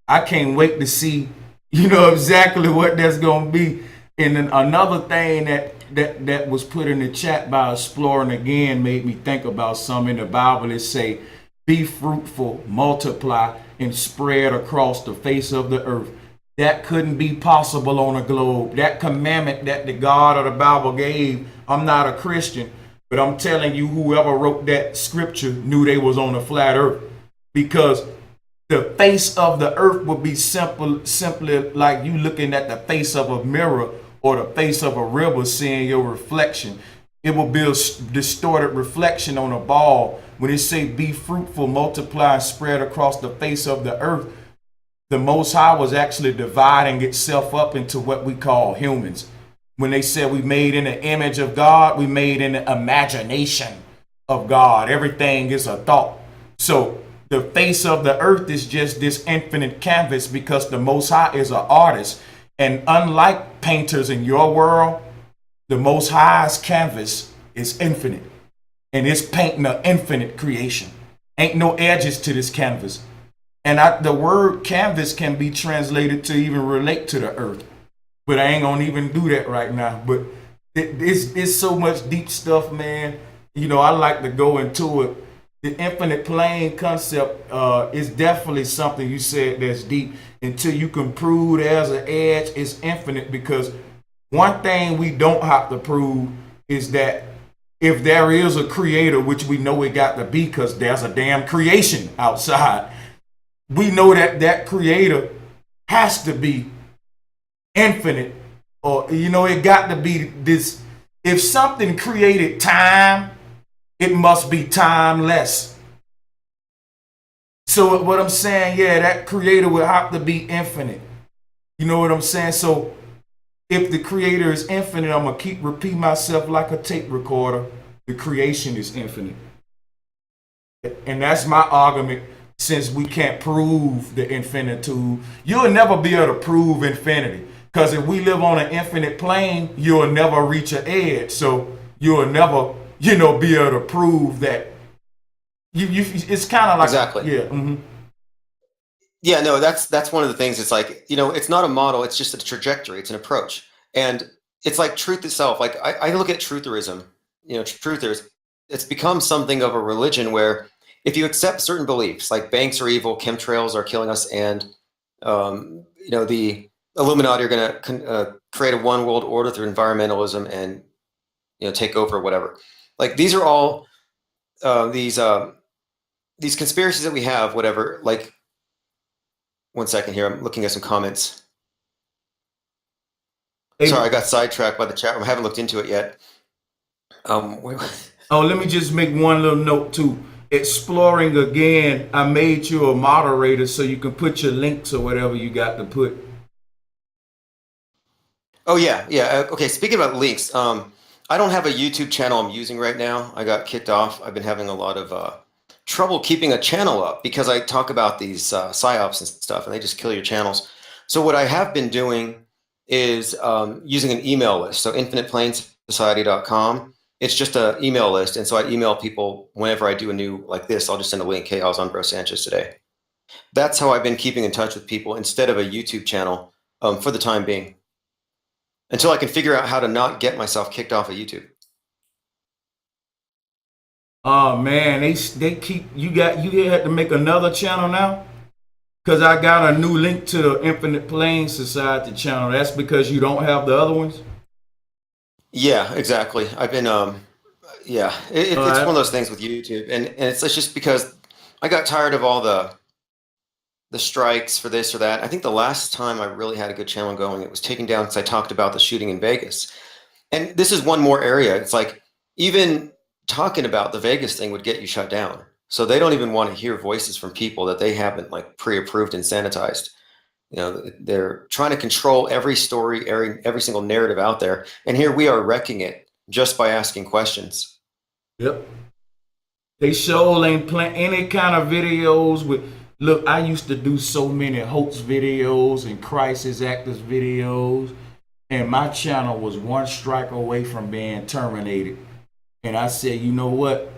I can't wait to see, exactly what that's going to be. And then another thing that was put in the chat by Exploring Again made me think about something in the Bible. It say, be fruitful, multiply, and spread across the face of the earth. That couldn't be possible on a globe. That commandment that the God of the Bible gave, I'm not a Christian, but I'm telling you, whoever wrote that scripture knew they was on a flat earth, because the face of the earth would be simply like you looking at the face of a mirror or the face of a river seeing your reflection. It will be a distorted reflection on a ball. When it say be fruitful, multiply, and spread across the face of the earth, the Most High was actually dividing itself up into what we call humans. When they said we made in the image of God, we made in the imagination of God. Everything is a thought. So the face of the earth is just this infinite canvas, because the Most High is an artist. And unlike painters in your world, the Most High's canvas is infinite. And it's painting an infinite creation. Ain't no edges to this canvas. And the word canvas can be translated to even relate to the earth. But I ain't gonna even do that right now. But it's so much deep stuff, man. I like to go into it. The infinite plane concept is definitely something you said that's deep. Until you can prove there's an edge, it's infinite. Because one thing we don't have to prove is that if there is a creator, which we know it got to be because there's a damn creation outside, we know that that creator has to be infinite, or it got to be this. If something created time, it must be timeless. So what I'm saying, yeah, that creator would have to be infinite. You know what I'm saying? So if the creator is infinite, I'm gonna keep repeating myself like a tape recorder. The creation is infinite, and that's my argument. Since we can't prove the infinitude, you'll never be able to prove infinity. Because if we live on an infinite plane, you'll never reach an edge. So you'll never, be able to prove that. It's kind of like exactly. Yeah. Mm-hmm. Yeah, no, that's one of the things. It's like, it's not a model. It's just a trajectory. It's an approach. And it's like truth itself. Like I look at trutherism, truthers. It's become something of a religion where if you accept certain beliefs, like banks are evil, chemtrails are killing us, and the Illuminati are going to create a one world order through environmentalism and take over whatever. Like these are all these conspiracies that we have. Whatever. Like, one second here, I'm looking at some comments. Sorry, I got sidetracked by the chat room. I haven't looked into it yet. Let me just make one little note too. exploring again, I made you a moderator so you can put your links or whatever you got to put. Oh yeah, yeah. Okay, speaking about links, I don't have a YouTube channel I'm using right now. I got kicked off. I've been having a lot of trouble keeping a channel up because I talk about these psyops and stuff, and they just kill your channels. So what I have been doing is using an email list. So infiniteplainsociety.com. It's just an email list, and so I email people whenever I do a new like this. I'll just send a link. Hey, I was on Bro Sanchez today. That's how I've been keeping in touch with people instead of a YouTube channel for the time being, until I can figure out how to not get myself kicked off of YouTube. Oh man, they keep you had to make another channel now? Cause I got a new link to the Infinite Plains Society channel. That's because you don't have the other ones? Yeah, exactly. I've been yeah, it's one of those things with YouTube, and it's just because I got tired of all the strikes for this or that. I think the last time I really had a good channel going, it was taken down because I talked about the shooting in Vegas. And this is one more area. It's like even talking about the Vegas thing would get you shut down. So they don't even want to hear voices from people that they haven't like pre-approved and sanitized. You know, they're trying to control every story, every single narrative out there. And here we are wrecking it just by asking questions. Yep. They sure ain't playing any kind of videos with. Look, I used to do so many hoax videos and crisis actors videos, and my channel was one strike away from being terminated. And I said, you know what?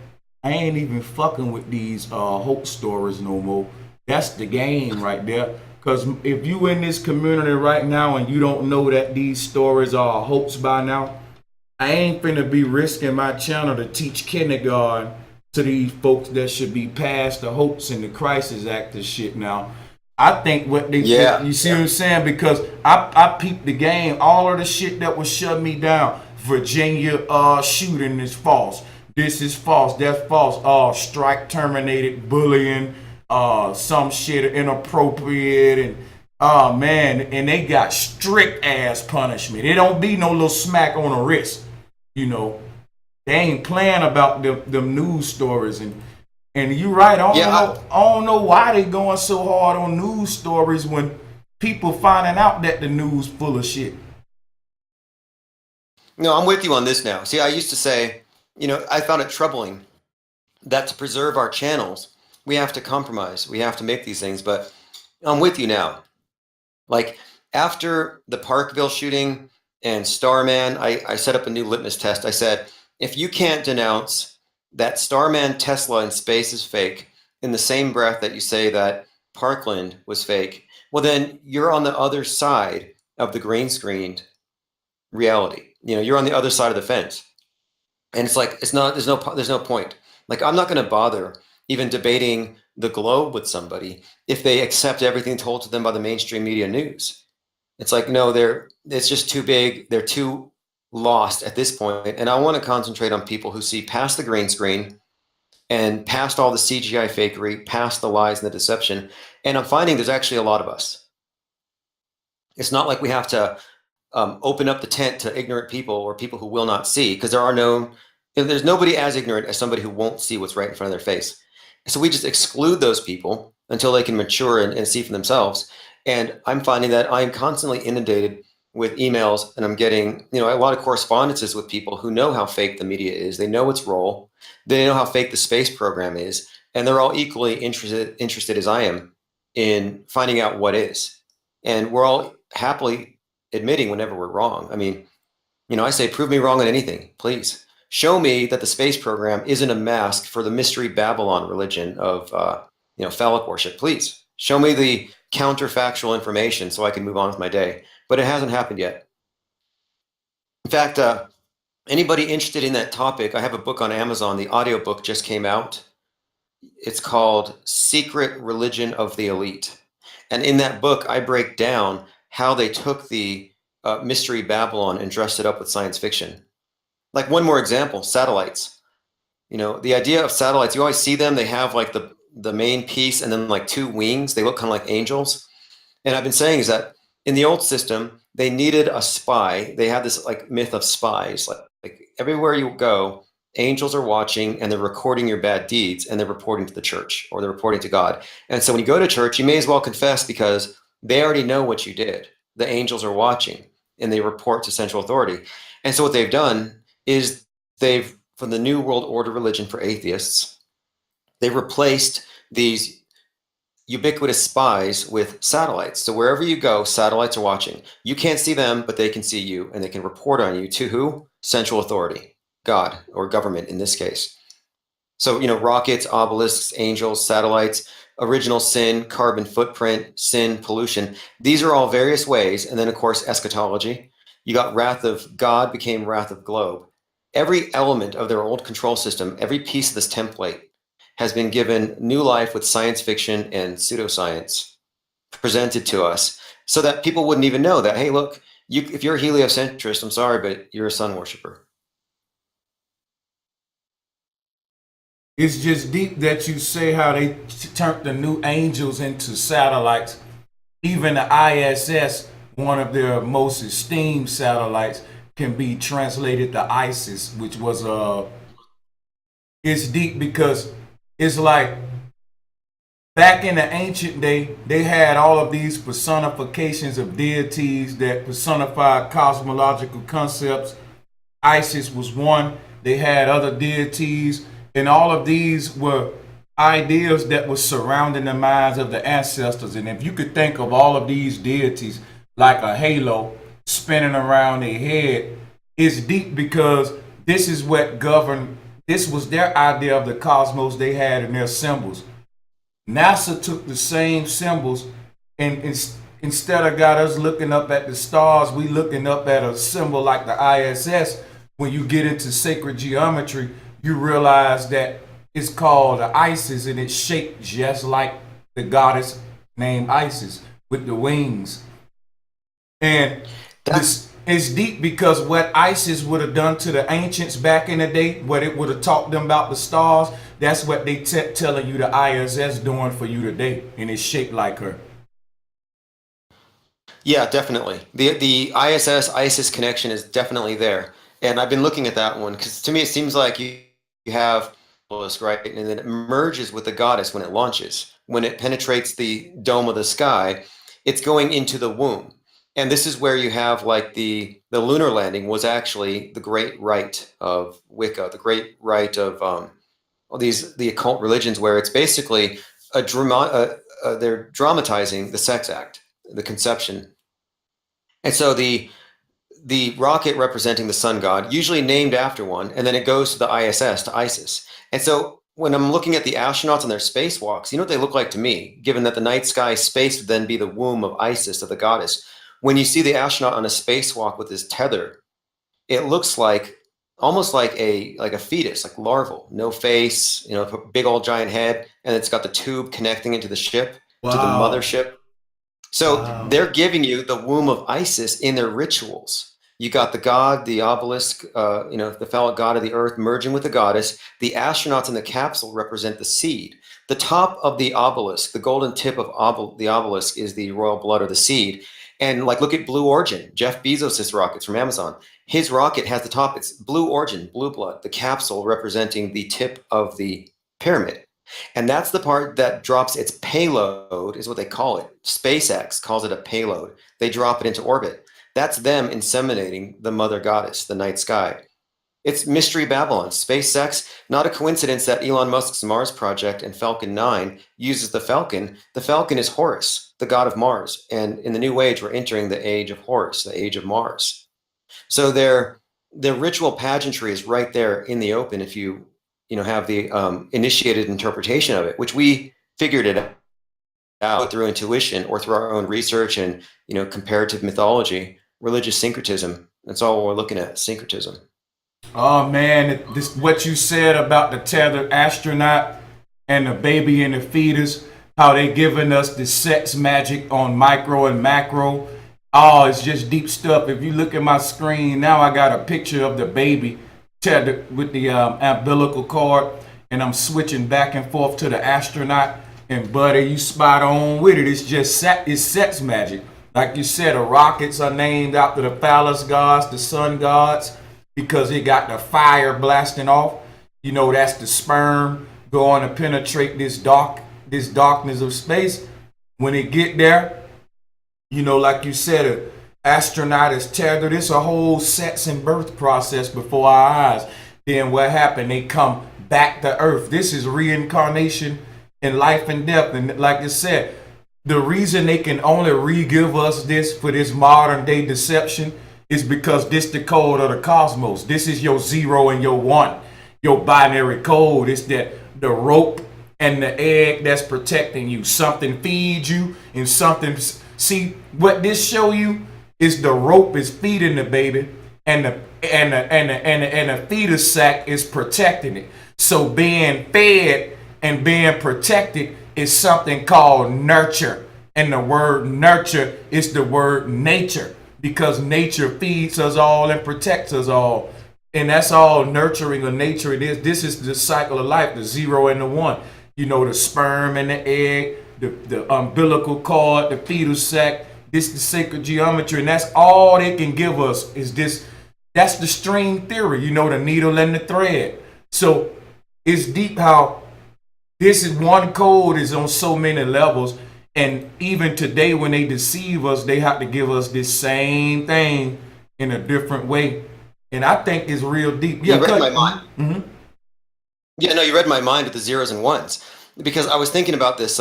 I ain't even fucking with these hoax stories no more. That's the game right there. Cause if you in this community right now and you don't know that these stories are a hoax by now, I ain't finna be risking my channel to teach kindergarten to these folks that should be past the hoax and the crisis actor shit now. I think what they Yeah, you see yeah. what I'm saying? Because I peeped the game, all of the shit that was shutting me down. Virginia shooting is false. This is false. That's false. Strike terminated, bullying, some shit inappropriate, and oh man, and they got strict ass punishment. It don't be no little smack on the wrist, you know. They ain't playing about them news stories, and you right. Yeah, I don't know why they going so hard on news stories when people finding out that the news full of shit. no, I'm with you on this now. See, I used to say, I found it troubling that to preserve our channels, we have to compromise. We have to make these things, but I'm with you now. Like after the Parkville shooting and Starman, I set up a new litmus test. I said, if you can't denounce that Starman, Tesla, and space is fake in the same breath that you say that Parkland was fake, well, then you're on the other side of the green screened reality. You're on the other side of the fence. And it's like, there's no point. Like, I'm not going to bother even debating the globe with somebody if they accept everything told to them by the mainstream media news. It's like, no, it's just too big. They're too lost at this point. And I want to concentrate on people who see past the green screen and past all the CGI fakery, past the lies and the deception. And I'm finding there's actually a lot of us. It's not like we have to open up the tent to ignorant people or people who will not see, because there's nobody as ignorant as somebody who won't see what's right in front of their face. So we just exclude those people until they can mature and see for themselves. And I'm finding that I'm constantly inundated with emails, and I'm getting a lot of correspondences with people who know how fake the media is. They know its role. They know how fake the space program is, and they're all equally interested as I am in finding out what is. And we're all happily admitting whenever we're wrong. I mean, I say, prove me wrong on anything, please. Show me that the space program isn't a mask for the mystery Babylon religion of, phallic worship. Please show me the counterfactual information so I can move on with my day. But it hasn't happened yet. In fact, anybody interested in that topic, I have a book on Amazon. The audiobook just came out. It's called Secret Religion of the Elite. And in that book, I break down how they took the mystery Babylon and dressed it up with science fiction. Like one more example, satellites. The idea of satellites, you always see them, they have like the main piece and then like two wings. They look kind of like angels. And I've been saying is that in the old system, they needed a spy. They had this like myth of spies. Like everywhere you go, angels are watching and they're recording your bad deeds and they're reporting to the church or they're reporting to God. And so when you go to church, you may as well confess because they already know what you did. The angels are watching and they report to central authority. And so what they've done is they've, from the New World Order religion for atheists, they've replaced these ubiquitous spies with satellites. So wherever you go, satellites are watching. You can't see them, but they can see you and they can report on you to who? Central authority, God or government in this case. So, rockets, obelisks, angels, satellites, original sin, carbon footprint, sin, pollution. These are all various ways. And then, of course, eschatology. You got wrath of God became wrath of globe. Every element of their old control system, every piece of this template has been given new life with science fiction and pseudoscience presented to us so that people wouldn't even know that, hey, look, if you're a heliocentrist, I'm sorry, but you're a sun worshiper. It's just deep that you say how they turned the new angels into satellites. Even the ISS, one of their most esteemed satellites, can be translated to ISIS, which was it's deep because it's like back in the ancient day, they had all of these personifications of deities that personified cosmological concepts. Isis was one. They had other deities, and all of these were ideas that were surrounding the minds of the ancestors. And if you could think of all of these deities like a halo spinning around their head, it's deep because this is what governed. This was their idea of the cosmos they had in their symbols. NASA took the same symbols and instead of got us looking up at the stars, we looking up at a symbol like the ISS. When you get into sacred geometry, you realize that it's called the Isis and it's shaped just like the goddess named Isis with the wings. And this it's deep because what Isis would have done to the ancients back in the day, what it would have taught them about the stars, that's what they telling you the ISS doing for you today, and it's shaped like her. Yeah, definitely. The ISS-ISIS connection is definitely there. And I've been looking at that one because to me it seems like you have right, and then it merges with the goddess when it launches. When it penetrates the dome of the sky, it's going into the womb. And this is where you have like the lunar landing was actually the great rite of Wicca, the great rite of the occult religions, where it's basically a drama. They're dramatizing the sex act, the conception, and so the rocket representing the sun god, usually named after one, and then it goes to the ISS, to Isis. And so when I'm looking at the astronauts and their spacewalks, you know what they look like to me, given that the night sky space would then be the womb of Isis, of the goddess. When you see the astronaut on a spacewalk with his tether, it looks like almost like a fetus, like larval, no face, big old giant head, and it's got the tube connecting into the ship, to the mothership. So they're giving you the womb of Isis in their rituals. You got the god, the obelisk, the phallic god of the earth merging with the goddess. The astronauts in the capsule represent the seed. The top of the obelisk, the golden tip of the obelisk, is the royal blood or the seed. And like, look at Blue Origin, Jeff Bezos' rockets from Amazon. His rocket has the top, it's Blue Origin, blue blood, the capsule representing the tip of the pyramid. And that's the part that drops its payload, is what they call it. SpaceX calls it a payload. They drop it into orbit. That's them inseminating the mother goddess, the night sky. It's Mystery Babylon. SpaceX, not a coincidence that Elon Musk's Mars project and Falcon 9 uses the Falcon. The Falcon is Horus, the god of Mars. And in the new age, we're entering the age of Horus, the age of Mars. So their ritual pageantry is right there in the open if you have the initiated interpretation of it, which we figured it out through intuition or through our own research and comparative mythology, religious syncretism. That's all we're looking at, syncretism. Oh man, this what you said about the tethered astronaut and the baby and the fetus, how they giving us the sex magic on micro and macro. Oh, it's just deep stuff. If you look at my screen now, I got a picture of the baby tethered with the umbilical cord, and I'm switching back and forth to the astronaut. And buddy, you spot on with it. It's just it's sex magic. Like you said, the rockets are named after the phallus gods, the sun gods, because it got the fire blasting off. You know, that's the sperm going to penetrate this darkness of space. When it get there, you know, like you said, an astronaut is tethered. It's a whole sex and birth process before our eyes. Then what happened? They come back to Earth. This is reincarnation in life and death. And like I said, the reason they can only re-give us this for this modern day deception is because this the code of the cosmos. This is your 0 and your 1, your binary code. It's that the rope and the egg that's protecting you. Something feeds you and something. See what this show you is the rope is feeding the baby and the fetus sac is protecting it. So being fed and being protected is something called nurture. And the word nurture is the word nature, because nature feeds us all and protects us all. And that's all nurturing of nature it is. This is the cycle of life, the 0 and the 1. You know, the sperm and the egg, the umbilical cord, the fetal sac, this the sacred geometry, and that's all they can give us is this. That's the string theory, you know, the needle and the thread. So it's deep how this is one code is on so many levels. And even today when they deceive us, they have to give us this same thing in a different way. And I think it's real deep. Yeah, you read my mind. Mm-hmm. Yeah, no, you read my mind with the zeros and ones, because I was thinking about this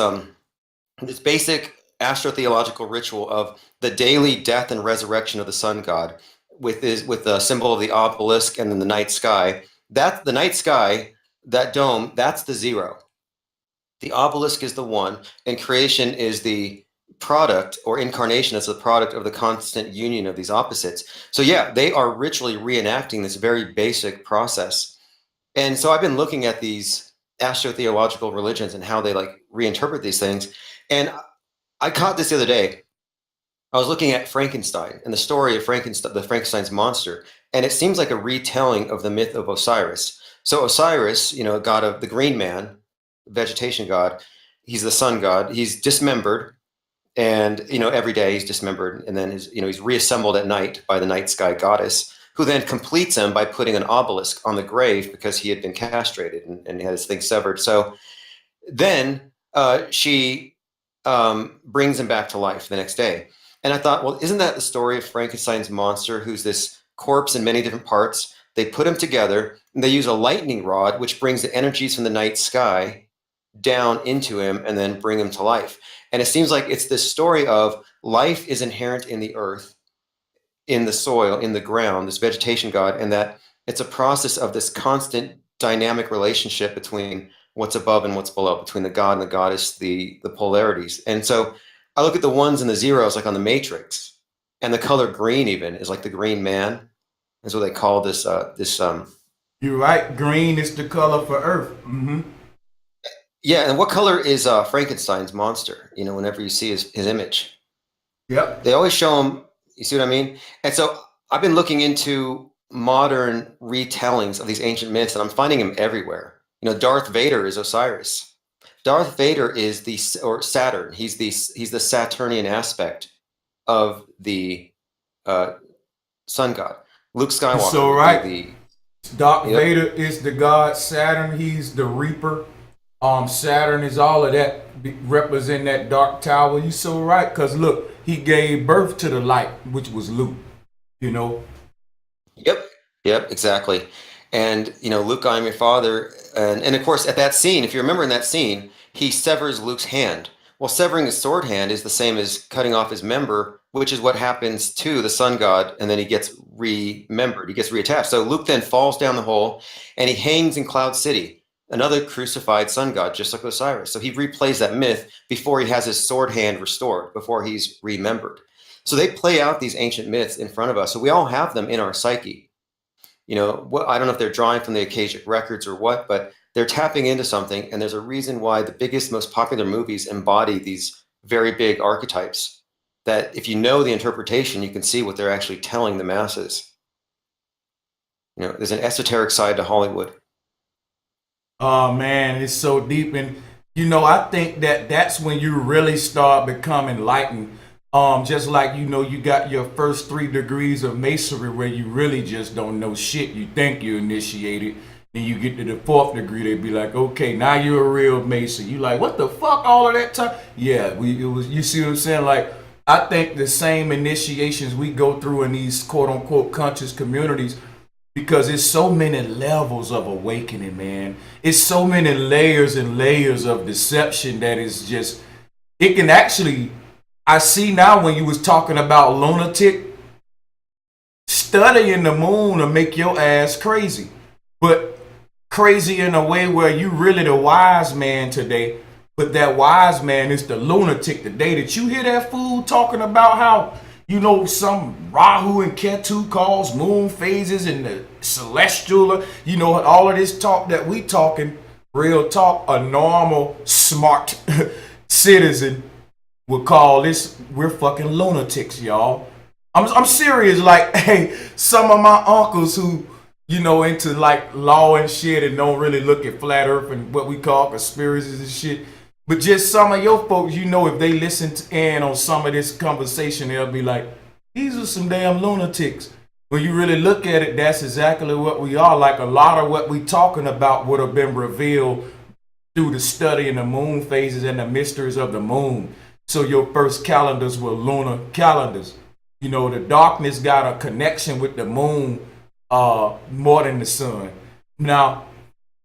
this basic astrotheological ritual of the daily death and resurrection of the sun god, with the symbol of the obelisk and then the night sky. That's the night sky, that dome, that's the 0. The obelisk is the 1, and creation is the product, or incarnation is the product of the constant union of these opposites. So yeah, they are ritually reenacting this very basic process. And so I've been looking at these astrotheological religions and how they like reinterpret these things. And I caught this the other day. I was looking at Frankenstein and the story of Frankenstein, the Frankenstein's monster, and it seems like a retelling of the myth of Osiris. So Osiris, you know, god of the green man, vegetation god, he's the sun god. He's dismembered, and you know, every day he's dismembered, and then he's reassembled at night by the night sky goddess, who then completes him by putting an obelisk on the grave because he had been castrated and he had his thing severed. So then she brings him back to life the next day. And I thought, well, isn't that the story of Frankenstein's monster, who's this corpse in many different parts? They put him together and they use a lightning rod, which brings the energies from the night sky down into him and then bring him to life. And it seems like it's this story of life is inherent in the earth, in the soil, in the ground, this vegetation god, and that it's a process of this constant dynamic relationship between what's above and what's below, between the god and the goddess, the polarities. And so I look at the ones and the zeros like on the matrix, and the color green even is like the green man. That's what they call this. You're right. Green is the color for Earth. Mm-hmm. Yeah, and what color is Frankenstein's monster? You know, whenever you see his image, Yep. they always show him. You see what I mean? And so I've been looking into modern retellings of these ancient myths, and I'm finding them everywhere. You know, Darth Vader is Osiris. Darth Vader is Saturn. He's the Saturnian aspect of the sun god. Luke Skywalker. So right. Darth Yep. Vader is the god Saturn. He's the Reaper. Saturn is all of that, represent that dark tower. You so right, because look, he gave birth to the light, which was Luke, you know. Yep, exactly. And you know, Luke, I am your father. And of course, at that scene, if you remember in that scene, he severs Luke's hand. Well, severing his sword hand is the same as cutting off his member, which is what happens to the sun god, and then he gets remembered, he gets reattached. So Luke then falls down the hole, and he hangs in Cloud City, another crucified sun god, just like Osiris. So he replays that myth before he has his sword hand restored, before he's remembered. So they play out these ancient myths in front of us. So we all have them in our psyche. You know, I don't know if they're drawing from the Akashic records or what, but they're tapping into something. And there's a reason why the biggest, most popular movies embody these very big archetypes, that if you know the interpretation, you can see what they're actually telling the masses. You know, there's an esoteric side to Hollywood. Oh man, it's so deep. And you know, I think that's when you really start becoming enlightened. Just like, you know, you got your first 3 degrees of masonry where you really just don't know shit. You think you initiated. Then you get to the 4th degree, they be like, okay, now you're a real Mason. You like, what the fuck, all of that time? Yeah, it was. You see what I'm saying? Like, I think the same initiations we go through in these quote unquote conscious communities, because it's so many levels of awakening, man. It's so many layers and layers of deception that is just, it can actually, I see now when you was talking about lunatic, studying the moon will make your ass crazy. But crazy in a way where you really the wise man today, but that wise man is the lunatic today. Did you hear that fool talking about how, you know, some Rahu and Ketu cause moon phases and the celestial, you know, all of this talk that we talking, real talk, a normal, smart citizen would call this, we're fucking lunatics, y'all. I'm serious. Like, hey, some of my uncles who, you know, into like law and shit and don't really look at flat earth and what we call conspiracies and shit. But just some of your folks, you know, if they listen in on some of this conversation, they'll be like, these are some damn lunatics. When you really look at it, that's exactly what we are. Like a lot of what we talking about would have been revealed through the study in the moon phases and the mysteries of the moon. So your first calendars were lunar calendars. You know, the darkness got a connection with the moon more than the sun. Now,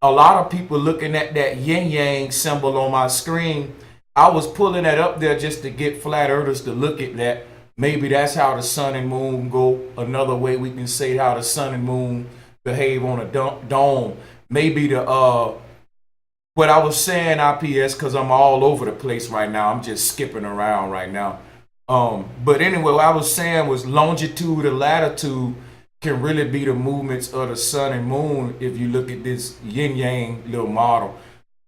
a lot of people looking at that yin yang symbol on my screen, I was pulling that up there just to get flat earthers to look at that. Maybe that's how the sun and moon go. Another way we can say how the sun and moon behave on a dome. Maybe the what I was saying, IPS, because I'm all over the place right now. I'm just skipping around right now. But anyway, what I was saying was longitude and latitude can really be the movements of the sun and moon if you look at this yin yang little model.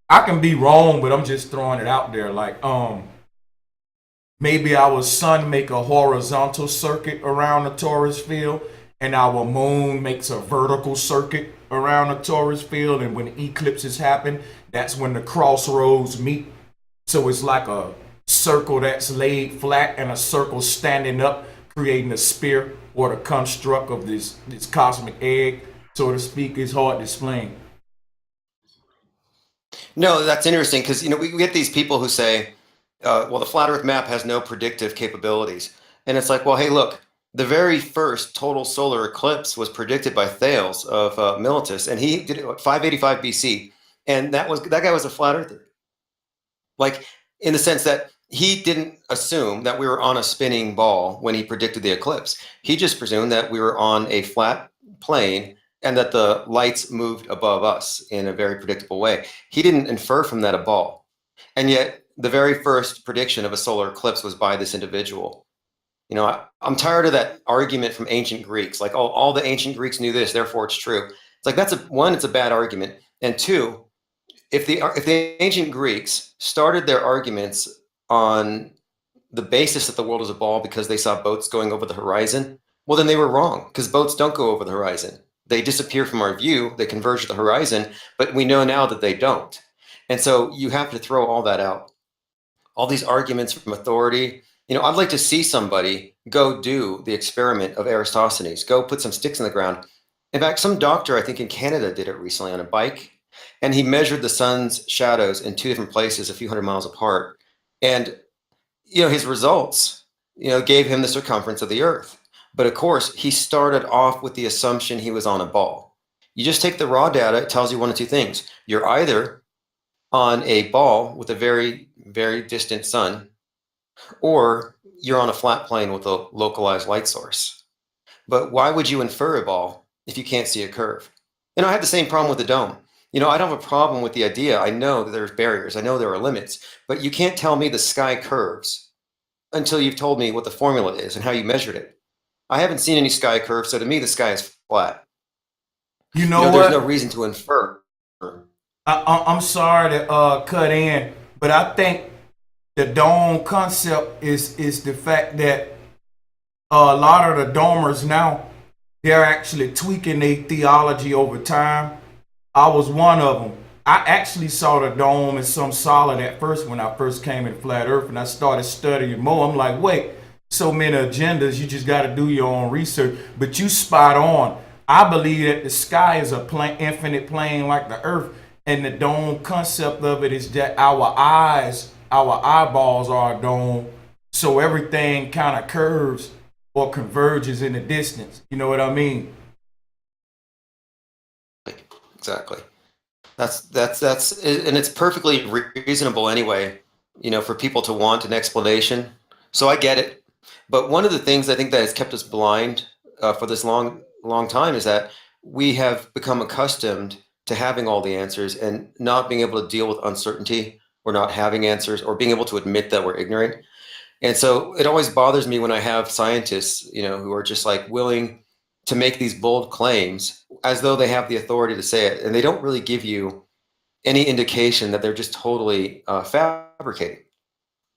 I can be wrong, but I'm just throwing it out there. Like, maybe our sun make a horizontal circuit around the Taurus field, and our moon makes a vertical circuit around the Taurus field. And when eclipses happen, that's when the crossroads meet. So it's like a circle that's laid flat and a circle standing up, creating a sphere or the construct of this cosmic egg, so to speak. Is hard to explain. No, that's interesting because, you know, we get these people who say, well, the flat Earth map has no predictive capabilities, and it's like, well, hey, look, the very first total solar eclipse was predicted by Thales of Miletus, and he did it at 585 BC, and that guy was a flat earther. Like, in the sense that he didn't assume that we were on a spinning ball when he predicted the eclipse. He just presumed that we were on a flat plane and that the lights moved above us in a very predictable way. He didn't infer from that a ball. And yet the very first prediction of a solar eclipse was by this individual. You know, I'm tired of that argument from ancient Greeks, like, oh, all the ancient Greeks knew this, therefore it's true. It's like, that's one, it's a bad argument. And two, if the ancient Greeks started their arguments on the basis that the world is a ball because they saw boats going over the horizon, well, then they were wrong, because boats don't go over the horizon. They disappear from our view, they converge at the horizon, but we know now that they don't. And so you have to throw all that out. All these arguments from authority. You know, I'd like to see somebody go do the experiment of Eratosthenes, go put some sticks in the ground. In fact, some doctor, I think in Canada, did it recently on a bike, and he measured the sun's shadows in two different places a few hundred miles apart. And, you know, his results, you know, gave him the circumference of the Earth. But of course, he started off with the assumption he was on a ball. You just take the raw data, it tells you one of two things. You're either on a ball with a very, very distant sun, or you're on a flat plane with a localized light source. But why would you infer a ball if you can't see a curve? You know, I have the same problem with the dome. You know, I don't have a problem with the idea. I know that there's barriers. I know there are limits. But you can't tell me the sky curves until you've told me what the formula is and how you measured it. I haven't seen any sky curves, so to me, the sky is flat. You know what? There's no reason to infer. I'm sorry to cut in, but I think the dome concept is the fact that a lot of the domers now, they're actually tweaking their theology over time. I was one of them. I actually saw the dome as some solid at first when I first came in Flat Earth, and I started studying more. I'm like, wait, so many agendas, you just got to do your own research. But you spot on. I believe that the sky is a infinite plane like the earth, and the dome concept of it is that our eyeballs are a dome, so everything kind of curves or converges in the distance. You know what I mean? Exactly. And it's perfectly reasonable anyway, for people to want an explanation. So I get it. But one of the things I think that has kept us blind for this long time is that we have become accustomed to having all the answers and not being able to deal with uncertainty or not having answers or being able to admit that we're ignorant. And so it always bothers me when I have scientists, who are just like willing to make these bold claims as though they have the authority to say it, and they don't really give you any indication that they're just totally fabricating.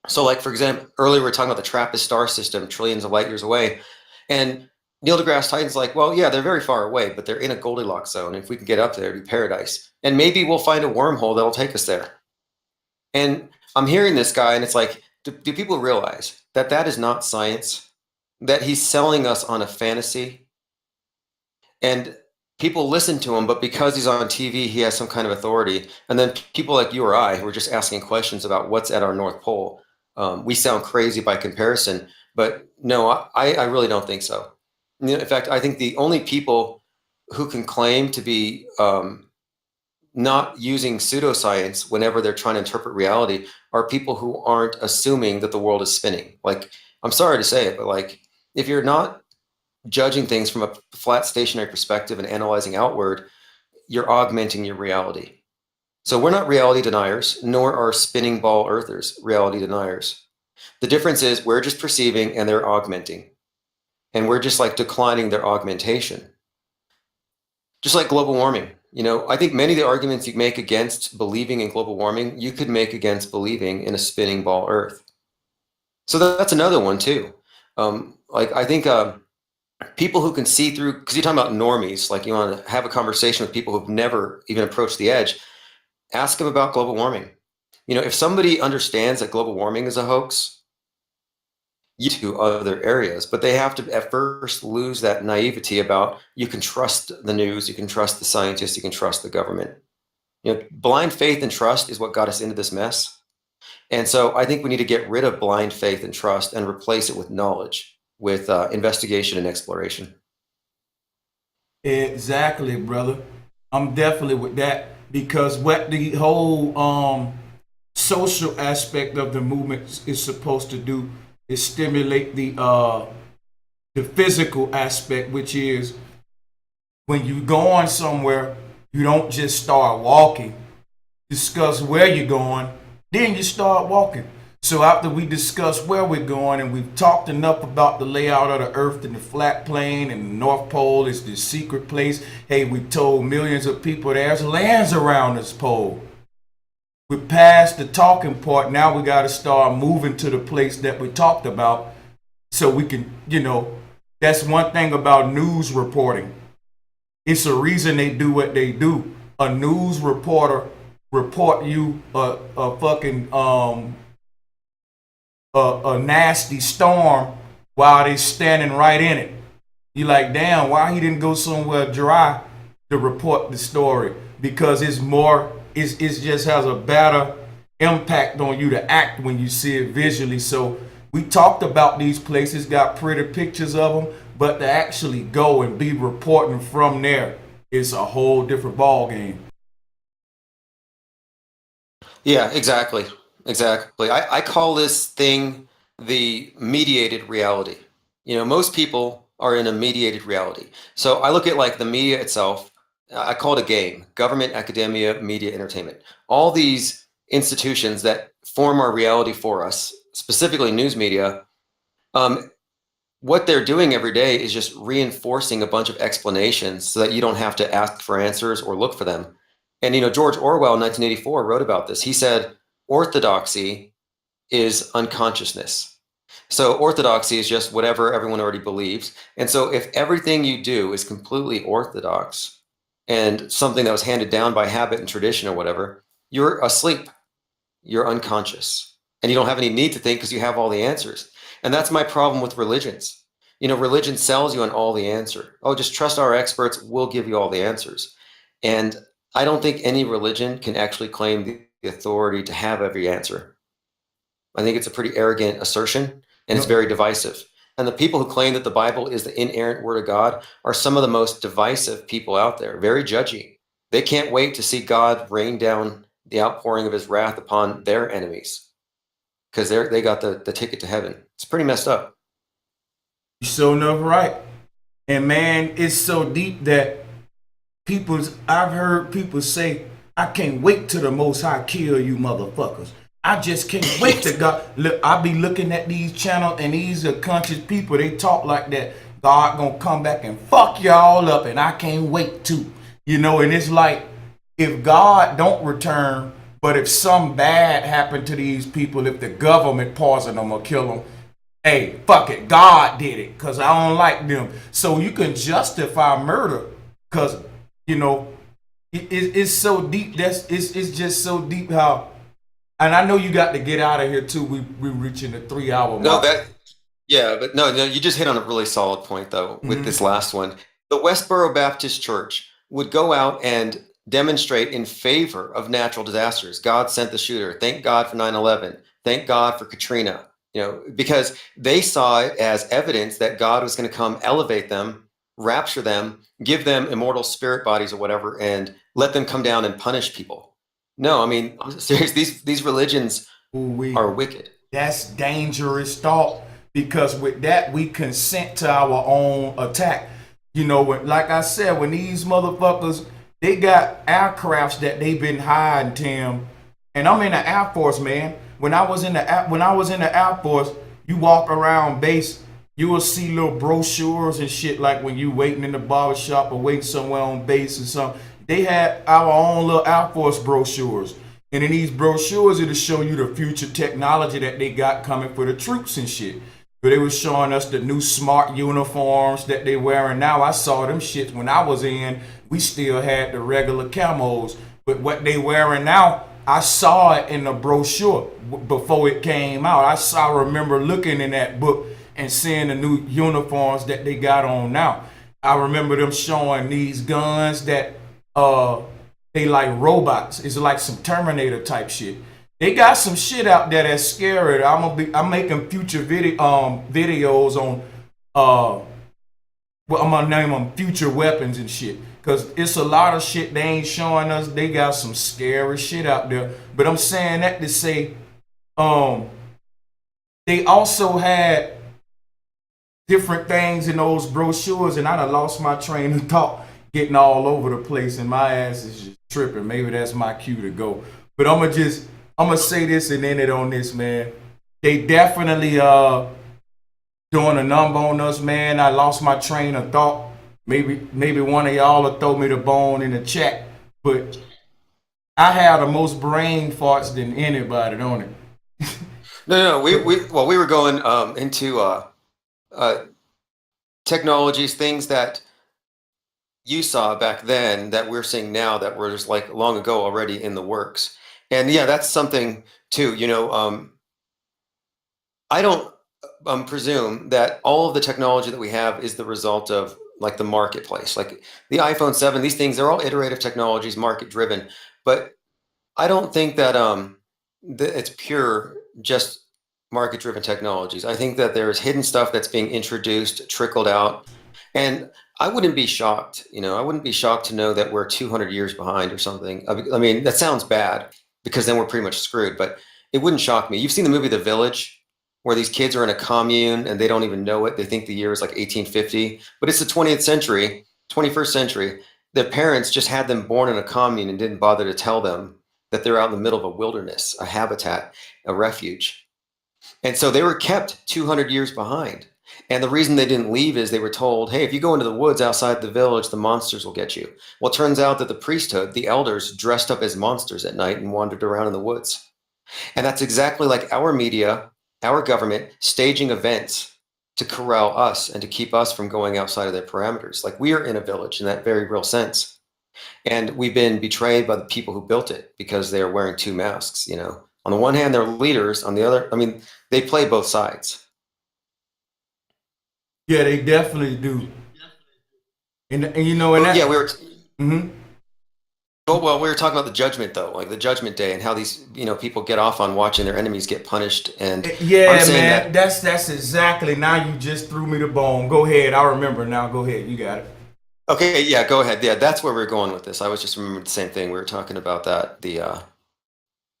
So, like, for example, earlier we were talking about the TRAPPIST star system, trillions of light years away, and Neil deGrasse Tyson's like, well, yeah, they're very far away, but they're in a Goldilocks zone. If we can get up there, it'd be paradise, and maybe we'll find a wormhole that'll take us there. And I'm hearing this guy, and it's like, do people realize that that is not science? That he's selling us on a fantasy? And people listen to him, but because he's on TV, he has some kind of authority. And then people like you or I, who are just asking questions about what's at our North Pole, we sound crazy by comparison. But no, I really don't think so. In fact, I think the only people who can claim to be not using pseudoscience whenever they're trying to interpret reality are people who aren't assuming that the world is spinning. Like, I'm sorry to say it, but like, if you're not judging things from a flat stationary perspective and analyzing outward, you're augmenting your reality. So we're not reality deniers, nor are spinning ball earthers reality deniers. The difference is we're just perceiving and they're augmenting. And we're just like declining their augmentation. Just like global warming. I think many of the arguments you make against believing in global warming, you could make against believing in a spinning ball Earth. So that's another one too. I think people who can see through, because you're talking about normies, like you want to have a conversation with people who've never even approached the edge, ask them about global warming. If somebody understands that global warming is a hoax, to other areas, but they have to at first lose that naivety about you can trust the news, you can trust the scientists, you can trust the government. Blind faith and trust is what got us into this mess. And so I think we need to get rid of blind faith and trust and replace it with knowledge, with investigation and exploration. Exactly, brother. I'm definitely with that because what the whole social aspect of the movement is supposed to do is stimulate the physical aspect, which is when you go on somewhere, you don't just start walking. Discuss where you're going, then you start walking. So after we discuss where we're going and we've talked enough about the layout of the earth and the flat plane and the North Pole is the secret place. Hey, we told millions of people there's lands around this pole. We're past the talking part. Now we got to start moving to the place that we talked about so we can, that's one thing about news reporting. It's a reason they do what they do. A news reporter report you a fucking a nasty storm while they standing right in it. You like, damn, why he didn't go somewhere dry to report the story? Because it's just has a better impact on you to act when you see it visually. So we talked about these places, got pretty pictures of them, but to actually go and be reporting from there is a whole different ball game. Yeah, exactly. Exactly. I call this thing the mediated reality. Most people are in a mediated reality. So I look at like the media itself. I call it a game: government, academia, media, entertainment. All these institutions that form our reality for us, specifically news media, what they're doing every day is just reinforcing a bunch of explanations so that you don't have to ask for answers or look for them. And George Orwell in 1984 wrote about this. He said, orthodoxy is unconsciousness. So orthodoxy is just whatever everyone already believes. And so if everything you do is completely orthodox and something that was handed down by habit and tradition or whatever, you're asleep. You're unconscious. And you don't have any need to think because you have all the answers. And that's my problem with religions. Religion sells you on all the answer. Oh, just trust our experts. We'll give you all the answers. And I don't think any religion can actually claim the authority to have every answer. I think it's a pretty arrogant assertion, and it's very divisive. And the people who claim that the Bible is the inerrant word of God are some of the most divisive people out there, very judgy. They can't wait to see God rain down the outpouring of his wrath upon their enemies because they got the ticket to heaven. It's pretty messed up. You're so enough right. And man, it's so deep that I've heard people say, I can't wait till the Most High kill you motherfuckers. I just can't wait to God. Look, I be looking at these channels, and these are conscious people. They talk like that. God gonna come back and fuck y'all up, and I can't wait to. And it's like, if God don't return, but if some bad happened to these people, if the government poison them or kill them, hey, fuck it, God did it, because I don't like them. So you can justify murder, because, it's so deep. It's just so deep how. And I know you got to get out of here too. We reaching the 3 hour mark. But no, you just hit on a really solid point though with this last one. The Westboro Baptist Church would go out and demonstrate in favor of natural disasters. God sent the shooter. Thank God for 9/11. Thank God for Katrina. Because they saw it as evidence that God was going to come elevate them, rapture them, give them immortal spirit bodies or whatever, and let them come down and punish people. No, I mean, I'm serious. These religions are wicked. That's dangerous thought, because with that we consent to our own attack. Like I said, when these motherfuckers, they got aircrafts that they've been hiding, Tim. And I'm in the Air Force, man. When I was in the Air Force, you walk around base, you will see little brochures and shit, like when you waiting in the barber shop or waiting somewhere on base or something. They had our own little Air Force brochures. And in these brochures, it'll show you the future technology that they got coming for the troops and shit. But they was showing us the new smart uniforms that they wearing now. I saw them shits when I was in. We still had the regular camos. But what they wearing now, I saw it in the brochure before it came out. I remember looking in that book and seeing the new uniforms that they got on now. I remember them showing these guns that they like robots. It's like some Terminator type shit. They got some shit out there that's scary. I'm making future videos on I'm gonna name them future weapons and shit. Cause it's a lot of shit they ain't showing us. They got some scary shit out there. But I'm saying that to say, they also had different things in those brochures, and I done lost my train of thought, getting all over the place, and my ass is just tripping. Maybe that's my cue to go. But I'm gonna say this and end it on this, man. They definitely doing a number on us, man. I lost my train of thought. Maybe one of y'all will throw me the bone in the chat, but I have the most brain farts than anybody, don't it? No. We were going into technologies, things that you saw back then that we're seeing now that were just like long ago already in the works. And yeah, that's something too. I don't presume that all of the technology that we have is the result of like the marketplace, like the iPhone 7. These things, they're all iterative technologies, market driven. But I don't think that it's pure just market driven technologies. I think that there's hidden stuff that's being introduced, trickled out, and I wouldn't be shocked. I wouldn't be shocked to know that we're 200 years behind or something. I mean, that sounds bad because then we're pretty much screwed. But it wouldn't shock me. You've seen the movie The Village, where these kids are in a commune and they don't even know it. They think the year is like 1850, but it's the 20th century, 21st century. Their parents just had them born in a commune and didn't bother to tell them that they're out in the middle of a wilderness, a habitat, a refuge. And so they were kept 200 years behind. And the reason they didn't leave is they were told, hey, if you go into the woods outside the village, the monsters will get you. Well, it turns out that the priesthood, the elders, dressed up as monsters at night and wandered around in the woods. And that's exactly like our media, our government, staging events to corral us and to keep us from going outside of their parameters. Like we are in a village in that very real sense. And we've been betrayed by the people who built it because they are wearing two masks. On the one hand, they're leaders. On the other, I mean, they play both sides. Yeah, they definitely do. And you know, and But yeah, that. Mhm. well, we were talking about the judgment though, like the judgment day and how these, people get off on watching their enemies get punished. And I'm Yeah, saying man. that, That's exactly. Now you just threw me the bone. Go ahead. I remember now. Go ahead. You got it. okay, yeah, go ahead. Yeah, that's where we're going with this. I was just remembering the same thing. We were talking about that, the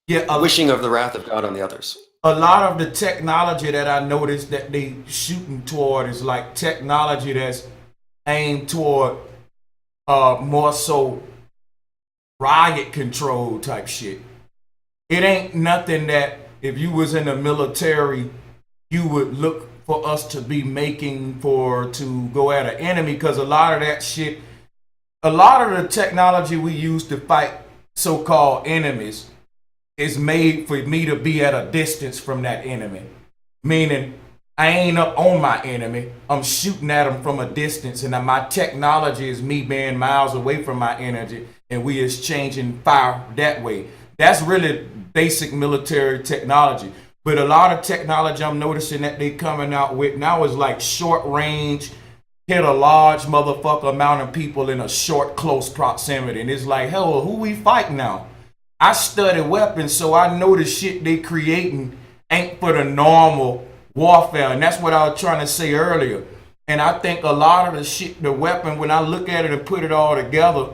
Yeah, wishing of the wrath of God on the others. a lot of the technology that I noticed that they shooting toward is like technology that's aimed toward more so riot control type shit. It ain't nothing that if you was in the military, you would look for us to be making for to go at an enemy because a lot of that shit, a lot of the technology we use to fight so-called enemies is made for me to be at a distance from that enemy. Meaning, I ain't up on my enemy. I'm shooting at him from a distance, and my technology is me being miles away from my energy, and we is changing fire that way. That's really basic military technology. But a lot of technology I'm noticing that they coming out with now is like short range, hit a large motherfucker amount of people in a short, close proximity. And it's like, hell, who we fighting now? I study weapons, so I know the shit they creating ain't for the normal warfare. And that's what I was trying to say earlier. And I think a lot of the shit, the weapon, when I look at it and put it all together,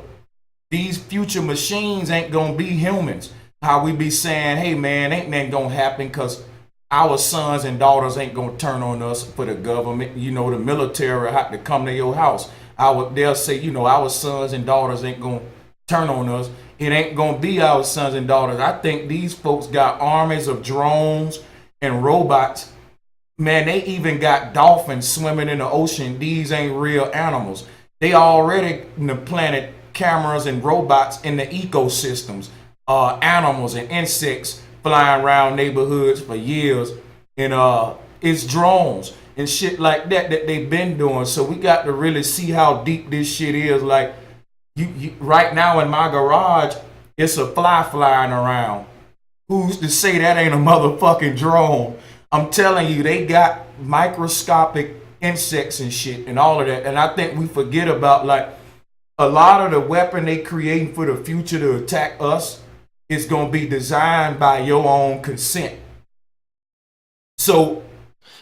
these future machines ain't gonna be humans. How we be saying, hey man, ain't nothing gonna happen because our sons and daughters ain't gonna turn on us for the government. You know, the military have to come to your house. They'll say, you know, our sons and daughters ain't gonna turn on us. It ain't gonna be our sons and daughters. I think these folks got armies of drones and robots. Man, they even got dolphins swimming in the ocean. These ain't real animals. They already planted cameras and robots in the ecosystems, animals and insects flying around neighborhoods for years. And it's drones and shit like that that they've been doing. So we got to really see how deep this shit is. Like you right now in my garage, it's a fly flying around. Who's to say that ain't a motherfucking drone? I'm telling you, they got microscopic insects and shit and all of that. And I think we forget about like a lot of the weapon they creating for the future to attack us is gonna be designed by your own consent. So,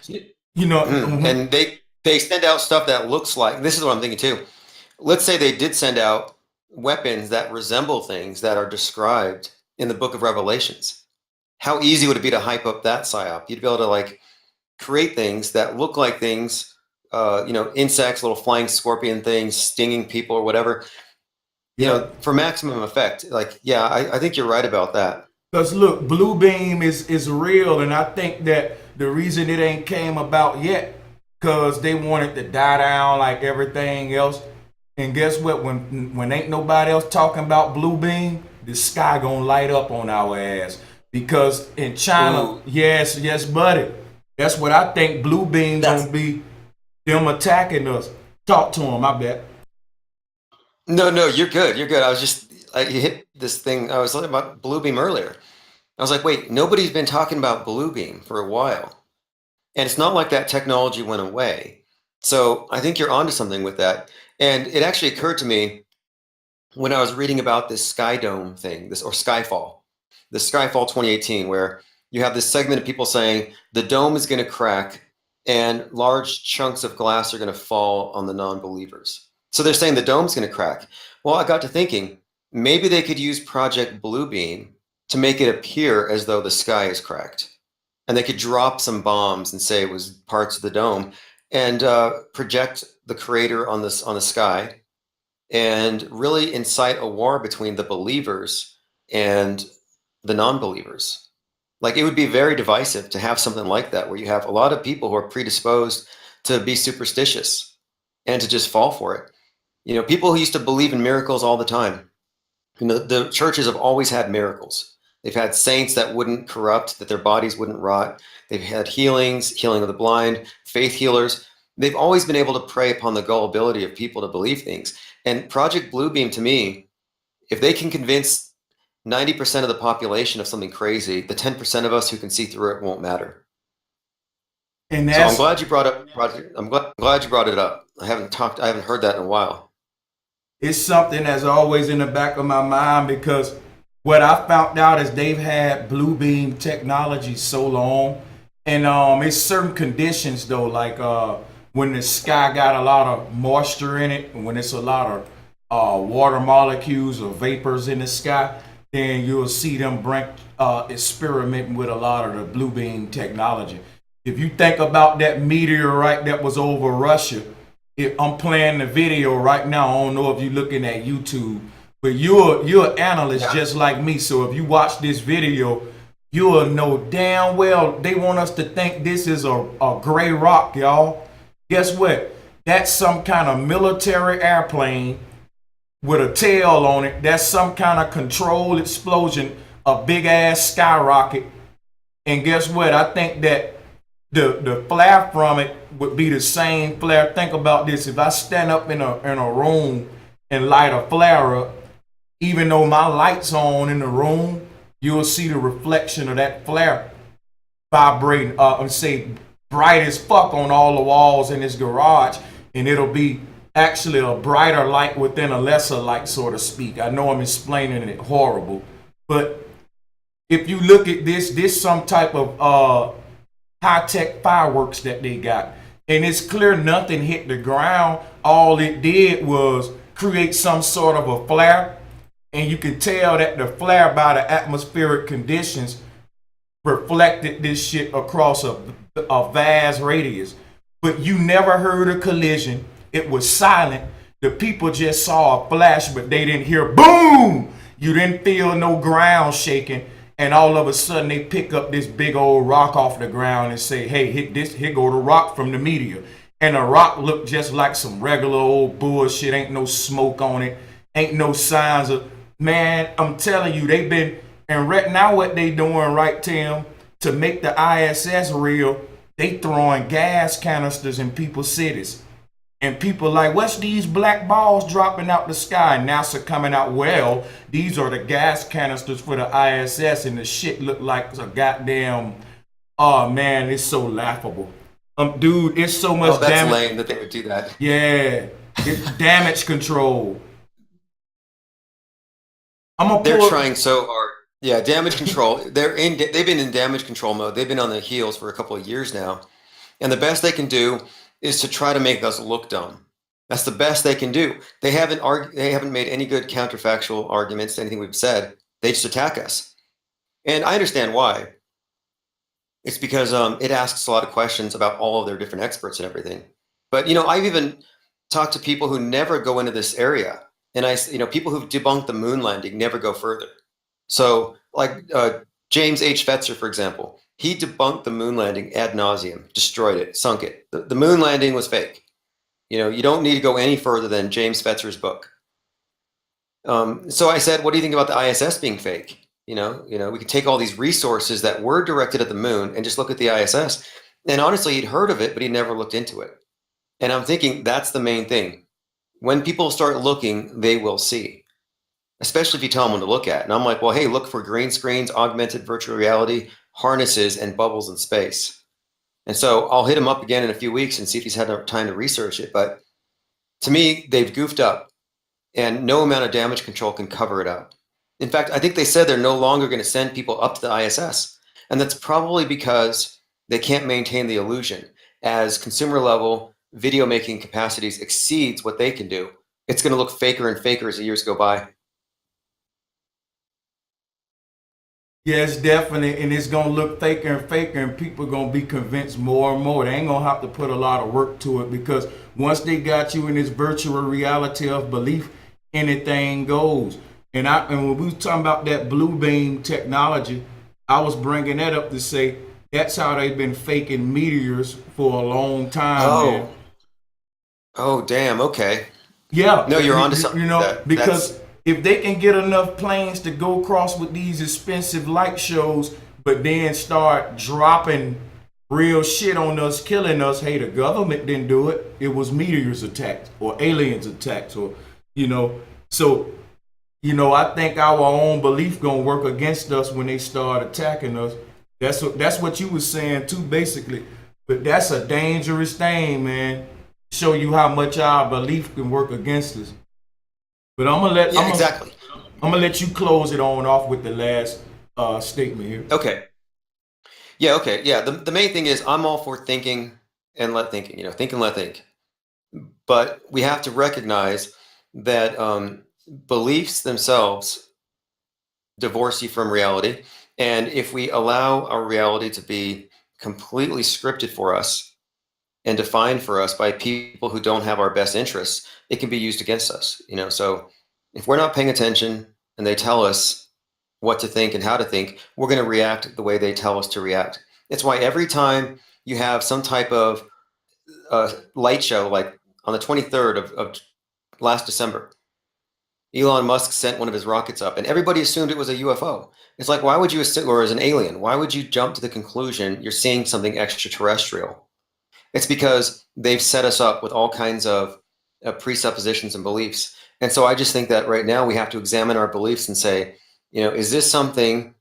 you know, And they send out stuff that looks like, this is what I'm thinking too. Let's say they did send out weapons that resemble things that are described in the book of Revelations. How easy would it be to hype up that psyop? You'd be able to like create things that look like things, insects, little flying scorpion things, stinging people or whatever, yeah. for maximum effect. Like, yeah, I think you're right about that. Because look, Blue Beam is real, and I think that the reason it ain't came about yet, because they wanted to die down like everything else. And guess what? When ain't nobody else talking about Blue Beam, the sky gonna light up on our ass. Because in China, Ooh, yes, yes, buddy. That's what I think Blue Beam that's gonna be them attacking us. Talk to him, I bet. no, you're good. You're good. You hit this thing. I was talking about Bluebeam earlier. I was like, wait, nobody's been talking about Bluebeam for a while. And it's not like that technology went away. So I think you're onto something with that. And it actually occurred to me when I was reading about this Sky Dome thing, or Skyfall, the Skyfall 2018, where you have this segment of people saying the dome is going to crack and large chunks of glass are going to fall on the non-believers. So they're saying the dome's going to crack. Well, I got to thinking, maybe they could use Project Bluebeam to make it appear as though the sky is cracked. And they could drop some bombs and say it was parts of the dome and project the crater on the sky and really incite a war between the believers and the non-believers. Like it would be very divisive to have something like that, where you have a lot of people who are predisposed to be superstitious and to just fall for it. People who used to believe in miracles all the time. The churches have always had miracles. They've had saints that wouldn't corrupt, that their bodies wouldn't rot. They've had healings, healing of the blind, faith healers. They've always been able to prey upon the gullibility of people to believe things. And Project Bluebeam, to me, if they can convince 90% of the population of something crazy, the 10% of us who can see through it won't matter. And So I'm that's glad you brought up Roger. Glad you brought it up. I haven't heard that in a while. it's something that's always in the back of my mind because what I found out is they've had blue beam technology so long, and it's certain conditions though, like when the sky got a lot of moisture in it, and when it's a lot of water molecules or vapors in the sky, then you'll see them bring experimenting with a lot of the blue beam technology. If you think about that meteorite that was over Russia, if I'm playing the video right now, I don't know if you're looking at YouTube, but you're an analyst Yeah. just like me. So if you watch this video, you'll know damn well they want us to think this is a gray rock, y'all. Guess what? That's some kind of military airplane with a tail on it. That's some kind of controlled explosion, a big ass skyrocket. And guess what? I think that the flare from it would be the same flare. Think about this. If I stand up in a room and light a flare up, even though my light's on in the room, you'll see the reflection of that flare vibrating and say bright as fuck on all the walls in his garage, and it'll be actually a brighter light within a lesser light, so to speak. I know I'm explaining it horrible, but if you look at this some type of high-tech fireworks that they got, and it's clear nothing hit the ground. All it did was create some sort of a flare, and you can tell that the flare by the atmospheric conditions reflected this shit across a vast radius. But you never heard a collision. It was silent. The people just saw a flash, but they didn't hear boom. You didn't feel no ground shaking. And all of a sudden they pick up this big old rock off the ground and say, hey, hit this, here go the rock from the meteor. And the rock looked just like some regular old bullshit. Ain't no smoke on it. Ain't no signs of, man, I'm telling you, they've been, and right now what they doing, right, Tim, to make the ISS real, they throwing gas canisters in people's cities. And people like, what's these black balls dropping out the sky? And NASA coming out, well, these are the gas canisters for the ISS, and the shit look like a goddamn, oh man, it's so laughable. Dude, it's so much Oh, that's damage. lame that they would do that. Yeah, it's damage control. They're trying so hard. Yeah, damage control. They've been in damage control mode. They've been on their heels for a couple of years now. And the best they can do is to try to make us look dumb. That's the best they can do. They haven't made any good counterfactual arguments to anything we've said. They just attack us. And I understand why. It's because it asks a lot of questions about all of their different experts and everything. But I've even talked to people who never go into this area, and people who've debunked the moon landing never go further. So, like James H. Fetzer, for example, he debunked the moon landing ad nauseum, destroyed it, sunk it. The moon landing was fake. You don't need to go any further than James Fetzer's book. So I said, what do you think about the ISS being fake? We could take all these resources that were directed at the moon and just look at the ISS. And honestly, he'd heard of it, but he never looked into it. And I'm thinking that's the main thing. When people start looking, they will see, especially if you tell them what to look at. And I'm like, well, hey, look for green screens, augmented virtual reality, harnesses, and bubbles in space. And so I'll hit him up again in a few weeks and see if he's had time to research it. But to me, they've goofed up, and no amount of damage control can cover it up. In fact, I think they said they're no longer going to send people up to the ISS. And that's probably because they can't maintain the illusion. As consumer level video making capacities exceeds what they can do, it's going to look faker and faker as the years go by. Yes, definitely, and it's gonna look faker and faker, and people are gonna be convinced more and more. They ain't gonna have to put a lot of work to it, because once they got you in this virtual reality of belief, anything goes. And when we was talking about that blue beam technology, I was bringing that up to say that's how they've been faking meteors for a long time. Man. Oh, damn. Okay. Yeah. No, you're onto something. Because if they can get enough planes to go across with these expensive light shows, but then start dropping real shit on us, killing us, hey, the government didn't do it. It was meteors attacked or aliens attacked, or So, I think our own belief gonna work against us when they start attacking us. That's what you was saying too, basically. But that's a dangerous thing, man. Show you how much our belief can work against us. But Yeah, exactly. I'm gonna let you close it on off with the last statement here. Okay. Yeah, okay. Yeah, the main thing is I'm all for thinking and let thinking, think and let think. But we have to recognize that beliefs themselves divorce you from reality. And if we allow our reality to be completely scripted for us and defined for us by people who don't have our best interests, it can be used against us. So if we're not paying attention and they tell us what to think and how to think, we're going to react the way they tell us to react. It's why every time you have some type of light show, like on the 23rd of last December, Elon Musk sent one of his rockets up and everybody assumed it was a UFO. It's like, why would you assume, or as an alien, why would you jump to the conclusion you're seeing something extraterrestrial? It's because they've set us up with all kinds of presuppositions and beliefs. And so I just think that right now we have to examine our beliefs and say, is this something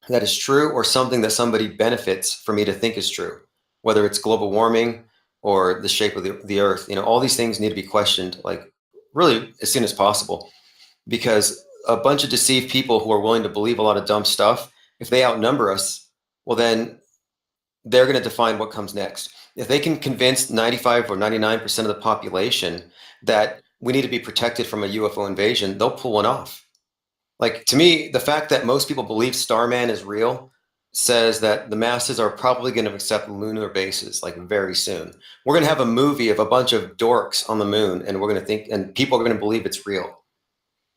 that is true or something that somebody benefits for me to think is true? Whether it's global warming or the shape of the earth, all these things need to be questioned, like really as soon as possible, because a bunch of deceived people who are willing to believe a lot of dumb stuff, if they outnumber us, well, then they're going to define what comes next. If they can convince 95 or 99% of the population that we need to be protected from a UFO invasion, they'll pull one off. Like, to me, the fact that most people believe Starman is real says that the masses are probably going to accept lunar bases like very soon. We're going to have a movie of a bunch of dorks on the moon, and we're going to think, and people are going to believe it's real.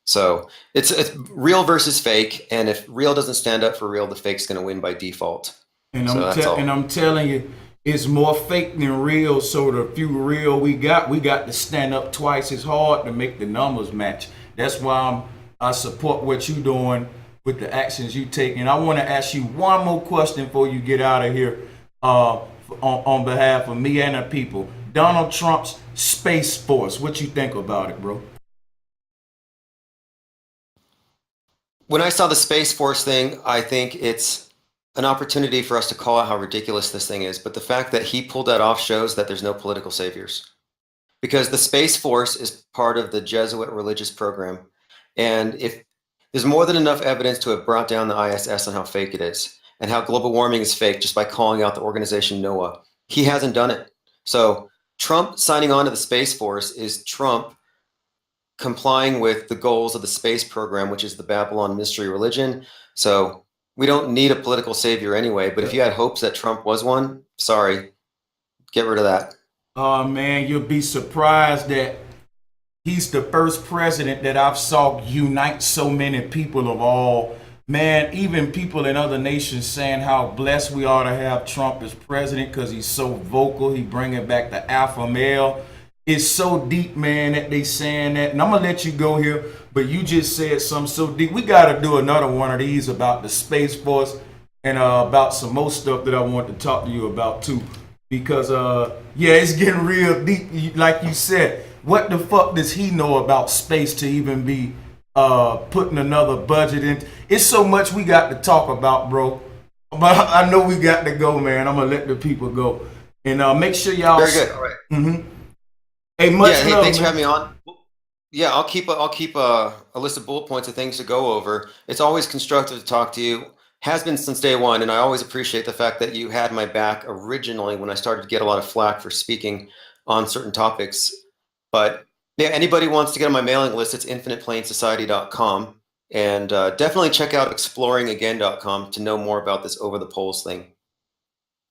So it's real versus fake, and if real doesn't stand up for real, the fake's going to win by default. And So that's all. I'm telling you, it's more fake than real. So the few real we got to stand up twice as hard to make the numbers match. That's why I support what you're doing with the actions you take. And I want to ask you one more question before you get out of here. On behalf of me and the people, Donald Trump's Space Force. What you think about it, bro? When I saw the Space Force thing, I think it's an opportunity for us to call out how ridiculous this thing is. But the fact that he pulled that off shows that there's no political saviors. Because the Space Force is part of the Jesuit religious program. And if there's more than enough evidence to have brought down the ISS on how fake it is and how global warming is fake just by calling out the organization NOAA. He hasn't done it. So Trump signing on to the Space Force is Trump complying with the goals of the space program, which is the Babylon mystery religion. So we don't need a political savior anyway. But if you had hopes that Trump was one, sorry, get rid of that. Oh man, you'll be surprised that he's the first president that I've saw unite so many people of all, man, even people in other nations saying how blessed we are to have Trump as president because he's so vocal. He bringing back the alpha male. It's so deep, man, that they saying that. And I'm going to let you go here, but you just said something so deep. We got to do another one of these about the Space Force and about some more stuff that I want to talk to you about too. Because, yeah, it's getting real deep. Like you said, what the fuck does he know about space to even be putting another budget in? It's so much we got to talk about, bro. But I know we got to go, man. I'm going to let the people go. And make sure y'all... Very good. All right. Mm-hmm. Hey, much yeah, hey, love, thanks man. for having me on. Yeah, I'll keep a list of bullet points of things to go over. It's always constructive to talk to you. Has been since day one, and I always appreciate the fact that you had my back originally when I started to get a lot of flack for speaking on certain topics. But yeah, anybody wants to get on my mailing list, it's infiniteplainsociety.com. And definitely check out exploringagain.com to know more about this over the polls thing.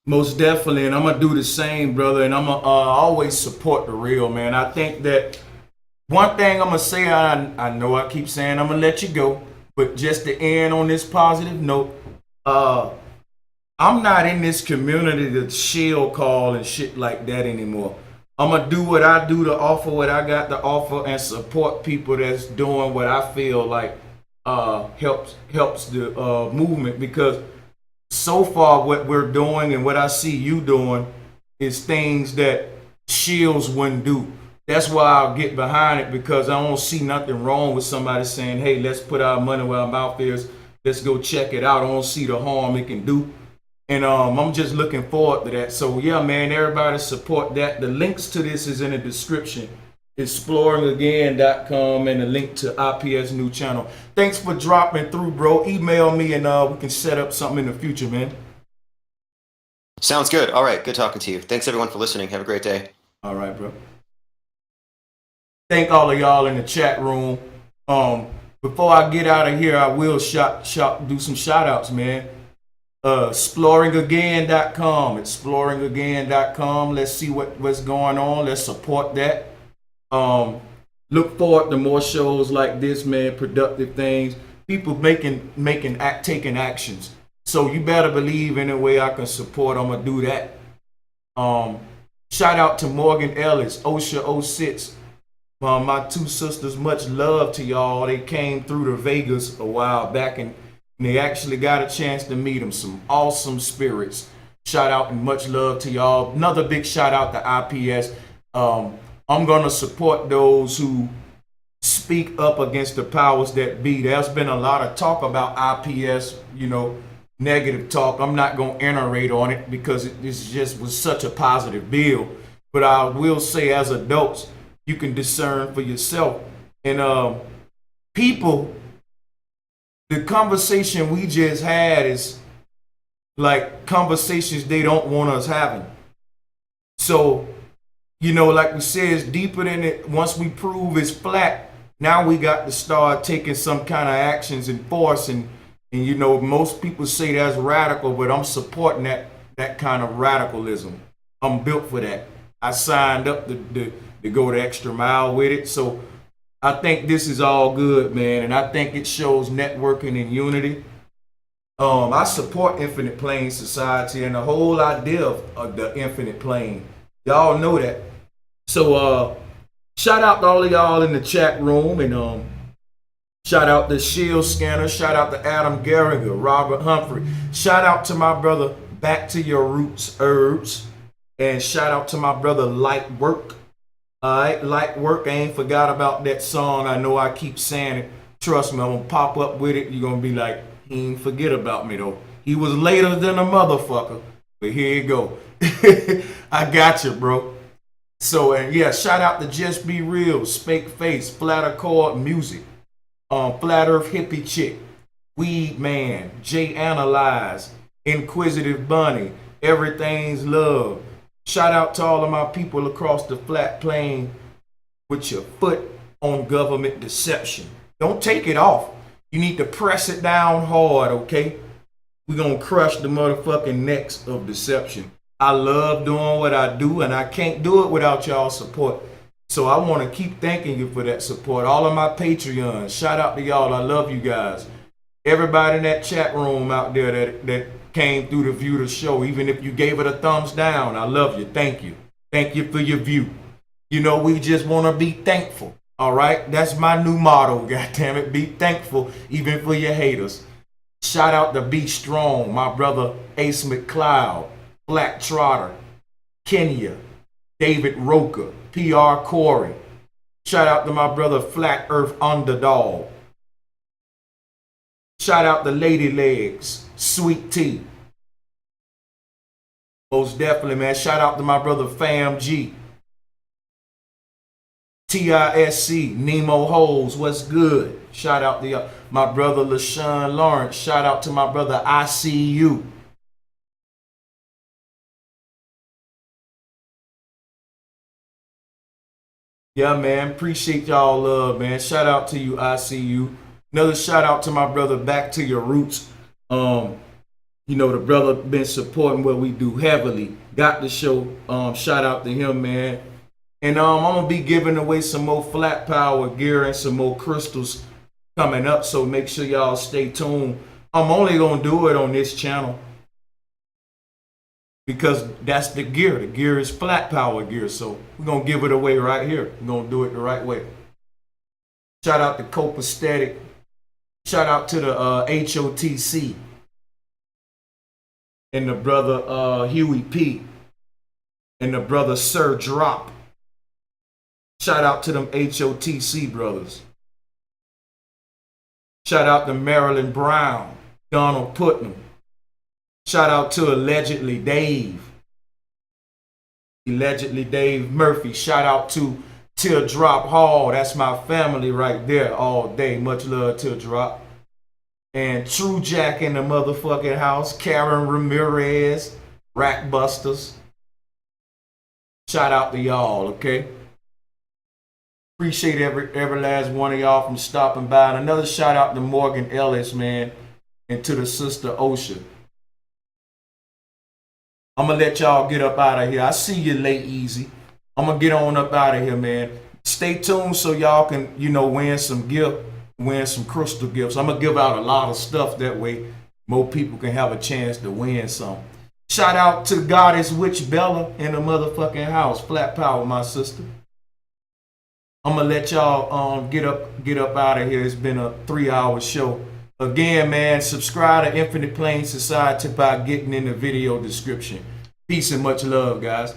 Most definitely, and I'm gonna do the same, brother. And I'm gonna always support the real, man. I think that one thing I'm gonna say, I know I keep saying I'm gonna let you go, but just to end on this positive note, I'm not in this community to shield call and shit like that anymore. I'm gonna do what I do to offer what I got to offer and support people that's doing what I feel like helps the movement, because so far what we're doing and what I see you doing is things that shields wouldn't do. That's why I'll get behind it, because I don't see nothing wrong with somebody saying, hey, let's put our money where our mouth is. Let's go check it out. I don't see the harm it can do. And I'm just looking forward to that. So yeah, man, everybody support that. The links to this is in the description. ExploringAgain.com and the link to IPS new channel. Thanks for dropping through, bro. Email me and we can set up something in the future, man. Sounds good. All right. Good talking to you. Thanks everyone for listening. Have a great day. All right, bro. Thank all of y'all in the chat room. Before I get out of here, I will do some shout outs, man. ExploringAgain.com. ExploringAgain.com. Let's see what's going on. Let's support that. Look forward to more shows like this, man. Productive things. People taking actions. So you better believe any way I can support, I'm gonna do that. Shout out to Morgan Ellis, OSHA 06. My two sisters, much love to y'all. They came through to Vegas a while back and they actually got a chance to meet them. Some awesome spirits. Shout out and much love to y'all. Another big shout out to IPS. I'm gonna support those who speak up against the powers that be. There's been a lot of talk about IPS, negative talk. I'm not gonna iterate on it because this just was such a positive bill. But I will say, as adults, you can discern for yourself. And people, the conversation we just had is like conversations they don't want us having. So, like we said, it's deeper than it. Once we prove it's flat, now we got to start taking some kind of actions and force. And most people say that's radical, but I'm supporting that kind of radicalism. I'm built for that. I signed up to go the extra mile with it. So I think this is all good, man. And I think it shows networking and unity. I support Infinite Plane Society and the whole idea of the Infinite Plane. Y'all know that. So shout out to all of y'all in the chat room, and shout out to Shield Scanner, shout out to Adam Gallagher, Robert Humphrey, shout out to my brother Back to Your Roots Herbs, and shout out to my brother Light Work. All right, Light Work. I ain't forgot about that song. I know I keep saying it. Trust me, I'm gonna pop up with it. You're gonna be like, he ain't forget about me though. He was later than a motherfucker, but here you go. I got you, bro. So, and yeah, shout out to Just Be Real, Spake Face, Flat Accord Music, Flat Earth Hippie Chick, Weed Man, J Analyze, Inquisitive Bunny, Everything's Love. Shout out to all of my people across the flat plane with your foot on government deception. Don't take it off. You need to press it down hard, okay? We're going to crush the motherfucking necks of deception. I love doing what I do, and I can't do it without y'all support. So I want to keep thanking you for that support. All of my Patreons, shout out to y'all. I love you guys. Everybody in that chat room out there that came through to view the show, even if you gave it a thumbs down, I love you. Thank you. Thank you for your view. We just want to be thankful. All right? That's my new motto, goddammit. Be thankful even for your haters. Shout out to Be Strong, my brother Ace McCloud, Black Trotter, Kenya, David Roker, PR Corey. Shout out to my brother Flat Earth Underdog. Shout out to Lady Legs, Sweet Tea. Most definitely, man. Shout out to my brother Fam G. TISC, Nemo Holes, what's good? Shout out to my brother LaShawn Lawrence. Shout out to my brother ICU. Yeah, man. Appreciate y'all love, man. Shout out to you, ICU. Another shout out to my brother Back to Your Roots. The brother been supporting what we do heavily. Got the show. Shout out to him, man. And I'm gonna be giving away some more Flat Power gear and some more crystals coming up. So make sure y'all stay tuned. I'm only gonna do it on this channel because that's the gear. The gear is Flat Power gear. So we're gonna give it away right here. We're gonna do it the right way. Shout out to Copaesthetic. Shout out to the HOTC and the brother Huey P and the brother Sir Drop. Shout out to them HOTC brothers. Shout out to Marilyn Brown, Donald Putnam, Shout out to Allegedly Dave. Allegedly Dave Murphy. Shout out to Teardrop Hall. That's my family right there all day. Much love, Teardrop. And True Jack in the motherfucking house. Karen Ramirez. Rack Busters. Shout out to y'all, okay? Appreciate every last one of y'all from stopping by. And another shout out to Morgan Ellis, man. And to the sister Osha. I'm going to let y'all get up out of here. I see you late, Easy. I'm going to get on up out of here, man. Stay tuned so y'all can, win some crystal gifts. I'm going to give out a lot of stuff that way more people can have a chance to win some. Shout out to Goddess Witch Bella in the motherfucking house. Flat Power, my sister. I'm going to let y'all get up out of here. It's been a 3-hour show. Again, man, subscribe to Infinite Plane Society by getting in the video description. Peace and much love, guys.